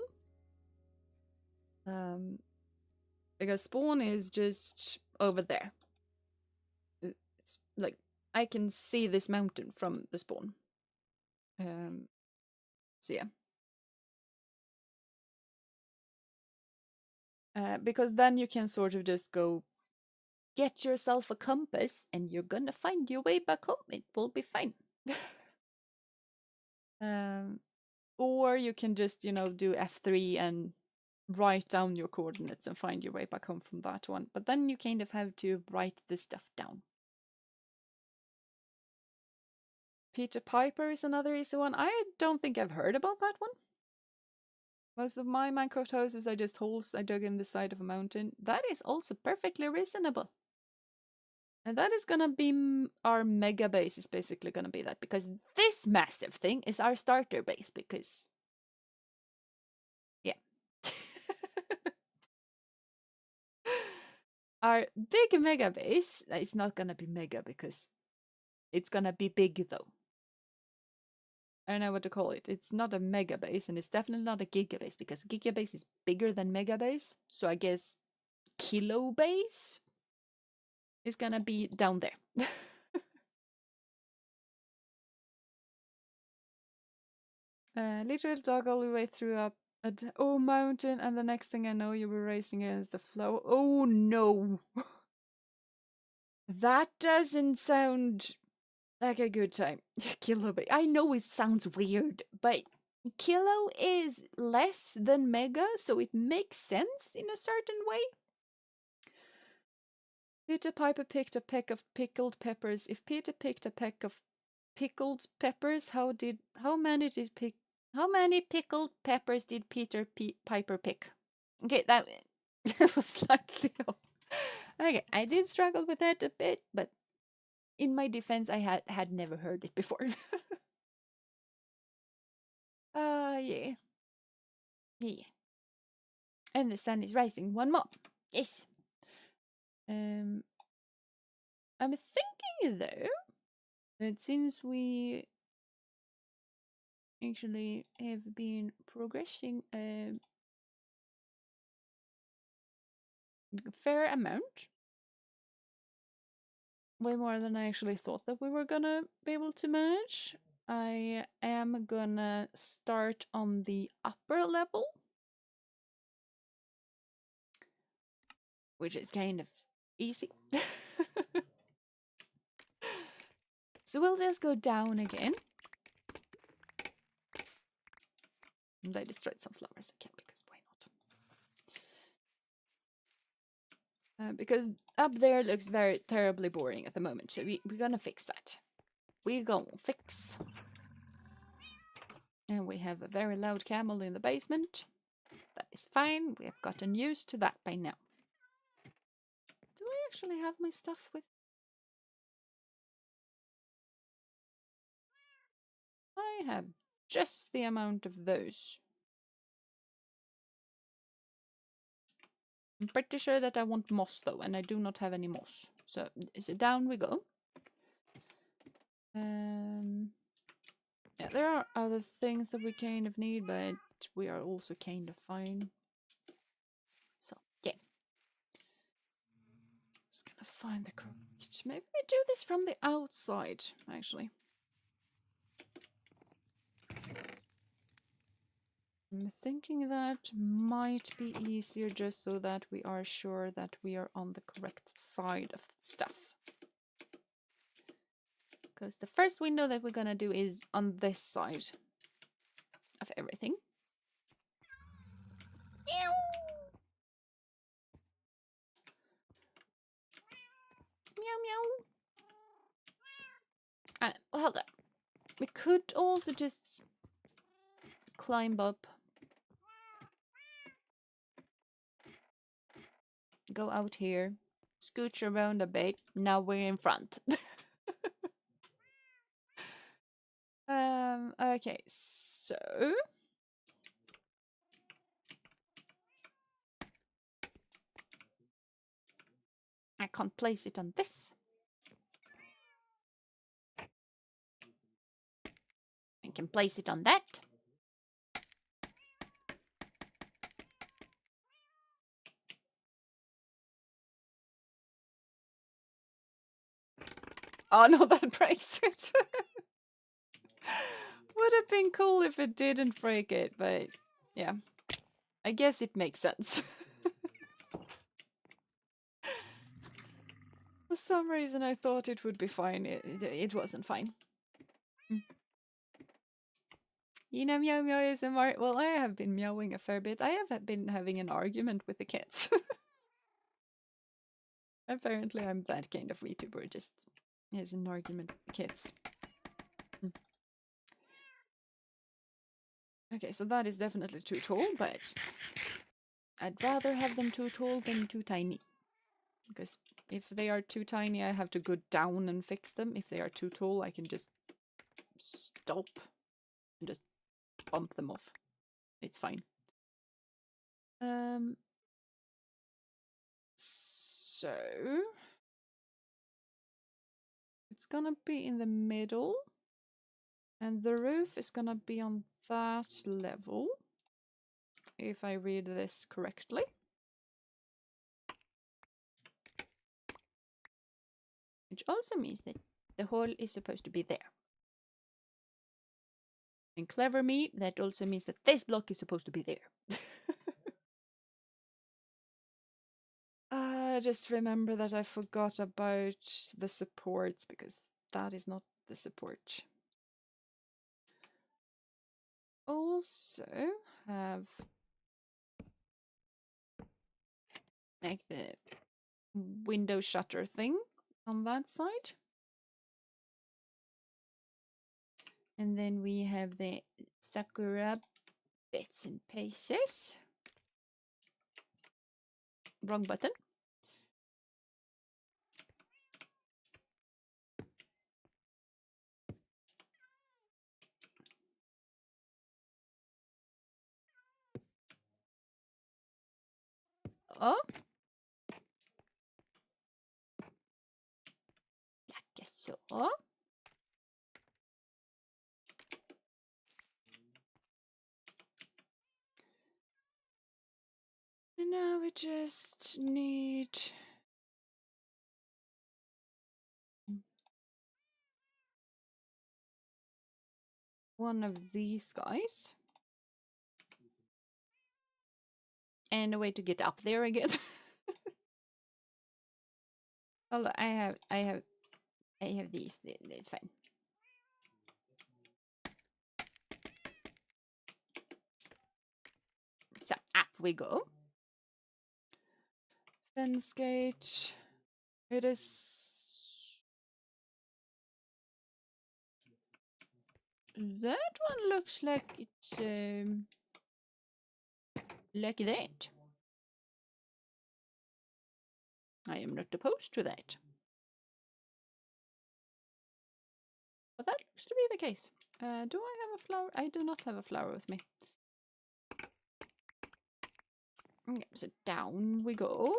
Because spawn is just over there. It's like I can see this mountain from the spawn. So yeah. Because then you can sort of just go get yourself a compass and you're gonna find your way back home. It will be fine. Or you can just, you know, do F3 and write down your coordinates and find your way back home from that one. But then you kind of have to write this stuff down. Peter Piper is another easy one. I don't think I've heard about that one. Most of my Minecraft houses are just holes I dug in the side of a mountain. That is also perfectly reasonable. And that is gonna be our mega base is basically gonna be that, because this massive thing is our starter base, because yeah. Our big mega base, it's not gonna be mega because it's gonna be big though. I don't know what to call it. It's not a mega base and it's definitely not a gigabase because gigabase is bigger than megabase. So I guess kilo base is gonna be down there. Literally dog all the way through up a mountain, and the next thing I know, you were racing against the flow. Oh no! That doesn't sound like a good time. Kilo base. I know it sounds weird, but kilo is less than mega, so it makes sense in a certain way. Peter Piper picked a peck of pickled peppers. If Peter picked a peck of pickled peppers, how many pickled peppers did Peter Piper pick? Okay, It was slightly off. Okay, I did struggle with that a bit, but in my defense, I had never heard it before. Yeah. Yeah. And the sun is rising. One more. Yes. I'm thinking though that since we actually have been progressing a fair amount, way more than I actually thought that we were gonna be able to manage, I am gonna start on the upper level, which is kind of easy. So we'll just go down again. And I destroyed some flowers again, because why not? Because up there looks very terribly boring at the moment, so we're gonna fix that. We're gonna fix. And we have a very loud camel in the basement. That is fine, we have gotten used to that by now. Do I actually have my stuff with? I have just the amount of those. I'm pretty sure that I want moss though, and I do not have any moss. So down we go. Yeah, there are other things that we kind of need, but we are also kind of fine. So yeah. Just gonna find the correct. Maybe we do this from the outside, actually. I'm thinking that might be easier, just so that we are sure that we are on the correct side of stuff. Because the first window that we're gonna do is on this side of everything. Meow. Meow meow. Hold on. We could also just climb up. Go out here. Scooch around a bit. Now we're in front. Okay, so I can't place it on this. I can place it on that. Oh no, that breaks it. Would have been cool if it didn't break it, but yeah. I guess it makes sense. For some reason I thought it would be fine. It wasn't fine. You know, meow meow ASMR. Well, I have been meowing a fair bit. I have been having an argument with the cats. Apparently I'm that kind of VTuber, just has an argument with the kids. Okay, so that is definitely too tall, but I'd rather have them too tall than too tiny. Because if they are too tiny, I have to go down and fix them. If they are too tall, I can just stop and just bump them off. It's fine. So it's gonna be in the middle, and the roof is gonna be on that level, if I read this correctly. Which also means that the hole is supposed to be there. And clever me, that also means that this block is supposed to be there. Just remember that I forgot about the supports, because that is not the support. Also have like the window shutter thing on that side. And then we have the sakura bits and pieces. Wrong button. Oh. Like so. And now we just need one of these guys. And a way to get up there again. Oh, I have these. It's fine. So up we go. Fence gate. It is. That one looks like it's like that. I am not opposed to that. But that looks to be the case. Do I have a flower? I do not have a flower with me. Okay, so down we go.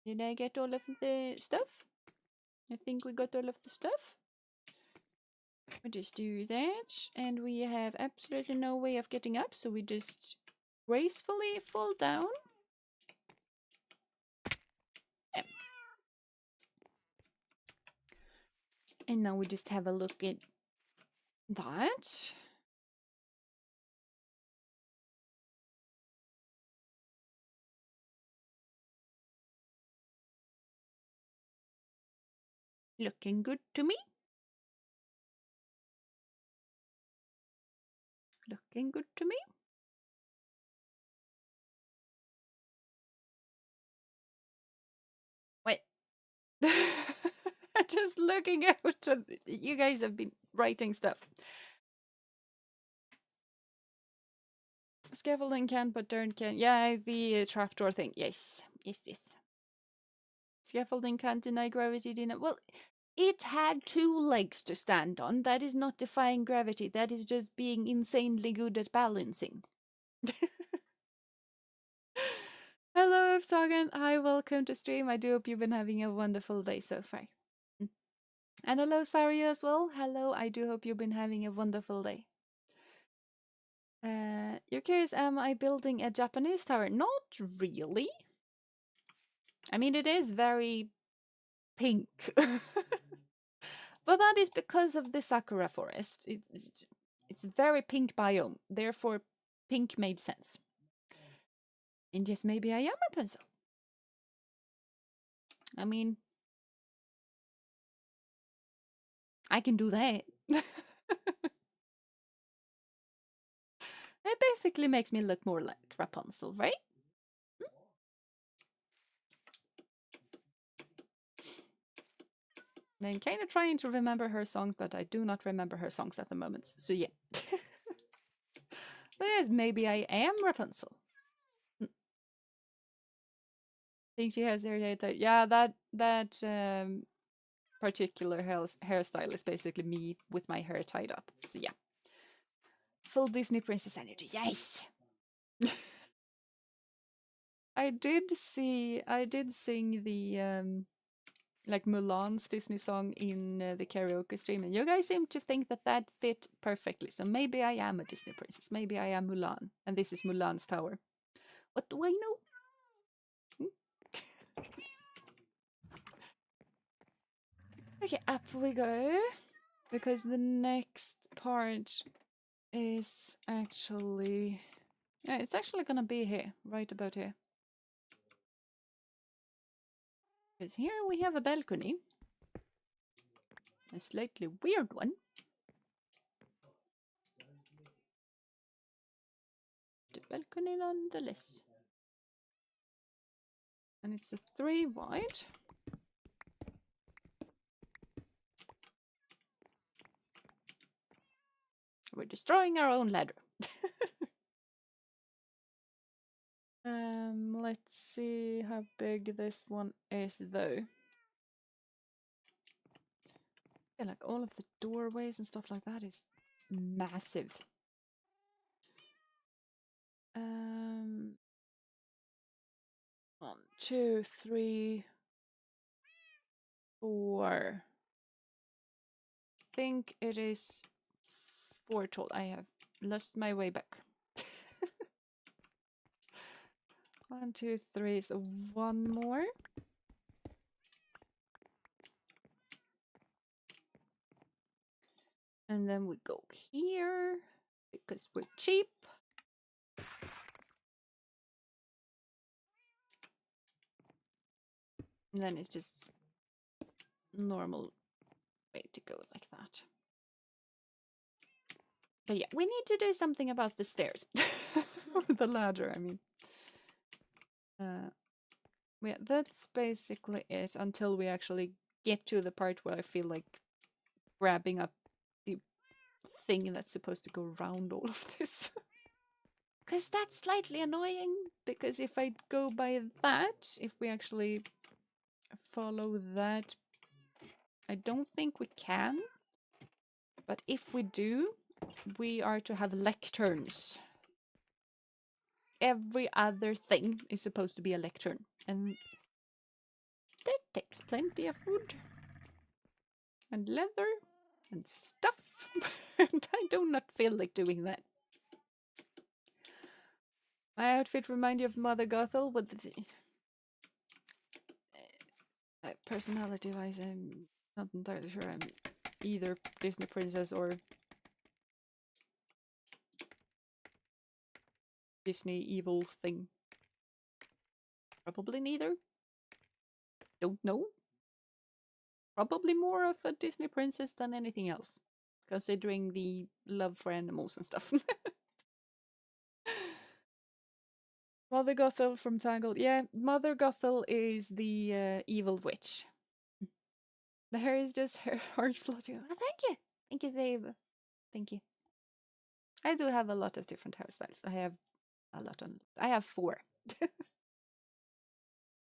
Did I get all of the stuff? I think we got all of the stuff. We just do that, and we have absolutely no way of getting up, so we just gracefully fall down. Yep. And now we just have a look at that. Looking good to me. Looking good to me. Wait. Just looking out. You guys have been writing stuff. Scaffolding can, but turn can. Yeah, the trapdoor thing. Yes. Yes, yes. Scaffolding can't deny gravity, deny. Well, it had 2 legs to stand on. That is not defying gravity. That is just being insanely good at balancing. Hello, Sagan. Hi, welcome to stream. I do hope you've been having a wonderful day so far. And hello, Saria as well. Hello, I do hope you've been having a wonderful day. You're curious, am I building a Japanese tower? Not really. I mean, it is very pink. But that is because of the Sakura forest. It's very pink biome. Therefore, pink made sense. And yes, maybe I am Rapunzel. I mean, I can do that. It basically makes me look more like Rapunzel, right? I'm kind of trying to remember her songs, but I do not remember her songs at the moment. So yeah. But yes, maybe I am Rapunzel. I think she has her hair tied. Yeah, that particular hairstyle is basically me with my hair tied up. So yeah. Full Disney princess energy. Yes. I did sing the like Mulan's Disney song in the karaoke stream, and you guys seem to think that that fit perfectly. So maybe I am a Disney princess. Maybe I am Mulan, and this is Mulan's tower. What do I know? Okay, up we go, because the next part is actually, yeah, it's actually gonna be here, right about here. Because here we have a balcony, a slightly weird one. The balcony nonetheless. And it's a 3 wide. We're destroying our own ladder. Let's see how big this one is, though. Yeah, like all of the doorways and stuff like that is massive. 1, 2, 3, 4. I think it is 4 total. I have lost my way back. 1, 2, 3. So 1 more. And then we go here because we're cheap. And then it's just normal way to go like that. But yeah, we need to do something about the stairs. Or the ladder, I mean. Yeah, that's basically it until we actually get to the part where I feel like grabbing up the thing that's supposed to go around all of this. Because that's slightly annoying, because if I go by that, if we actually follow that, I don't think we can. But if we do, we are to have lecterns. Every other thing is supposed to be a lectern, and that takes plenty of wood and leather and stuff. And I do not feel like doing that. My outfit reminds you of Mother Gothel, but personality-wise, I'm not entirely sure I'm either Disney princess or Disney evil thing. Probably neither. Don't know. Probably more of a Disney princess than anything else, considering the love for animals and stuff. Mother Gothel from Tangled. Yeah, Mother Gothel is the evil witch. The hair is just her heart fluttering. Oh, thank you. Thank you, Dave. Thank you. I do have a lot of different hairstyles. I have a lot on. I have 4.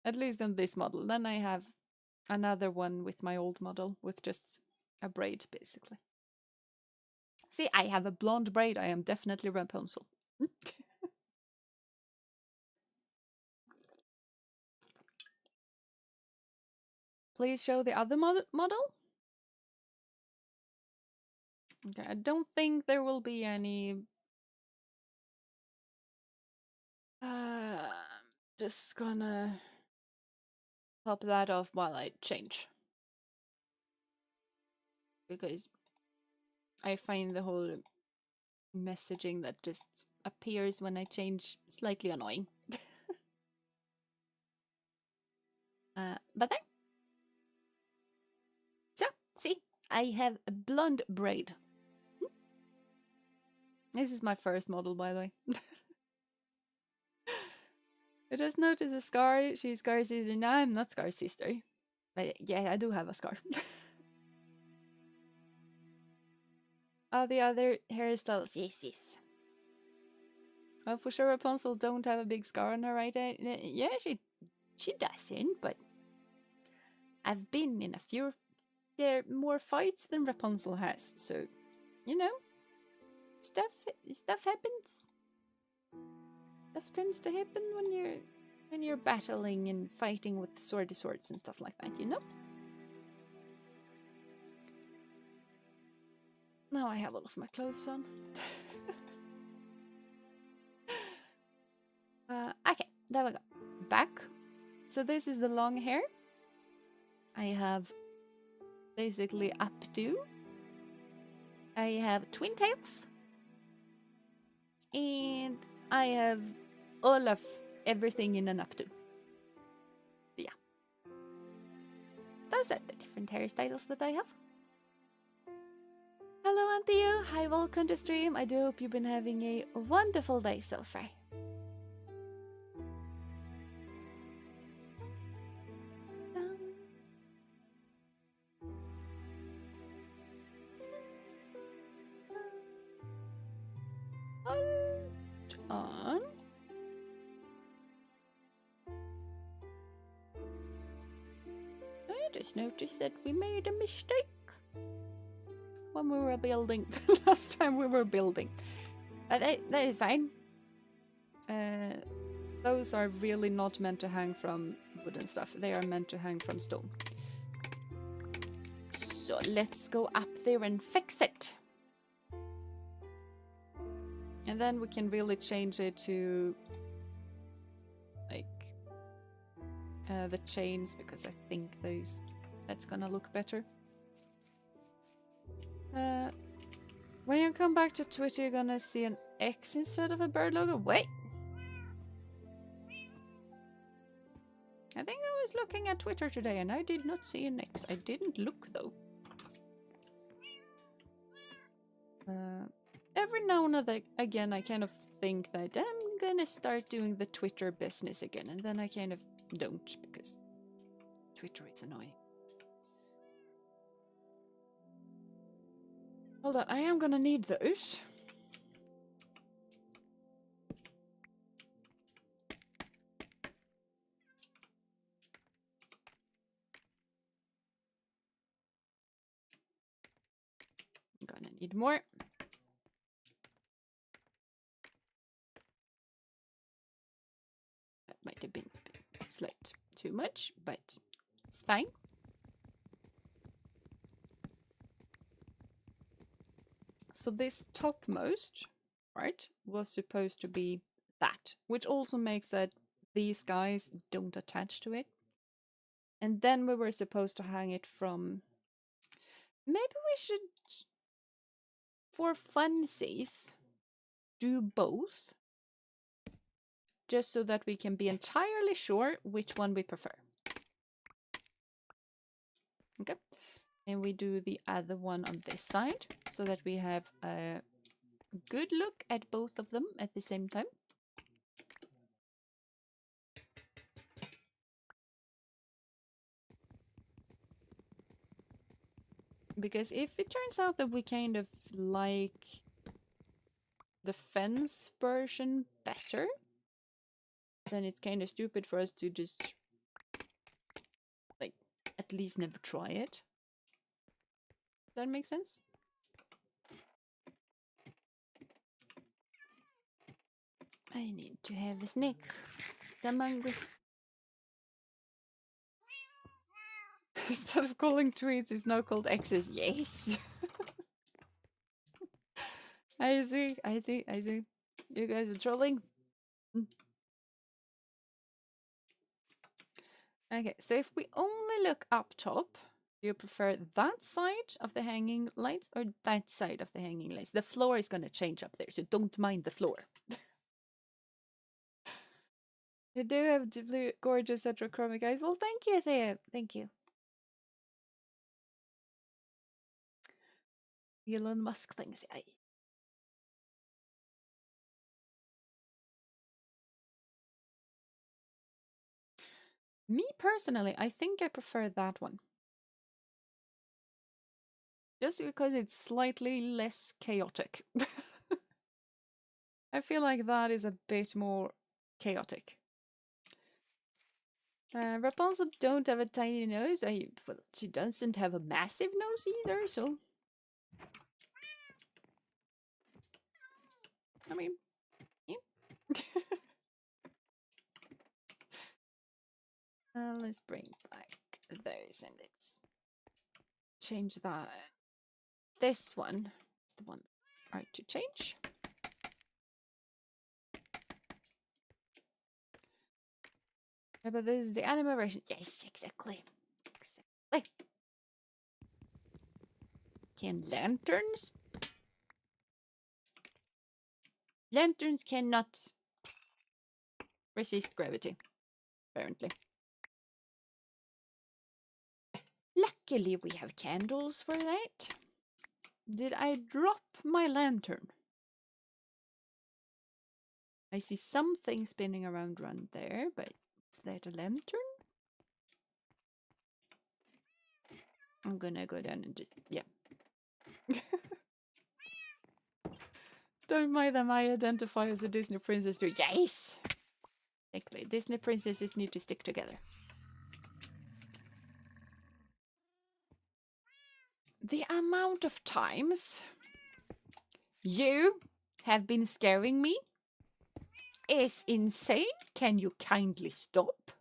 At least on this model. Then I have another one with my old model with just a braid, basically. See, I have a blonde braid. I am definitely Rapunzel. Please show the other model. Okay, I don't think there will be any. Just gonna pop that off while I change. Because I find the whole messaging that just appears when I change slightly annoying. But there. So, see, I have a blonde braid. This is my first model, by the way. I just noticed a scar. She's Scar Sister. No, I'm not Scar Sister. But yeah, I do have a scar. The other hairstyles, yes. Oh, for sure Rapunzel don't have a big scar on her right eye. Yeah, she doesn't, but I've been in a few more fights than Rapunzel has, so you know, stuff happens. Stuff tends to happen when you're battling and fighting with swords and stuff like that, you know? Now I have all of my clothes on. Okay, there we go. Back. So this is the long hair. I have basically updo. I have twin tails. And I have all of everything in an updo. Yeah. Those are the different hairstyles that I have. Hello, Anthea. Hi, welcome to stream. I do hope you've been having a wonderful day so far. Um, on. I just noticed that we made a mistake when we were building. Last time we were building. That is fine. Those are really not meant to hang from wood and stuff. They are meant to hang from stone. So let's go up there and fix it. And then we can really change it to like the chains, because I think that's gonna look better. When you come back to Twitter, you're gonna see an X instead of a bird logo. Wait! I think I was looking at Twitter today and I did not see an X. I didn't look though. Every now and again I kind of think that I'm gonna start doing the Twitter business again, and then I kind of don't, because Twitter is annoying. Hold on, I am gonna need those. I'm gonna need more. That might have been a slight too much, but it's fine. So this topmost part was supposed to be that, which also makes that these guys don't attach to it. And then we were supposed to hang it from... Maybe we should, for funsies, do both. Just so that we can be entirely sure which one we prefer. Okay. And we do the other one on this side, so that we have a good look at both of them at the same time. Because if it turns out that we kind of like the fence version better, then it's kind of stupid for us to just, like, at least never try it. Does that make sense? I need to have a snack. I'm hungry. Instead of calling tweets, it's now called X's. Yes! I see. You guys are trolling. Okay, so if we only look up top, do you prefer that side of the hanging lights or that side of the hanging lights? The floor is going to change up there, so don't mind the floor. You do have blue, gorgeous heterochromic eyes. Well, thank you, Thea. Thank you. Elon Musk things. Me personally, I think I prefer that one. Just because it's slightly less chaotic. I feel like that is a bit more chaotic. Rapunzel don't have a tiny nose. Well, she doesn't have a massive nose either, so... I mean, yeah. Let's bring back those and let's change that. This one is the one I like to change. Yeah, but this is the anime version. Yes, exactly. Can lanterns? Lanterns cannot resist gravity, apparently. Luckily, we have candles for that. Did I drop my lantern? I see something spinning around there, but is that a lantern? I'm gonna go down and just, yeah. Don't mind them, I identify as a Disney princess too. Yes! Exactly. Disney princesses need to stick together. The amount of times you have been scaring me is insane. Can you kindly stop?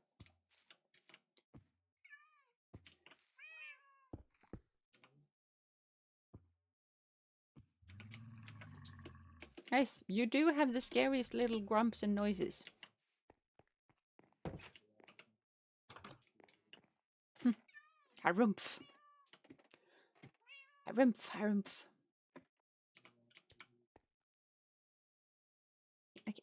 Yes, you do have the scariest little grumps and noises. Harumph. Harumph, harumph. Okay.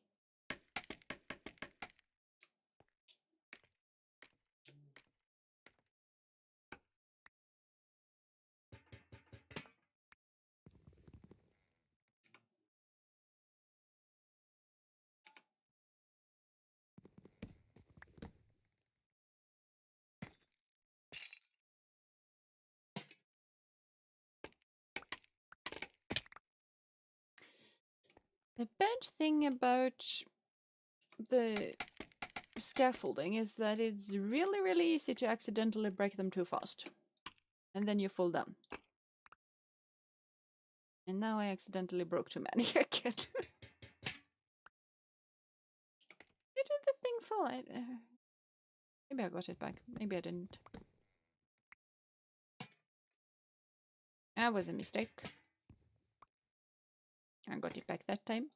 The bad thing about the scaffolding is that it's really, really easy to accidentally break them too fast. And then you fall down. And now I accidentally broke too many again. Did the thing fall? Maybe I got it back. Maybe I didn't. That was a mistake. I got it back that time.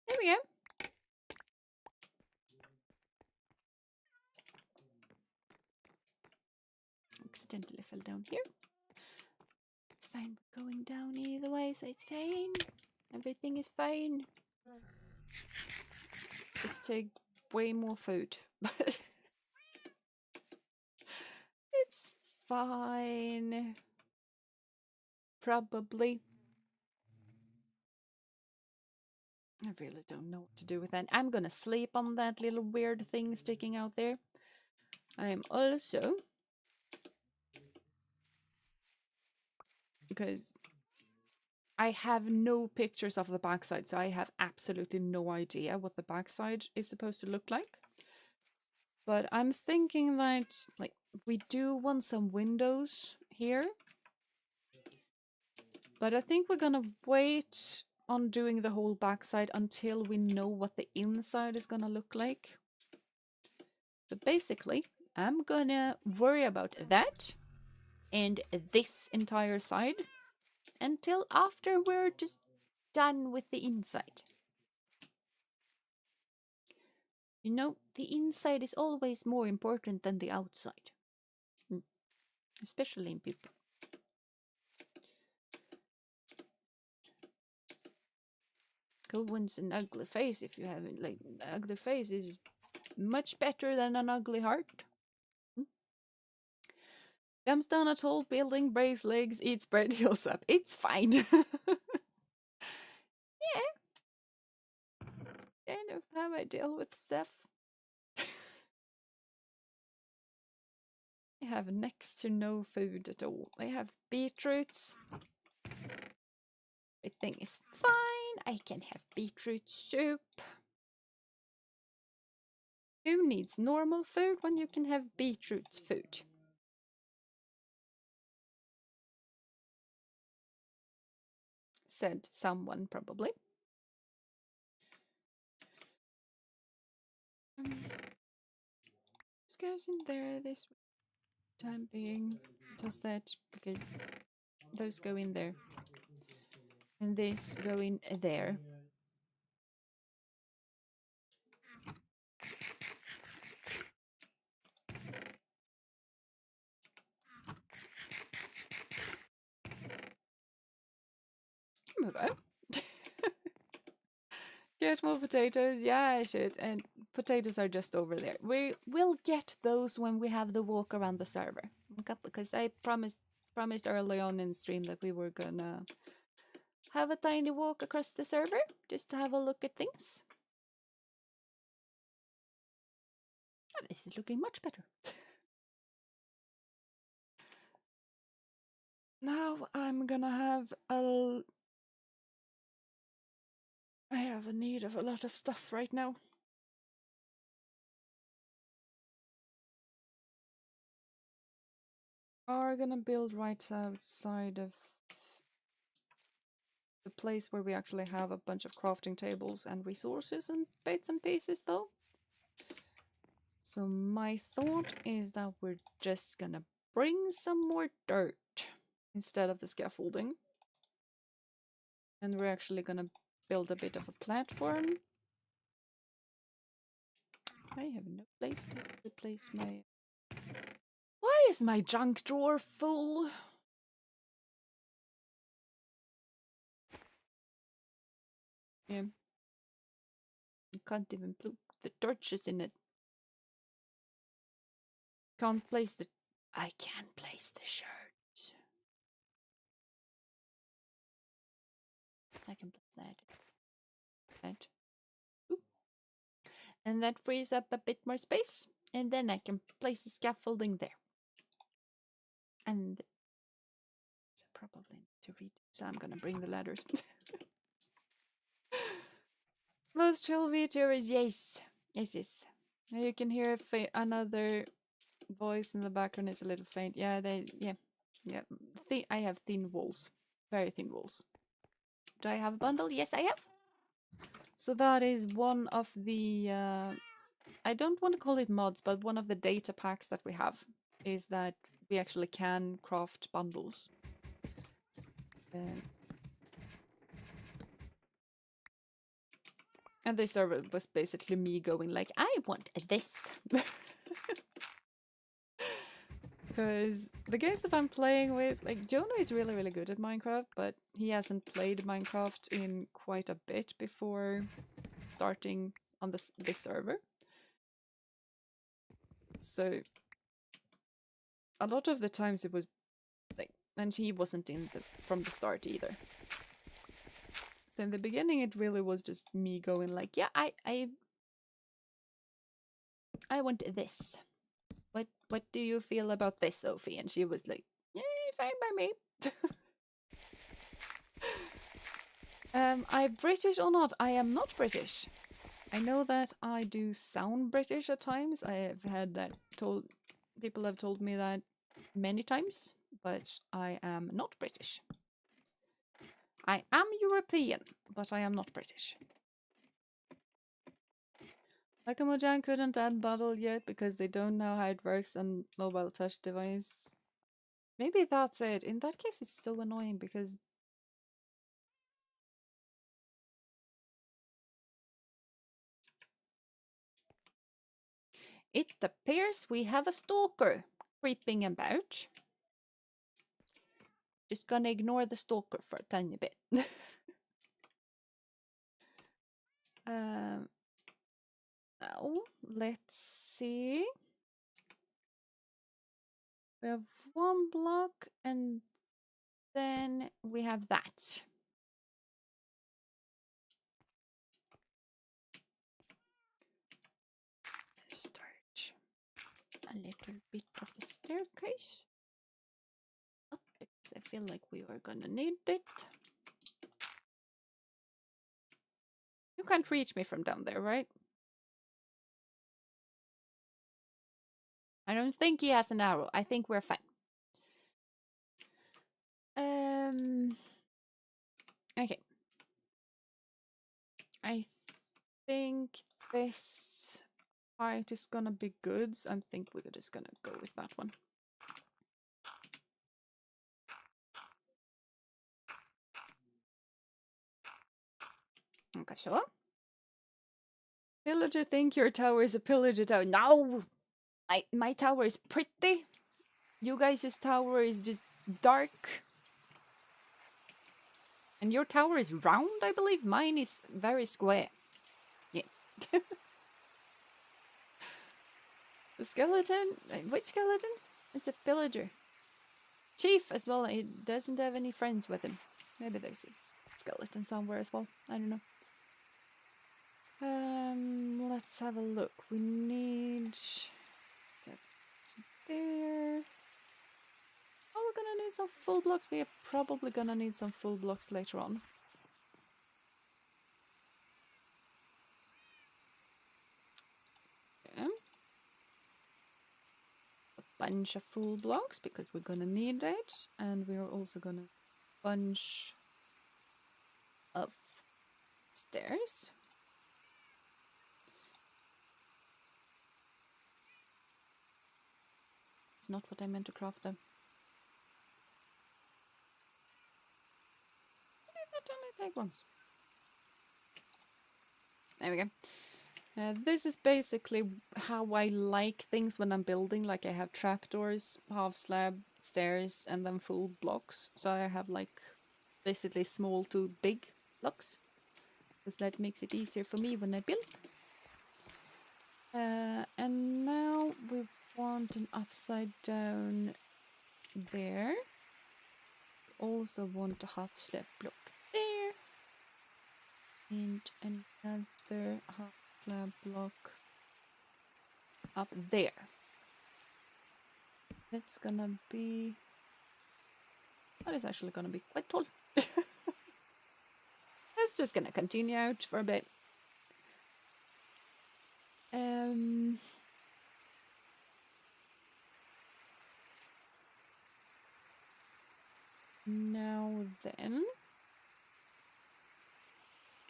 There we go. Accidentally fell down here. It's fine. We're going down either way, so it's fine. Everything is fine. Just take way more food. It's fine. Probably. I really don't know what to do with that. I'm gonna sleep on that little weird thing sticking out there. I'm also, because I have no pictures of the backside, so I have absolutely no idea what the backside is supposed to look like. But I'm thinking that, like, we do want some windows here. But I think we're gonna wait on doing the whole backside until we know what the inside is gonna look like. So basically, I'm gonna worry about that and this entire side until after we're just done with the inside. You know, the inside is always more important than the outside. Especially in people. Who wants an ugly face if you haven't, like, an ugly face is much better than an ugly heart. Jumps down a tall building, breaks legs, eats bread, heals up. It's fine. Yeah. Kind of how I deal with stuff. I have next to no food at all. I have beetroots. Everything is fine. I can have beetroot soup. Who needs normal food when you can have beetroot food? Said someone, probably. This goes in there this time being. Just that, because those go in there. And this go in there. Okay. Get more potatoes? Yeah, I should. And potatoes are just over there. We will get those when we have the walk around the server. Okay, because I promised early on in stream that we were gonna have a tiny walk across the server just to have a look at things. Oh, this is looking much better. Now I'm gonna have I have a need of a lot of stuff right now. Are gonna build right outside of the place where we actually have a bunch of crafting tables and resources and bits and pieces though. So my thought is that we're just gonna bring some more dirt instead of the scaffolding. And we're actually gonna build a bit of a platform. I have no place to replace my... Why is my junk drawer full? Yeah. You can't even put the torches in it. Can't place the... I can place the shirts. I can place that. That. Ooh. And that frees up a bit more space. And then I can place the scaffolding there. And so probably need to read. So I'm gonna bring the ladders. Most chill Vtubers, yes. Yes. Now you can hear another voice in the background is a little faint. Yeah. I have thin walls. Very thin walls. Do I have a bundle? Yes, I have. So that is one of the, I don't want to call it mods, but one of the data packs that we have is that we actually can craft bundles. And this server was basically me going like, I want this. Because the games that I'm playing with, like Jonah is really, really good at Minecraft, but he hasn't played Minecraft in quite a bit before starting on this server. So a lot of the times it was like, and he wasn't from the start either. So in the beginning, it really was just me going like, yeah, I want this. What do you feel about this, Ophi? And she was like, yeah, fine by me. I'm British or not? I am not British. I know that I do sound British at times. I have had that told. People have told me that many times, but I am not British. I am European, but I am not British. Mojang couldn't add bottle yet because they don't know how it works on mobile touch device. Maybe that's it. In that case, it's so annoying because it appears we have a stalker creeping about. Just gonna ignore the stalker for a tiny bit. Now, let's see. We have one block and then we have that. Start a little bit of a staircase up because I feel like we are gonna need it. You can't reach me from down there, right? I don't think he has an arrow. I think we're fine. Okay. I think this height is gonna be good. So I think we're just gonna go with that one. Okay, sure. Pillager think your tower is a pillager tower. No! My tower is pretty. You guys' tower is just dark. And your tower is round, I believe. Mine is very square. Yeah. The skeleton? Which skeleton? It's a pillager. Chief as well. He doesn't have any friends with him. Maybe there's a skeleton somewhere as well. I don't know. Let's have a look. We need... There. How are we gonna need some full blocks. We are probably gonna need some full blocks later on. Okay. A bunch of full blocks because we're gonna need it, and we are also gonna bunch of stairs. It's not what I meant to craft them. That only take once. There we go. This is basically how I like things when I'm building. Like I have trapdoors, half slab, stairs, and then full blocks. So I have like basically small to big blocks, because that makes it easier for me when I build. And now we want an upside down there. Also want a half slab block there, and another half slab block up there. That's gonna be... That is actually gonna be quite tall. That's just gonna continue out for a bit. Now then,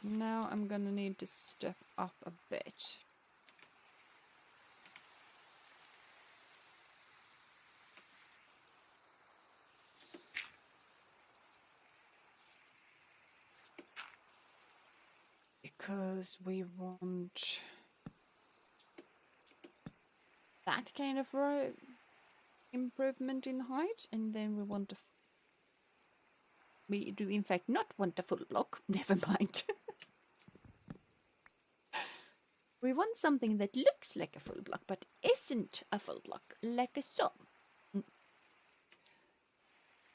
now I'm gonna need to step up a bit. Because we want that kind of improvement in height, and then we want we do in fact not want a full block. Never mind. We want something that looks like a full block but isn't a full block, like a so.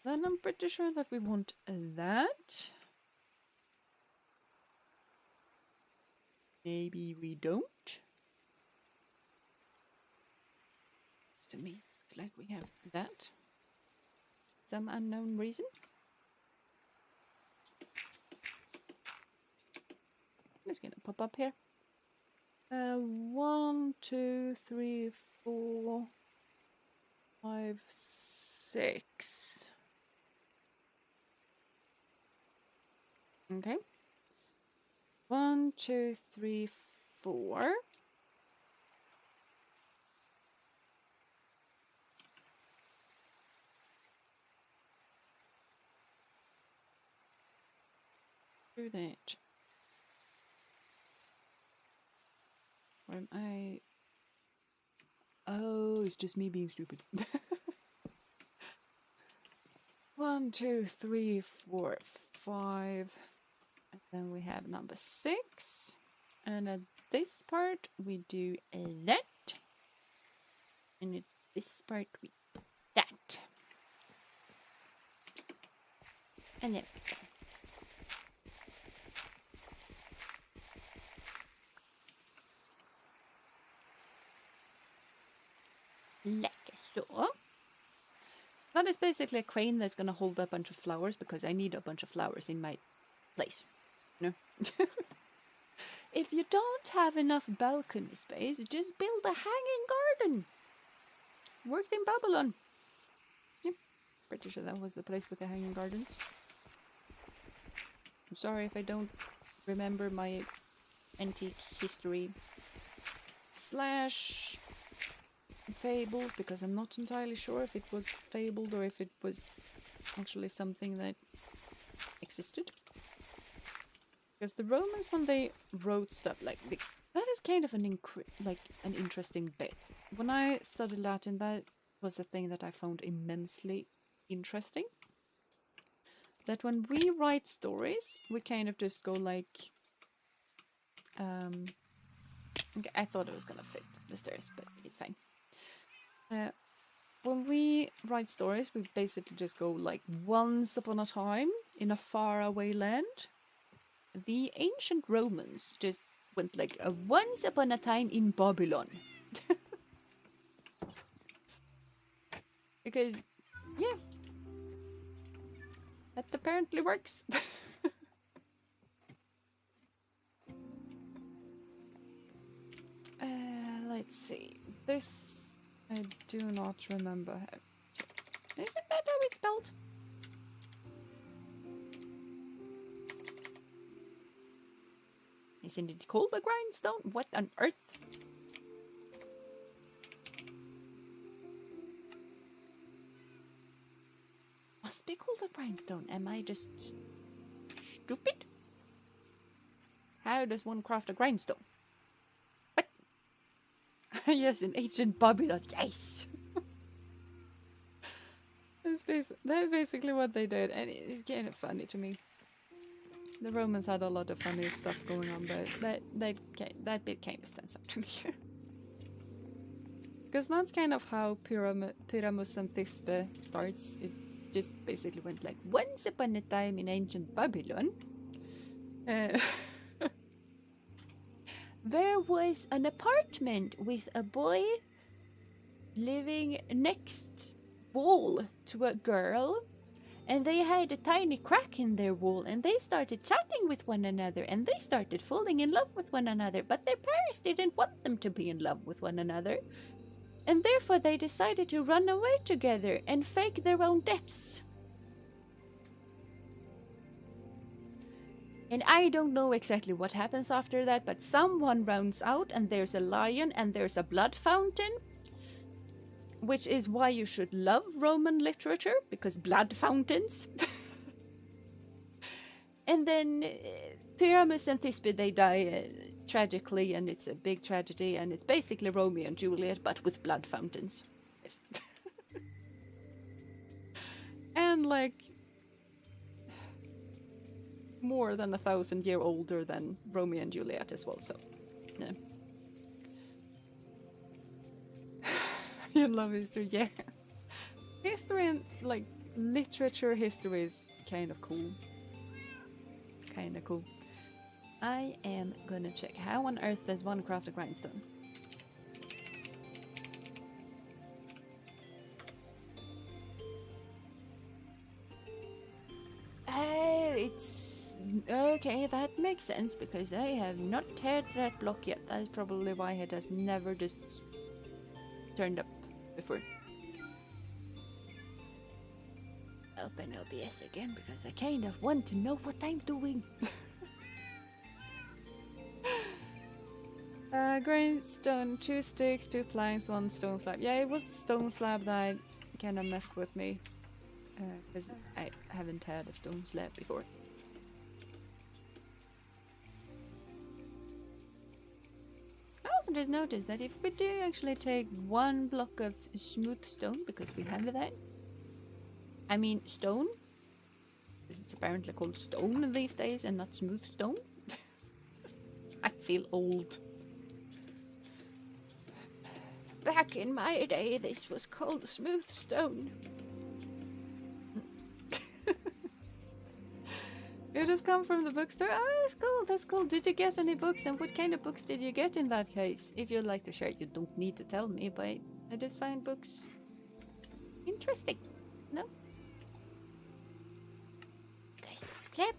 Then I'm pretty sure that we want that. Maybe we don't. To me, it's like we have that. Some unknown reason. It's gonna pop up here. 1, 2, 3, 4, 5, 6. Okay. 1, 2, 3, 4. Do that. Where am I? Oh, it's just me being stupid. 1, 2, 3, 4, 5. And then we have number 6. And at this part we do that. And at this part we do that. And there we go. Like so. That is basically a crane that's gonna hold a bunch of flowers, because I need a bunch of flowers in my place. You know? If you don't have enough balcony space, just build a hanging garden. Worked in Babylon. Yep, pretty sure that was the place with the hanging gardens. I'm sorry if I don't remember my antique history slash fables, because I'm not entirely sure if it was fabled or if it was actually something that existed. Because the Romans, when they wrote stuff like that, is kind of an interesting bit. When I studied Latin, that was a thing that I found immensely interesting. That when we write stories, we kind of just go like, okay, I thought it was gonna fit the stairs, but it's fine. When we write stories, we basically just go like, once upon a time in a faraway land. The ancient Romans just went like, once upon a time in Babylon. Because, yeah, That apparently works. Let's see. This I do not remember how. Isn't that how it's spelled? Isn't it called a grindstone? What on earth? Must be called a grindstone. Am I just stupid? How does one craft a grindstone? What? Yes, in ancient Babylon. Yes. That's basically what they did, and it's kind of funny to me. The Romans had a lot of funny stuff going on, but that bit kind of stands out to me. Because that's kind of how Pyramus and Thisbe starts. It just basically went like, once upon a time in ancient Babylon, there was an apartment with a boy living next wall to a girl, and they had a tiny crack in their wall, and they started chatting with one another, and they started falling in love with one another, but their parents didn't want them to be in love with one another, and therefore they decided to run away together and fake their own deaths. And I don't know exactly what happens after that, but someone rounds out and there's a lion and there's a blood fountain, which is why you should love Roman literature, because blood fountains. And then Pyramus and Thisbe, they die tragically, and it's a big tragedy, and it's basically Romeo and Juliet, but with blood fountains. Yes. And like more than 1,000 years older than Romeo and Juliet as well, so yeah. You love history, yeah. History and like literature history is kind of cool. Kind of cool. I am gonna check. How on earth does one craft a grindstone? Oh, it's okay. That makes sense because I have not had that block yet. That is probably why it has never just turned up before. Open OBS again because I kind of want to know what I'm doing. Grindstone, 2 sticks, 2 planks, 1 stone slab. Yeah, it was the stone slab that kind of messed with me. Because I haven't had a stone slab before. I also just noticed that if we do actually take 1 block of smooth stone, because we have that. I mean stone, because it's apparently called stone these days and not smooth stone. I feel old. Back in my day, this was called smooth stone. You just come from the bookstore? Oh, that's cool, that's cool. Did you get any books, and what kind of books did you get in that case? If you'd like to share, you don't need to tell me, but I just find books interesting. No? Guys, don't sleep.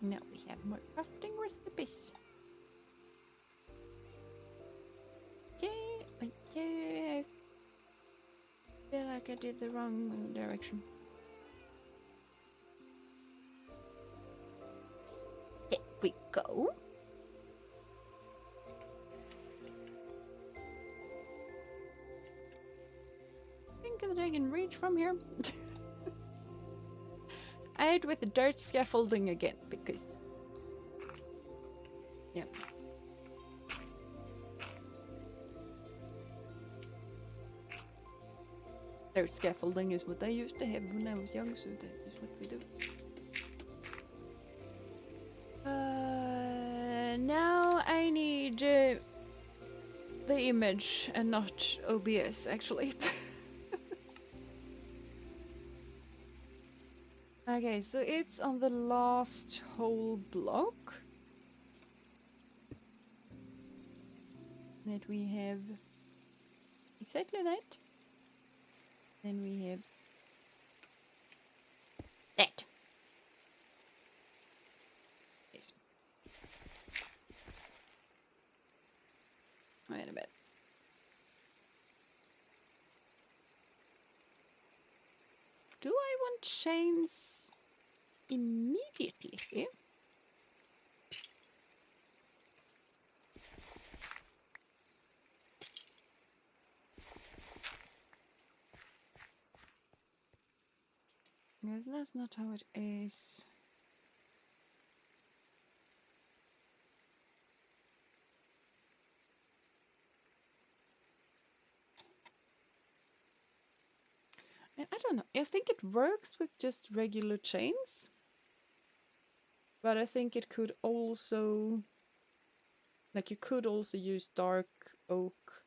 Now we have more crafting recipes. Yeah, I feel like I did the wrong direction. There we go. Think that I can reach from here. I add with the dirt scaffolding again because yeah. Dirt scaffolding is what I used to have when I was young, so that is what we do. Now I need the image and not OBS actually. Okay, so it's on the last whole block that we have exactly that. Then we have that. Do I want chains immediately? Yes, that's not how it is. And I don't know. I think it works with just regular chains. But I think it could also... Like, you could also use dark oak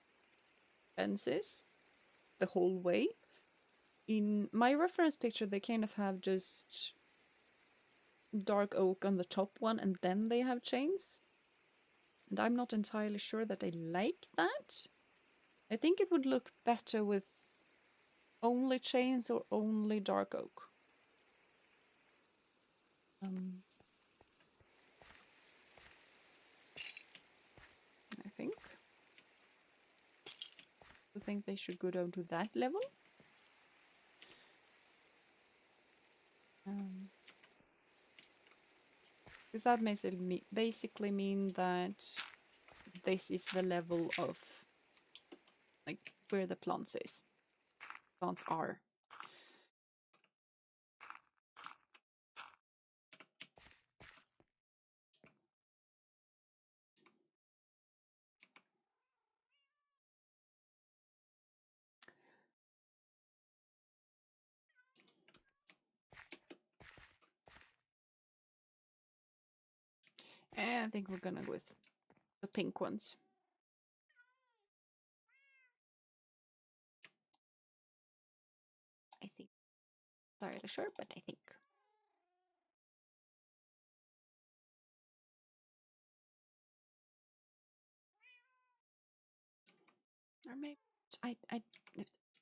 fences the whole way. In my reference picture, they kind of have just dark oak on the top one, and then they have chains. And I'm not entirely sure that I like that. I think it would look better with only chains or only dark oak. I think. I think they should go down to that level. Because that basically mean that this is the level of like where the plants are. And I think we're gonna go with the pink ones. I think. Not really sure, but I think. Or maybe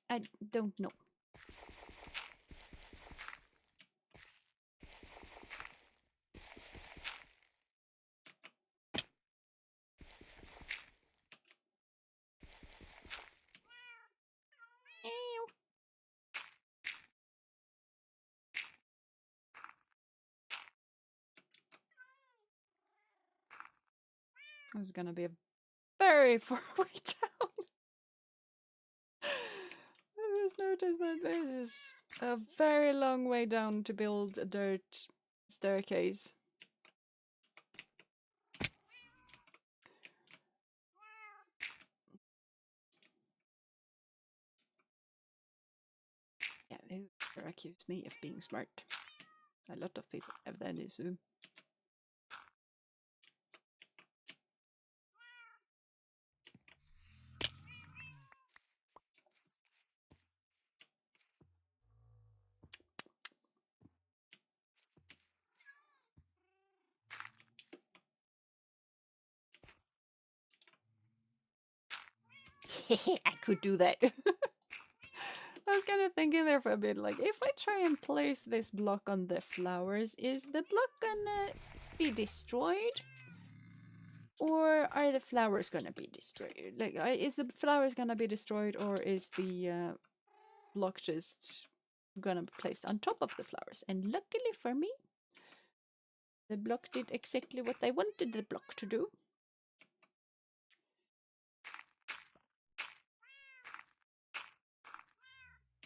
I don't know. It's gonna be a very far way down. I just noticed that this is a very long way down to build a dirt staircase. Yeah, they accuse me of being smart. A lot of people have that issue. I could do that. I was kind of thinking there for a bit, like, if I try and place this block on the flowers, is the block gonna be destroyed? Or are the flowers gonna be destroyed? Like, is the flowers gonna be destroyed, or is the block just gonna be placed on top of the flowers? And luckily for me, the block did exactly what I wanted the block to do.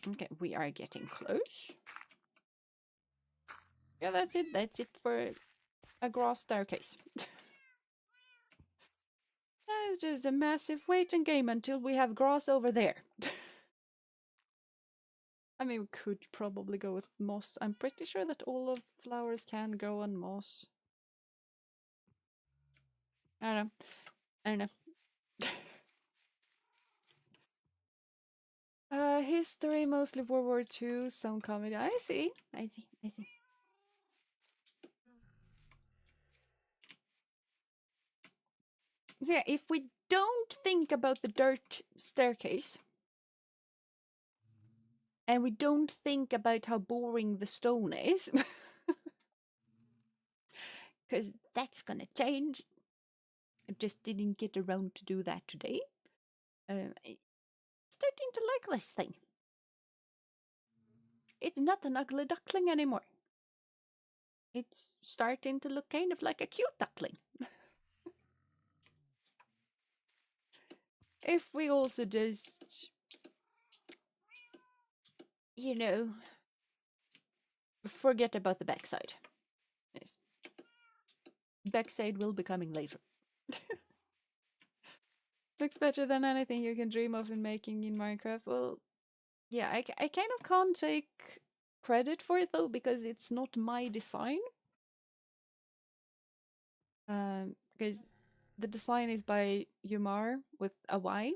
Okay, we are getting close. Yeah, that's it. That's it for a grass staircase. That is just a massive waiting game until we have grass over there. I mean, we could probably go with moss. I'm pretty sure that all of flowers can grow on moss. I don't know. I don't know. History, mostly World War II, some comedy. I see. So yeah, if we don't think about the dirt staircase, and we don't think about how boring the stone is, because that's gonna change. I just didn't get around to do that today. I'm starting to like this thing. It's not an ugly duckling anymore. It's starting to look kind of like a cute duckling. If we also just, you know, forget about the backside. Yes. Backside will be coming later. Looks better than anything you can dream of in making in Minecraft. Well, yeah, I kind of can't take credit for it though, because it's not my design. Because the design is by Yumar with a Y.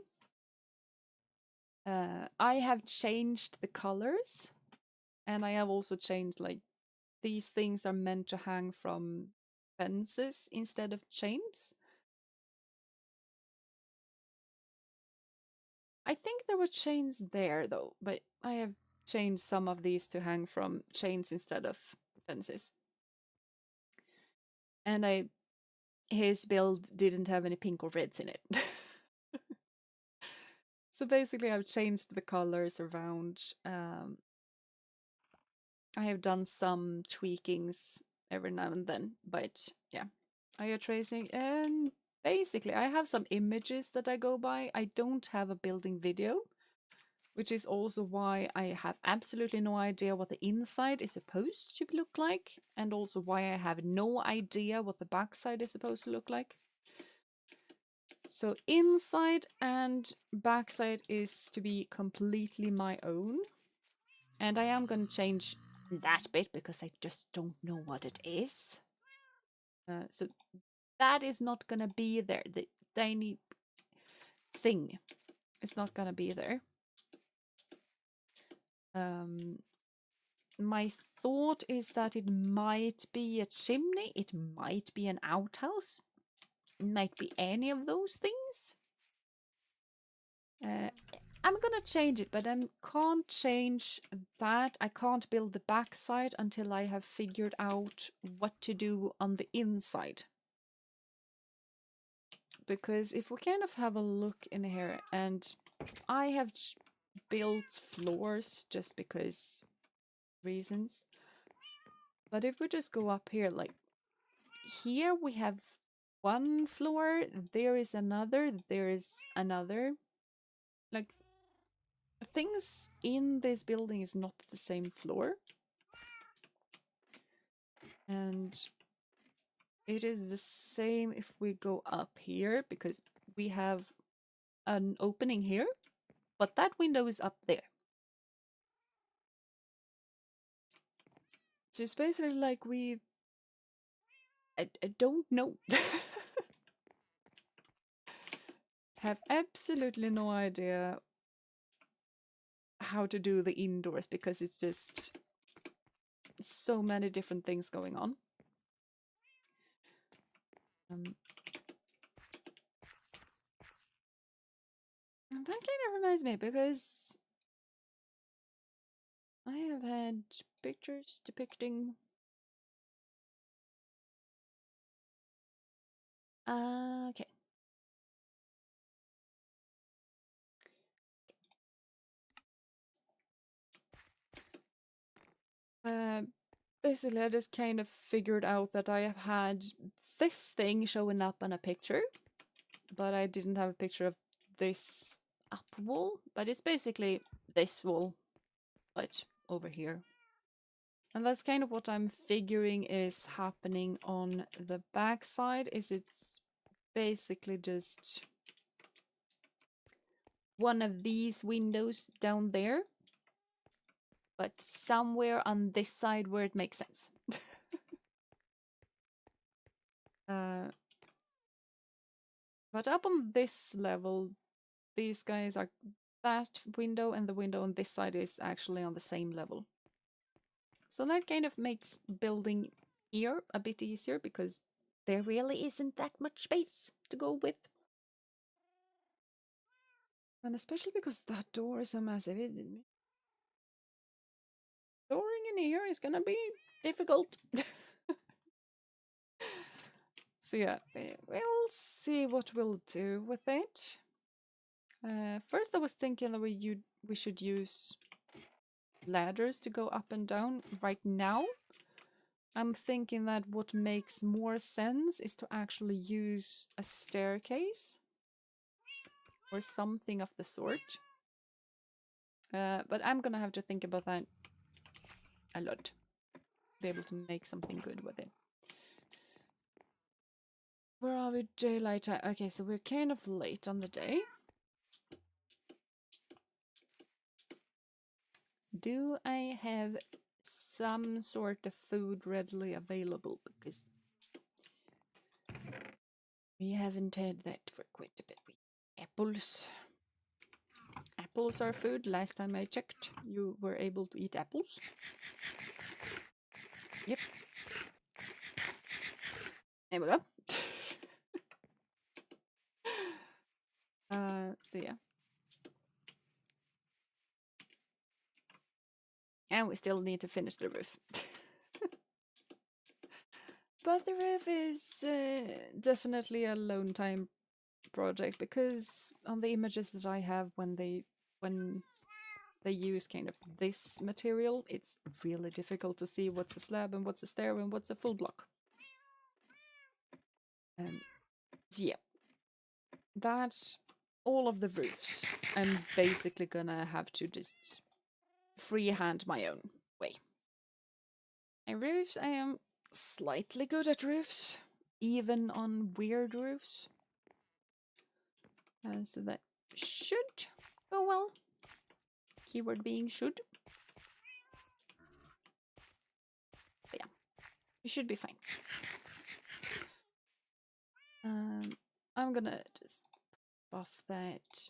I have changed the colors, and I have also changed, like, these things are meant to hang from fences instead of chains. I think there were chains there though, but I have changed some of these to hang from chains instead of fences. And his build didn't have any pink or reds in it. So basically I've changed the colors around. I have done some tweakings every now and then, but yeah. I am tracing, and basically I have some images that I go by. I don't have a building video, which is also why I have absolutely no idea what the inside is supposed to look like, and also why I have no idea what the backside is supposed to look like. So inside and backside is to be completely my own, and I am going to change that bit because I just don't know what it is. So that is not going to be there. The tiny thing is not going to be there. My thought is that it might be a chimney, it might be an outhouse, it might be any of those things. I'm gonna change it, but I can't change that. I can't build the backside until I have figured out what to do on the inside. Because if we kind of have a look in here, and I have built floors just because reasons. But if we just go up here, like here we have one floor, there is another, there is another. Like, things in this building is not the same floor. And it is the same if we go up here, because we have an opening here, but that window is up there. So it's basically like I don't know. Have absolutely no idea how to do the indoors, because it's just so many different things going on. And that kind of reminds me, because I have had pictures depicting okay. Basically I just kind of figured out that I have had this thing showing up on a picture, but I didn't have a picture of this up wall, but it's basically this wall, but over here. And that's kind of what I'm figuring is happening on the back side, is it's basically just one of these windows down there, but somewhere on this side where it makes sense. But up on this level, these guys are, that window and the window on this side is actually on the same level. So that kind of makes building here a bit easier, because there really isn't that much space to go with. And especially because that door is so massive. Dooring in here is gonna be difficult. So yeah, we'll see what we'll do with it. First I was thinking that we should use ladders to go up and down right now. I'm thinking that what makes more sense is to actually use a staircase or something of the sort. But I'm gonna have to think about that a lot. Be able to make something good with it. Where are we? Daylight time. Okay, so we're kind of late on the day. Do I have some sort of food readily available? Because we haven't had that for quite a bit. Apples. Apples are food. Last time I checked, you were able to eat apples. Yep. There we go. So yeah. And we still need to finish the roof. But the roof is definitely a lone time project, because on the images that I have when they use kind of this material, it's really difficult to see what's a slab and what's a stair and what's a full block. So yeah, that's all of the roofs. I'm basically gonna have to just freehand my own way. And roofs, I am slightly good at roofs, even on weird roofs. So that should go well. Keyword being should. But yeah, we should be fine. I'm gonna just buff that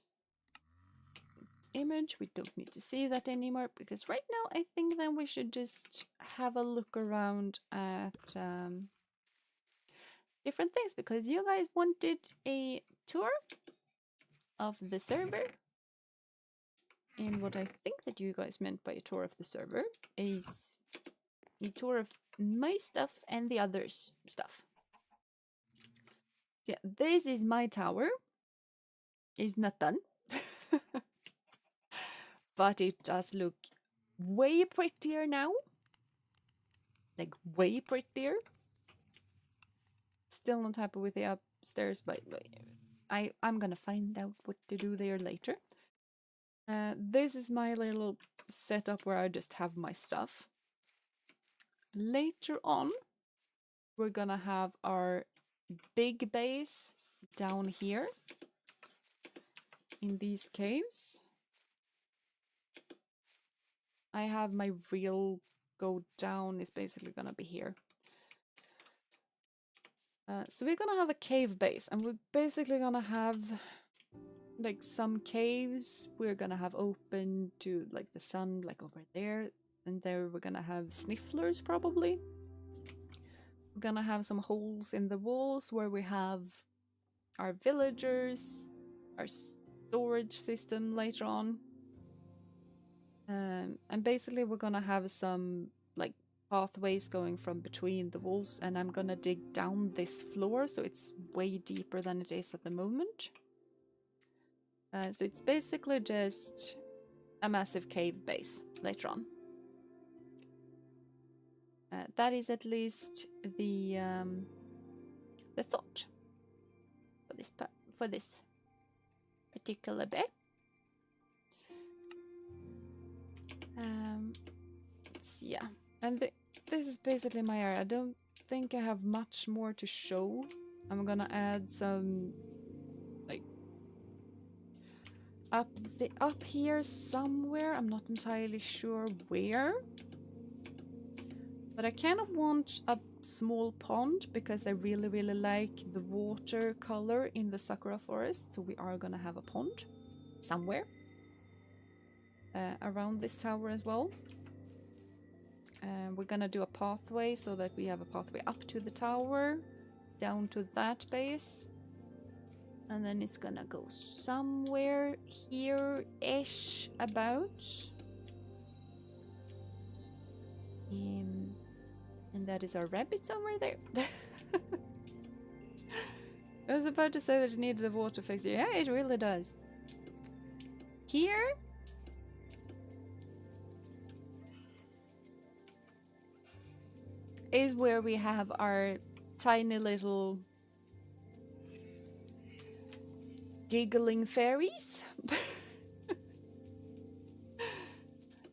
image. We don't need to see that anymore, because right now I think that we should just have a look around at different things, because you guys wanted a tour of the server. And what I think that you guys meant by a tour of the server is a tour of my stuff and the others' stuff. Yeah, this is my tower. It's not done. But it does look way prettier now. Like, way prettier. Still not happy with the upstairs, but I'm gonna find out what to do there later. This is my little setup where I just have my stuff. Later on, we're gonna have our big base down here in these caves. I have my real go down is basically gonna be here. So we're gonna have a cave base, and we're basically gonna have like some caves we're gonna have open to like the sun, like over there, and there we're gonna have snifflers probably. We're gonna have some holes in the walls where we have our villagers, our storage system later on. And basically we're gonna have some like pathways going from between the walls, and I'm gonna dig down this floor so it's way deeper than it is at the moment. So it's basically just a massive cave base later on. That is at least the thought for this particular bit. Yeah, and this is basically my area. I don't think I have much more to show. I'm gonna add some like up here somewhere. I'm not entirely sure where, but I kind of want a small pond because I really like the watercolor in the sakura forest. So we are gonna have a pond somewhere around this tower as well. We're gonna do a pathway so that we have a pathway up to the tower, down to that base, and then it's gonna go somewhere here-ish about. And that is our rabbits over there. I was about to say that it needed a water fixture. Yeah, it really does. Here. is where we have our tiny little giggling fairies.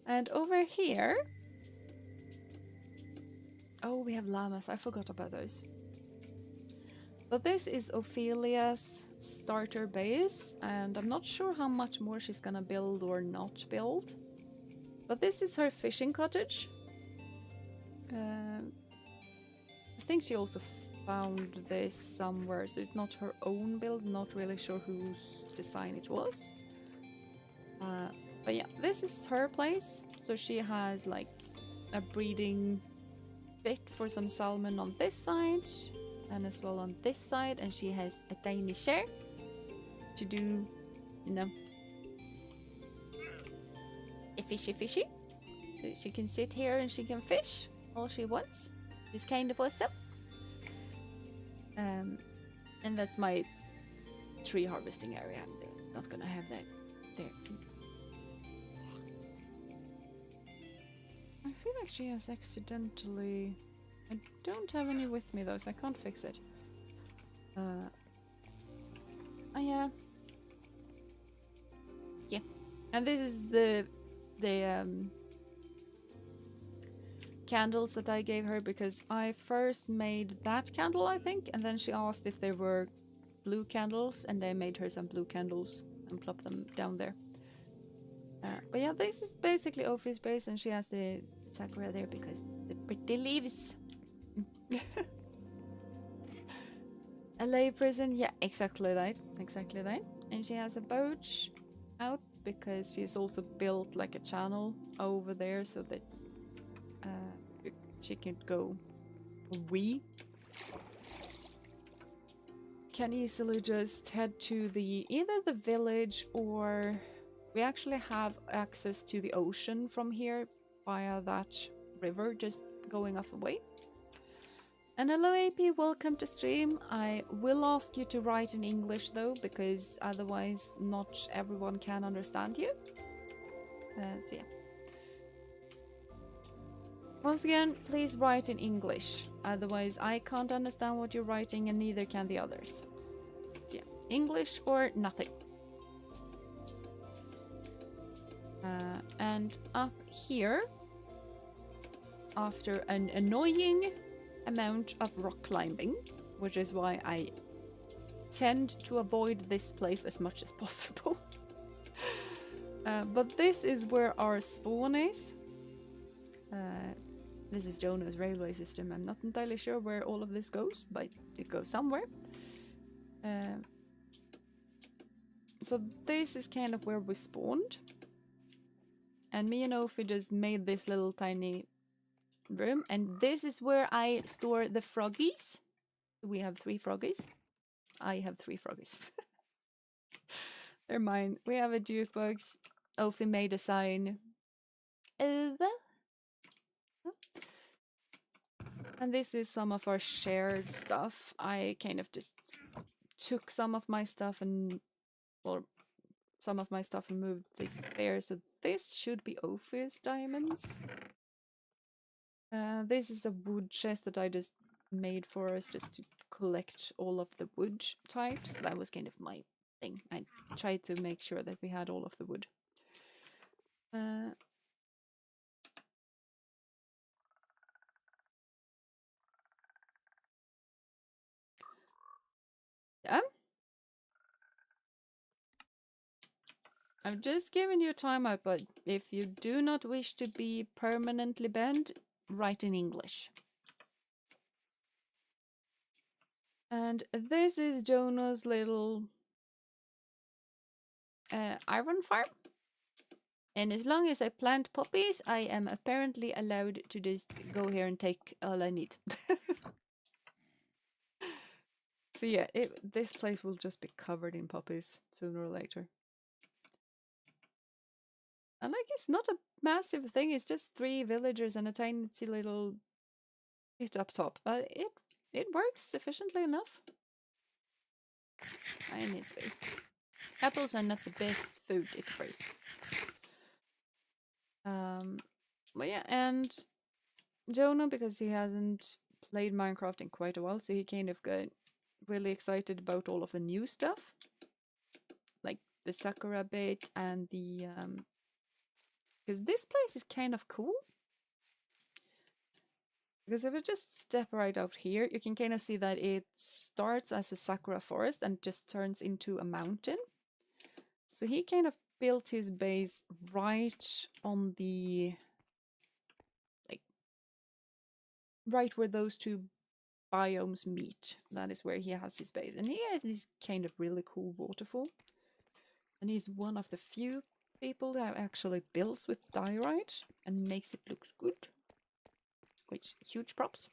And over here, oh, we have llamas. I forgot about those. But this is Ophelia's starter base, and I'm not sure how much more she's gonna build or not build. But this is her fishing cottage. I think she also found this somewhere, so it's not her own build, not really sure whose design it was. But yeah, this is her place. So she has like a breeding bit for some salmon on this side and as well on this side, and she has a tiny chair to do, you know, a fishy. So she can sit here and she can fish all she wants. It's kind of awesome. And that's my tree harvesting area. I'm not gonna have that there. I feel like she has accidentally... I don't have any with me though, so I can't fix it. Oh yeah. Yeah. And this is the candles that I gave her, because I first made that candle, I think, and then she asked if there were blue candles, and I made her some blue candles and plopped them down there. But yeah, this is basically Ophi's base, and she has the sakura there because the pretty leaves. A lay prison, yeah, exactly that. And she has a boat out because she's also built like a channel over there so that she can go. We can easily just head to either the village, or we actually have access to the ocean from here via that river just going off away. And hello AP, welcome to stream. I will ask you to write in English though, because otherwise not everyone can understand you. So yeah. Once again, please write in English, otherwise I can't understand what you're writing and neither can the others. Yeah, English or nothing. And up here, after an annoying amount of rock climbing, which is why I tend to avoid this place as much as possible. But this is where our spawn is. This is Jonah's railway system. I'm not entirely sure where all of this goes, but it goes somewhere. So this is kind of where we spawned. And me and Ophi just made this little tiny room, and this is where I store the froggies. We have 3 froggies. I have 3 froggies. They're mine. We have a jukebox. Ophi made a sign. And this is some of our shared stuff. I kind of just took some of my stuff and, well, some of my stuff and moved it there. So this should be Ophi's diamonds. This is a wood chest that I just made for us just to collect all of the wood types. That was kind of my thing. I tried to make sure that we had all of the wood. Yeah. I've just given you a timeout, but if you do not wish to be permanently banned, write in English. And this is Jonah's little iron farm. And as long as I plant poppies, I am apparently allowed to just go here and take all I need. So yeah, this place will just be covered in poppies sooner or later. And like, it's not a massive thing, it's just 3 villagers and a tiny little bit up top. But it works sufficiently enough. I need 3. Apples are not the best food, it appears. But yeah, and Jonah, because he hasn't played Minecraft in quite a while, so he kind of got really excited about all of the new stuff, like the Sakura bit and the because this place is kind of cool. Because if we just step right out here, you can kind of see that it starts as a sakura forest and just turns into a mountain. So he kind of built his base right on the, like, right where those two biomes meet. That is where he has his base. And he has this kind of really cool waterfall. And he's one of the few people that actually builds with diorite and makes it look good. Which, huge props.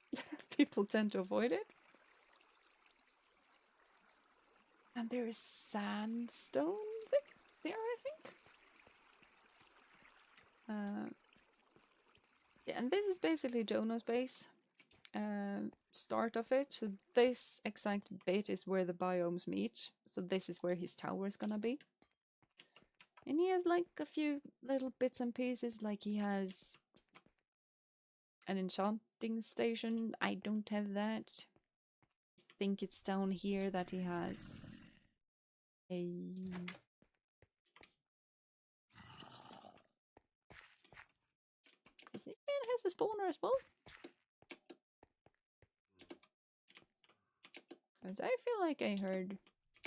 People tend to avoid it. And there is sandstone there, I think. Yeah, and this is basically Jonah's base. Start of it. So this exact bit is where the biomes meet. So this is where his tower is gonna be. And he has like a few little bits and pieces, like he has an enchanting station. I don't have that. I think it's down here that he has a... Is this man has a spawner as well? Because I feel like I heard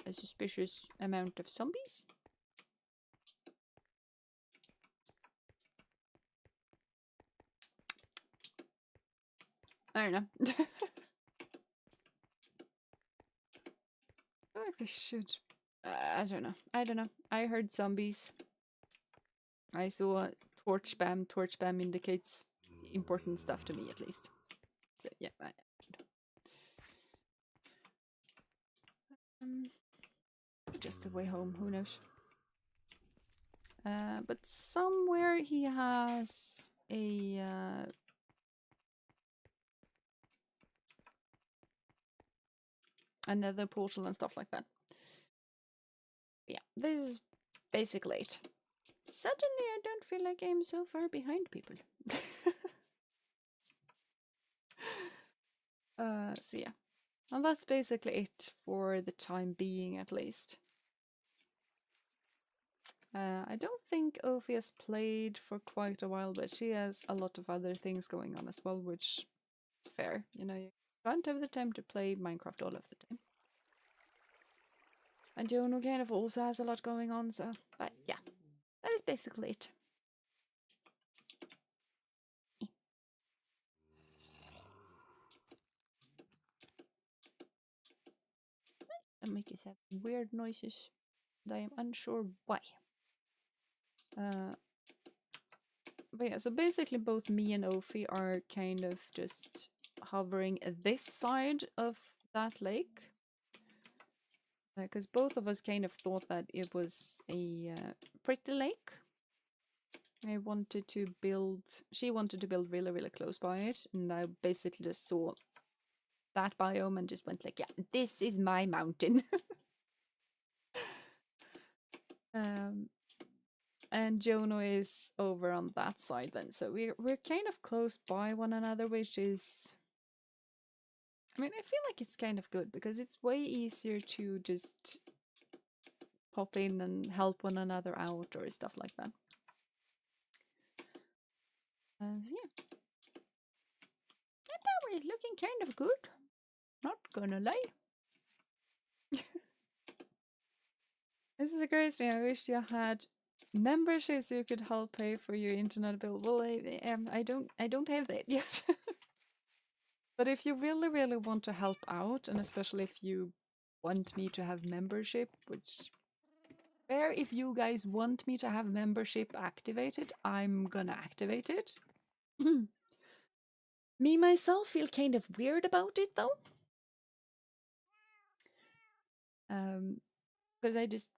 a suspicious amount of zombies. I don't know. I feel like they should. I don't know. I don't know. I heard zombies. I saw torch spam. Torch spam indicates important stuff to me, at least. So yeah. Just the way home. Who knows? But somewhere he has a another portal and stuff like that. Yeah, this is basically it. Suddenly, I don't feel like I'm so far behind people. So yeah, and that's basically it for the time being, at least. I don't think Ophi has played for quite a while, but she has a lot of other things going on as well, which is fair. You know, you can't have the time to play Minecraft all of the time. And Jono kind of also has a lot going on, so, but yeah, that is basically it. And make us have weird noises that I am unsure why. But yeah, so basically both me and Ophi are kind of just hovering this side of that lake. Because both of us kind of thought that it was a pretty lake. I wanted to build, she wanted to build really, really close by it, and I basically just saw that biome and just went like, yeah, this is my mountain. And Jono is over on that side then, so we're kind of close by one another, which is, I mean, I feel like it's kind of good because it's way easier to just pop in and help one another out or stuff like that. So yeah, that tower is looking kind of good. Not gonna lie. This is the greatest thing. I wish you had memberships so you could help pay for your internet bill. Well, I don't have that yet. But if you really, really want to help out, and especially if you want me to have membership, which fair, if you guys want me to have membership activated, I'm gonna activate it. Me myself feel kind of weird about it though. Because I just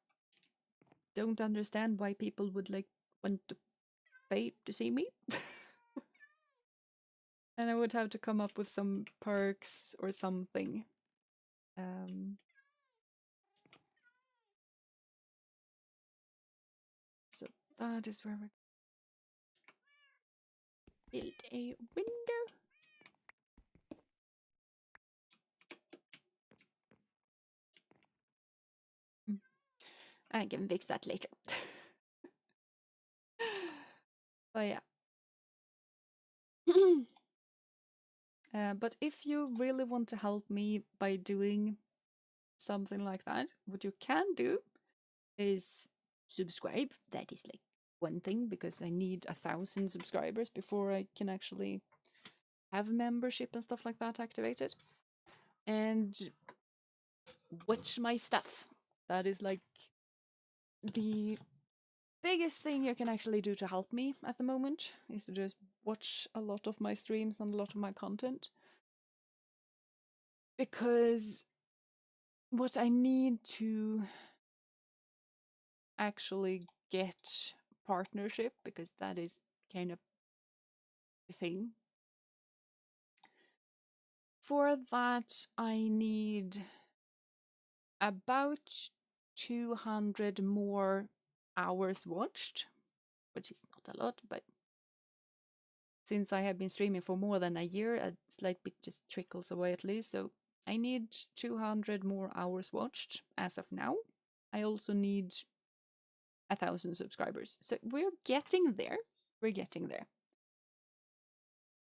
don't understand why people would like want to pay to see me. And I would have to come up with some perks or something. So that is where we build a window. I can fix that later. But yeah. But if you really want to help me by doing something like that, what you can do is subscribe. That is like one thing, because I need 1,000 subscribers before I can actually have membership and stuff like that activated. And watch my stuff. That is like the biggest thing you can actually do to help me at the moment, is to just watch a lot of my streams and a lot of my content. Because what I need to actually get partnership, because that is kind of the thing. For that, I need about 200 more hours watched, which is not a lot, but since I have been streaming for more than a year, a slight bit just trickles away at least. So I need 200 more hours watched as of now. I also need 1,000 subscribers. So we're getting there. We're getting there.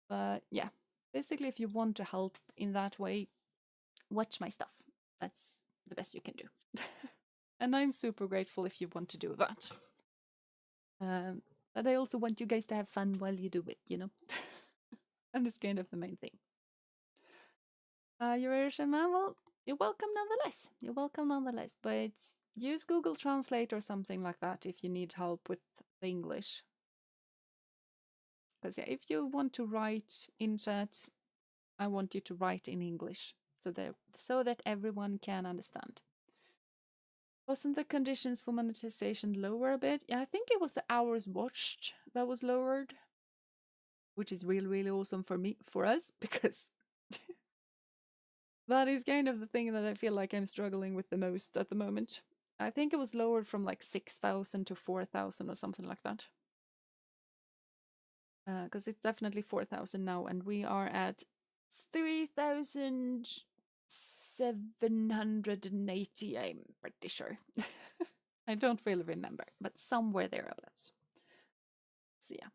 But yeah, basically, if you want to help in that way, watch my stuff. That's the best you can do. And I'm super grateful if you want to do that. But I also want you guys to have fun while you do it, you know? And it's kind of the main thing. You're Asian man? Well, you're welcome nonetheless. You're welcome nonetheless. But use Google Translate or something like that if you need help with the English. Because yeah, if you want to write in chat, I want you to write in English so that everyone can understand. Wasn't the conditions for monetization lower a bit? Yeah, I think it was the hours watched that was lowered, which is really, really awesome for us, because that is kind of the thing that I feel like I'm struggling with the most at the moment. I think it was lowered from like 6,000 to 4,000 or something like that. Because it's definitely 4,000 now, and we are at 3,780, I'm pretty sure. I don't really remember, but somewhere thereabouts. So yeah,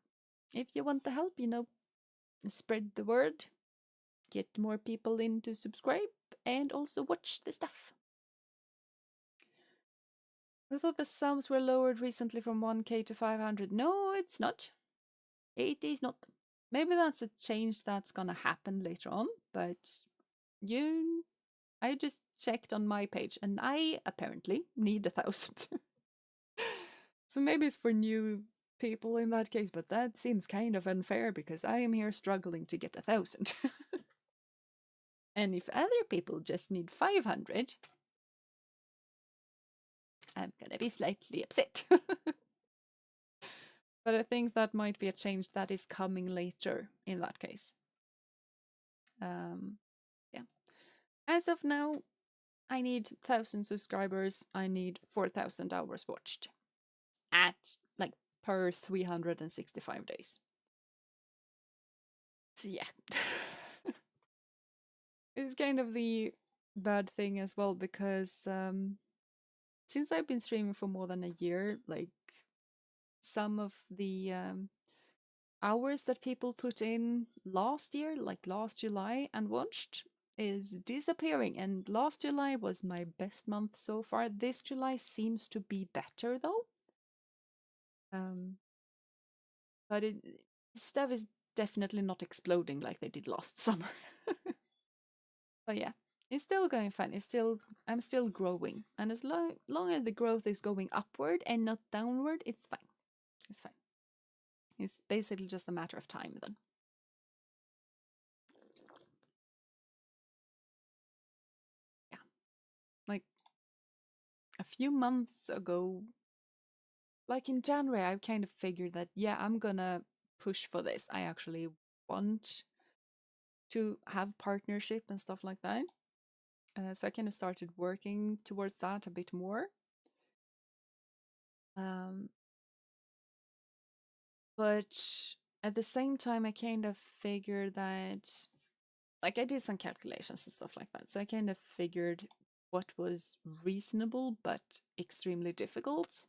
if you want the help, you know, spread the word, get more people in to subscribe, and also watch the stuff. I thought the sums were lowered recently from 1k to 500. No, it's not. It is not. Maybe that's a change that's gonna happen later on, but I just checked on my page, and I apparently need 1,000. So maybe it's for new people in that case, but that seems kind of unfair, because I am here struggling to get 1,000. And if other people just need 500, I'm gonna be slightly upset. But I think that might be a change that is coming later in that case. Yeah. As of now, I need 1,000 subscribers. I need 4,000 hours watched at like per 365 days. So yeah. It's kind of the bad thing as well, because since I've been streaming for more than a year, like some of the hours that people put in last year, like last July and watched, is disappearing. And last July was my best month so far. This July seems to be better though. But stuff is definitely not exploding like they did last summer. But yeah, it's still going fine. I'm still growing, and as long as the growth is going upward and not downward, it's fine. It's fine. It's basically just a matter of time then. Yeah, like a few months ago, like in January, I kind of figured that yeah, I'm gonna push for this. I actually want to have partnership and stuff like that. So I kind of started working towards that a bit more. But at the same time, I kind of figured that, like, I did some calculations and stuff like that. So I kind of figured what was reasonable but extremely difficult.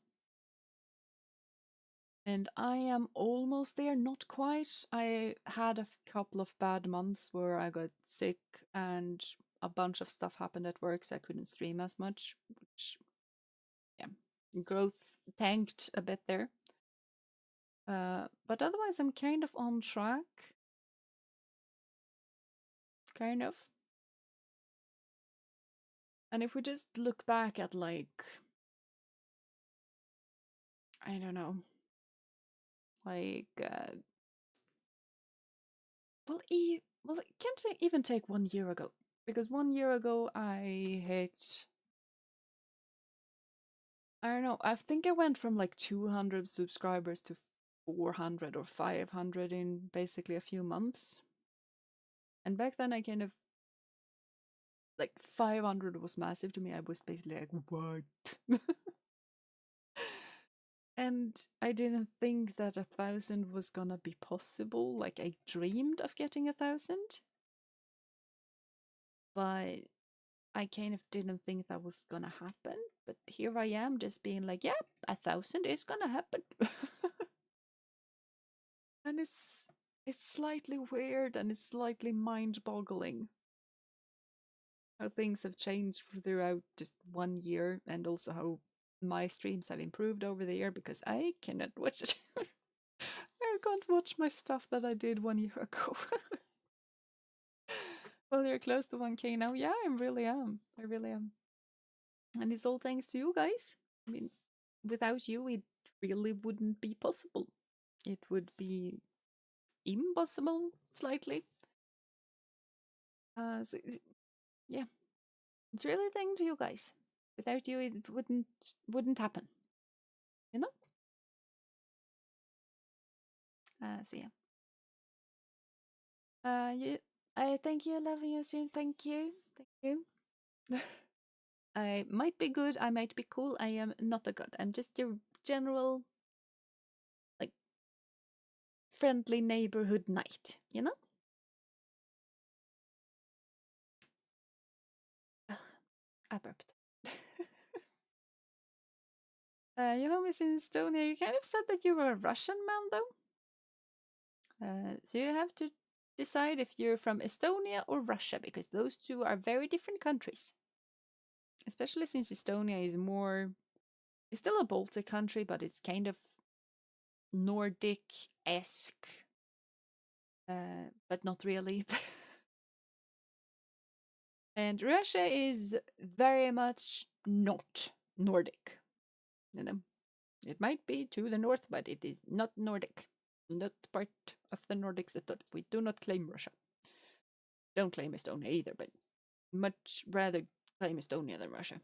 And I am almost there, not quite. I had a couple of bad months where I got sick and a bunch of stuff happened at work, so I couldn't stream as much, which, yeah, growth tanked a bit there. But otherwise, I'm kind of on track. Kind of. And if we just look back at, like, I don't know, like, well, it can't even take 1 year ago. Because 1 year ago, I hit, I don't know, I think I went from like 200 subscribers to 400 or 500 in basically a few months. And back then, I kind of, like, 500 was massive to me. I was basically like, what? And I didn't think that 1,000 was gonna be possible. Like, I dreamed of getting 1,000, but I kind of didn't think that was gonna happen. But here I am, just being like, yeah, 1,000 is gonna happen. And it's slightly weird and it's slightly mind-boggling how things have changed throughout just 1 year, and also how my streams have improved over the year, because I cannot watch it. I can't watch my stuff that I did 1 year ago. Well, you're close to 1K now. Yeah, I really am. I really am. And it's all thanks to you guys. I mean, without you, it really wouldn't be possible. It would be impossible, slightly. So, yeah, it's really thanks to you guys. Without you, it wouldn't happen. You know. So yeah. You. I thank you, loving your stream. Thank you. Thank you. I might be good. I might be cool. I am not a god. I'm just your general, like, friendly neighborhood knight. You know. I burped. Your home is in Estonia. You kind of said that you were a Russian man, though. So you have to decide if you're from Estonia or Russia, because those two are very different countries. Especially since Estonia is more. It's still a Baltic country, but it's kind of Nordic-esque. But not really. And Russia is very much not Nordic. You know, it might be to the north, but it is not Nordic. Not part of the Nordics at all. We do not claim Russia. Don't claim Estonia either, but much rather claim Estonia than Russia.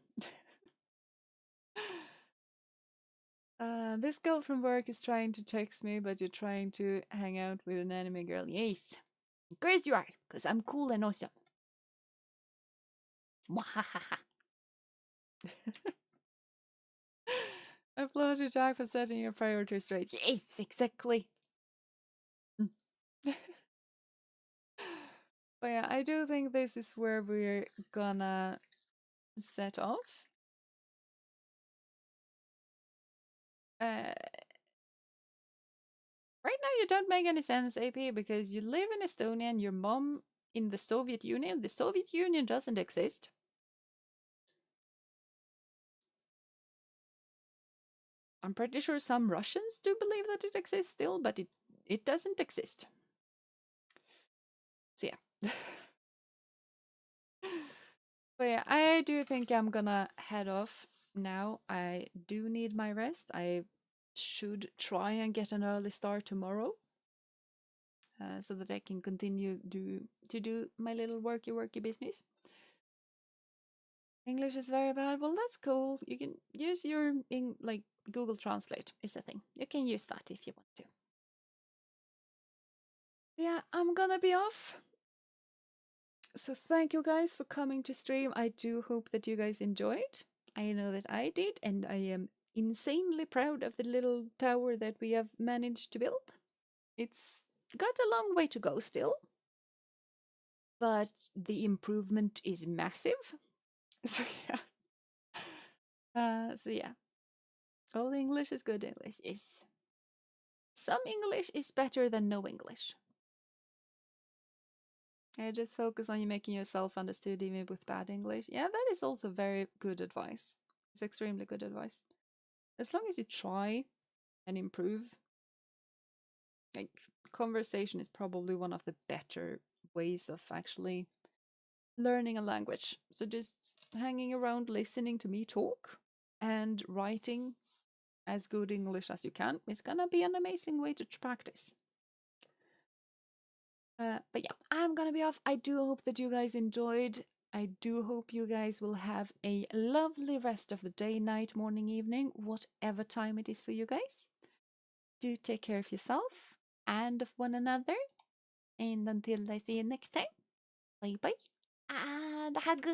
This girl from work is trying to text me, but you're trying to hang out with an anime girl. Yes, of course you are, because I'm cool and awesome. Mwahaha. I applaud you, Jack, for setting your priorities straight. Yes, exactly. But yeah, I do think this is where we're gonna set off. Right now, you don't make any sense, AP, because you live in Estonia and your mom in the Soviet Union. The Soviet Union doesn't exist. I'm pretty sure some Russians do believe that it exists still, but it doesn't exist. So yeah. But yeah, I do think I'm gonna head off now. I do need my rest. I should try and get an early start tomorrow, so that I can continue to do my little worky business. English is very bad. Well, that's cool. You can use your like Google Translate is a thing. You can use that if you want to. Yeah, I'm gonna be off. So thank you guys for coming to stream. I do hope that you guys enjoyed. I know that I did, and I am insanely proud of the little tower that we have managed to build. It's got a long way to go still, but the improvement is massive. So yeah. So yeah. All English is good English. Yes. Some English is better than no English. I just focus on you making yourself understood even with bad English. Yeah, that is also very good advice. It's extremely good advice. As long as you try and improve, like conversation is probably one of the better ways of actually learning a language. So just hanging around listening to me talk and writing as good English as you can is gonna be an amazing way to practice. But yeah, I'm gonna be off. I do hope that you guys enjoyed. I do hope you guys will have a lovely rest of the day, night, morning, evening, whatever time it is for you guys. Do take care of yourself and of one another. And until I see you next time, bye bye and a hug.